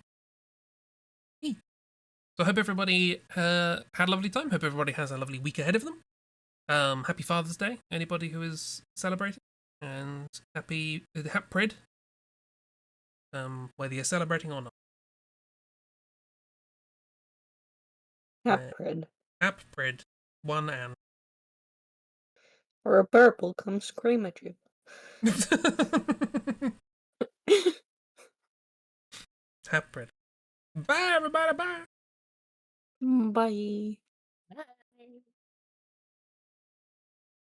So I hope everybody had a lovely time. Hope everybody has a lovely week ahead of them. Happy Father's Day, anybody who is celebrating, and happy Prid, whether you're celebrating or not. Prid. App Prid, one and. Or a burp will come scream at you. App Prid. Bye, everybody. Bye. Bye.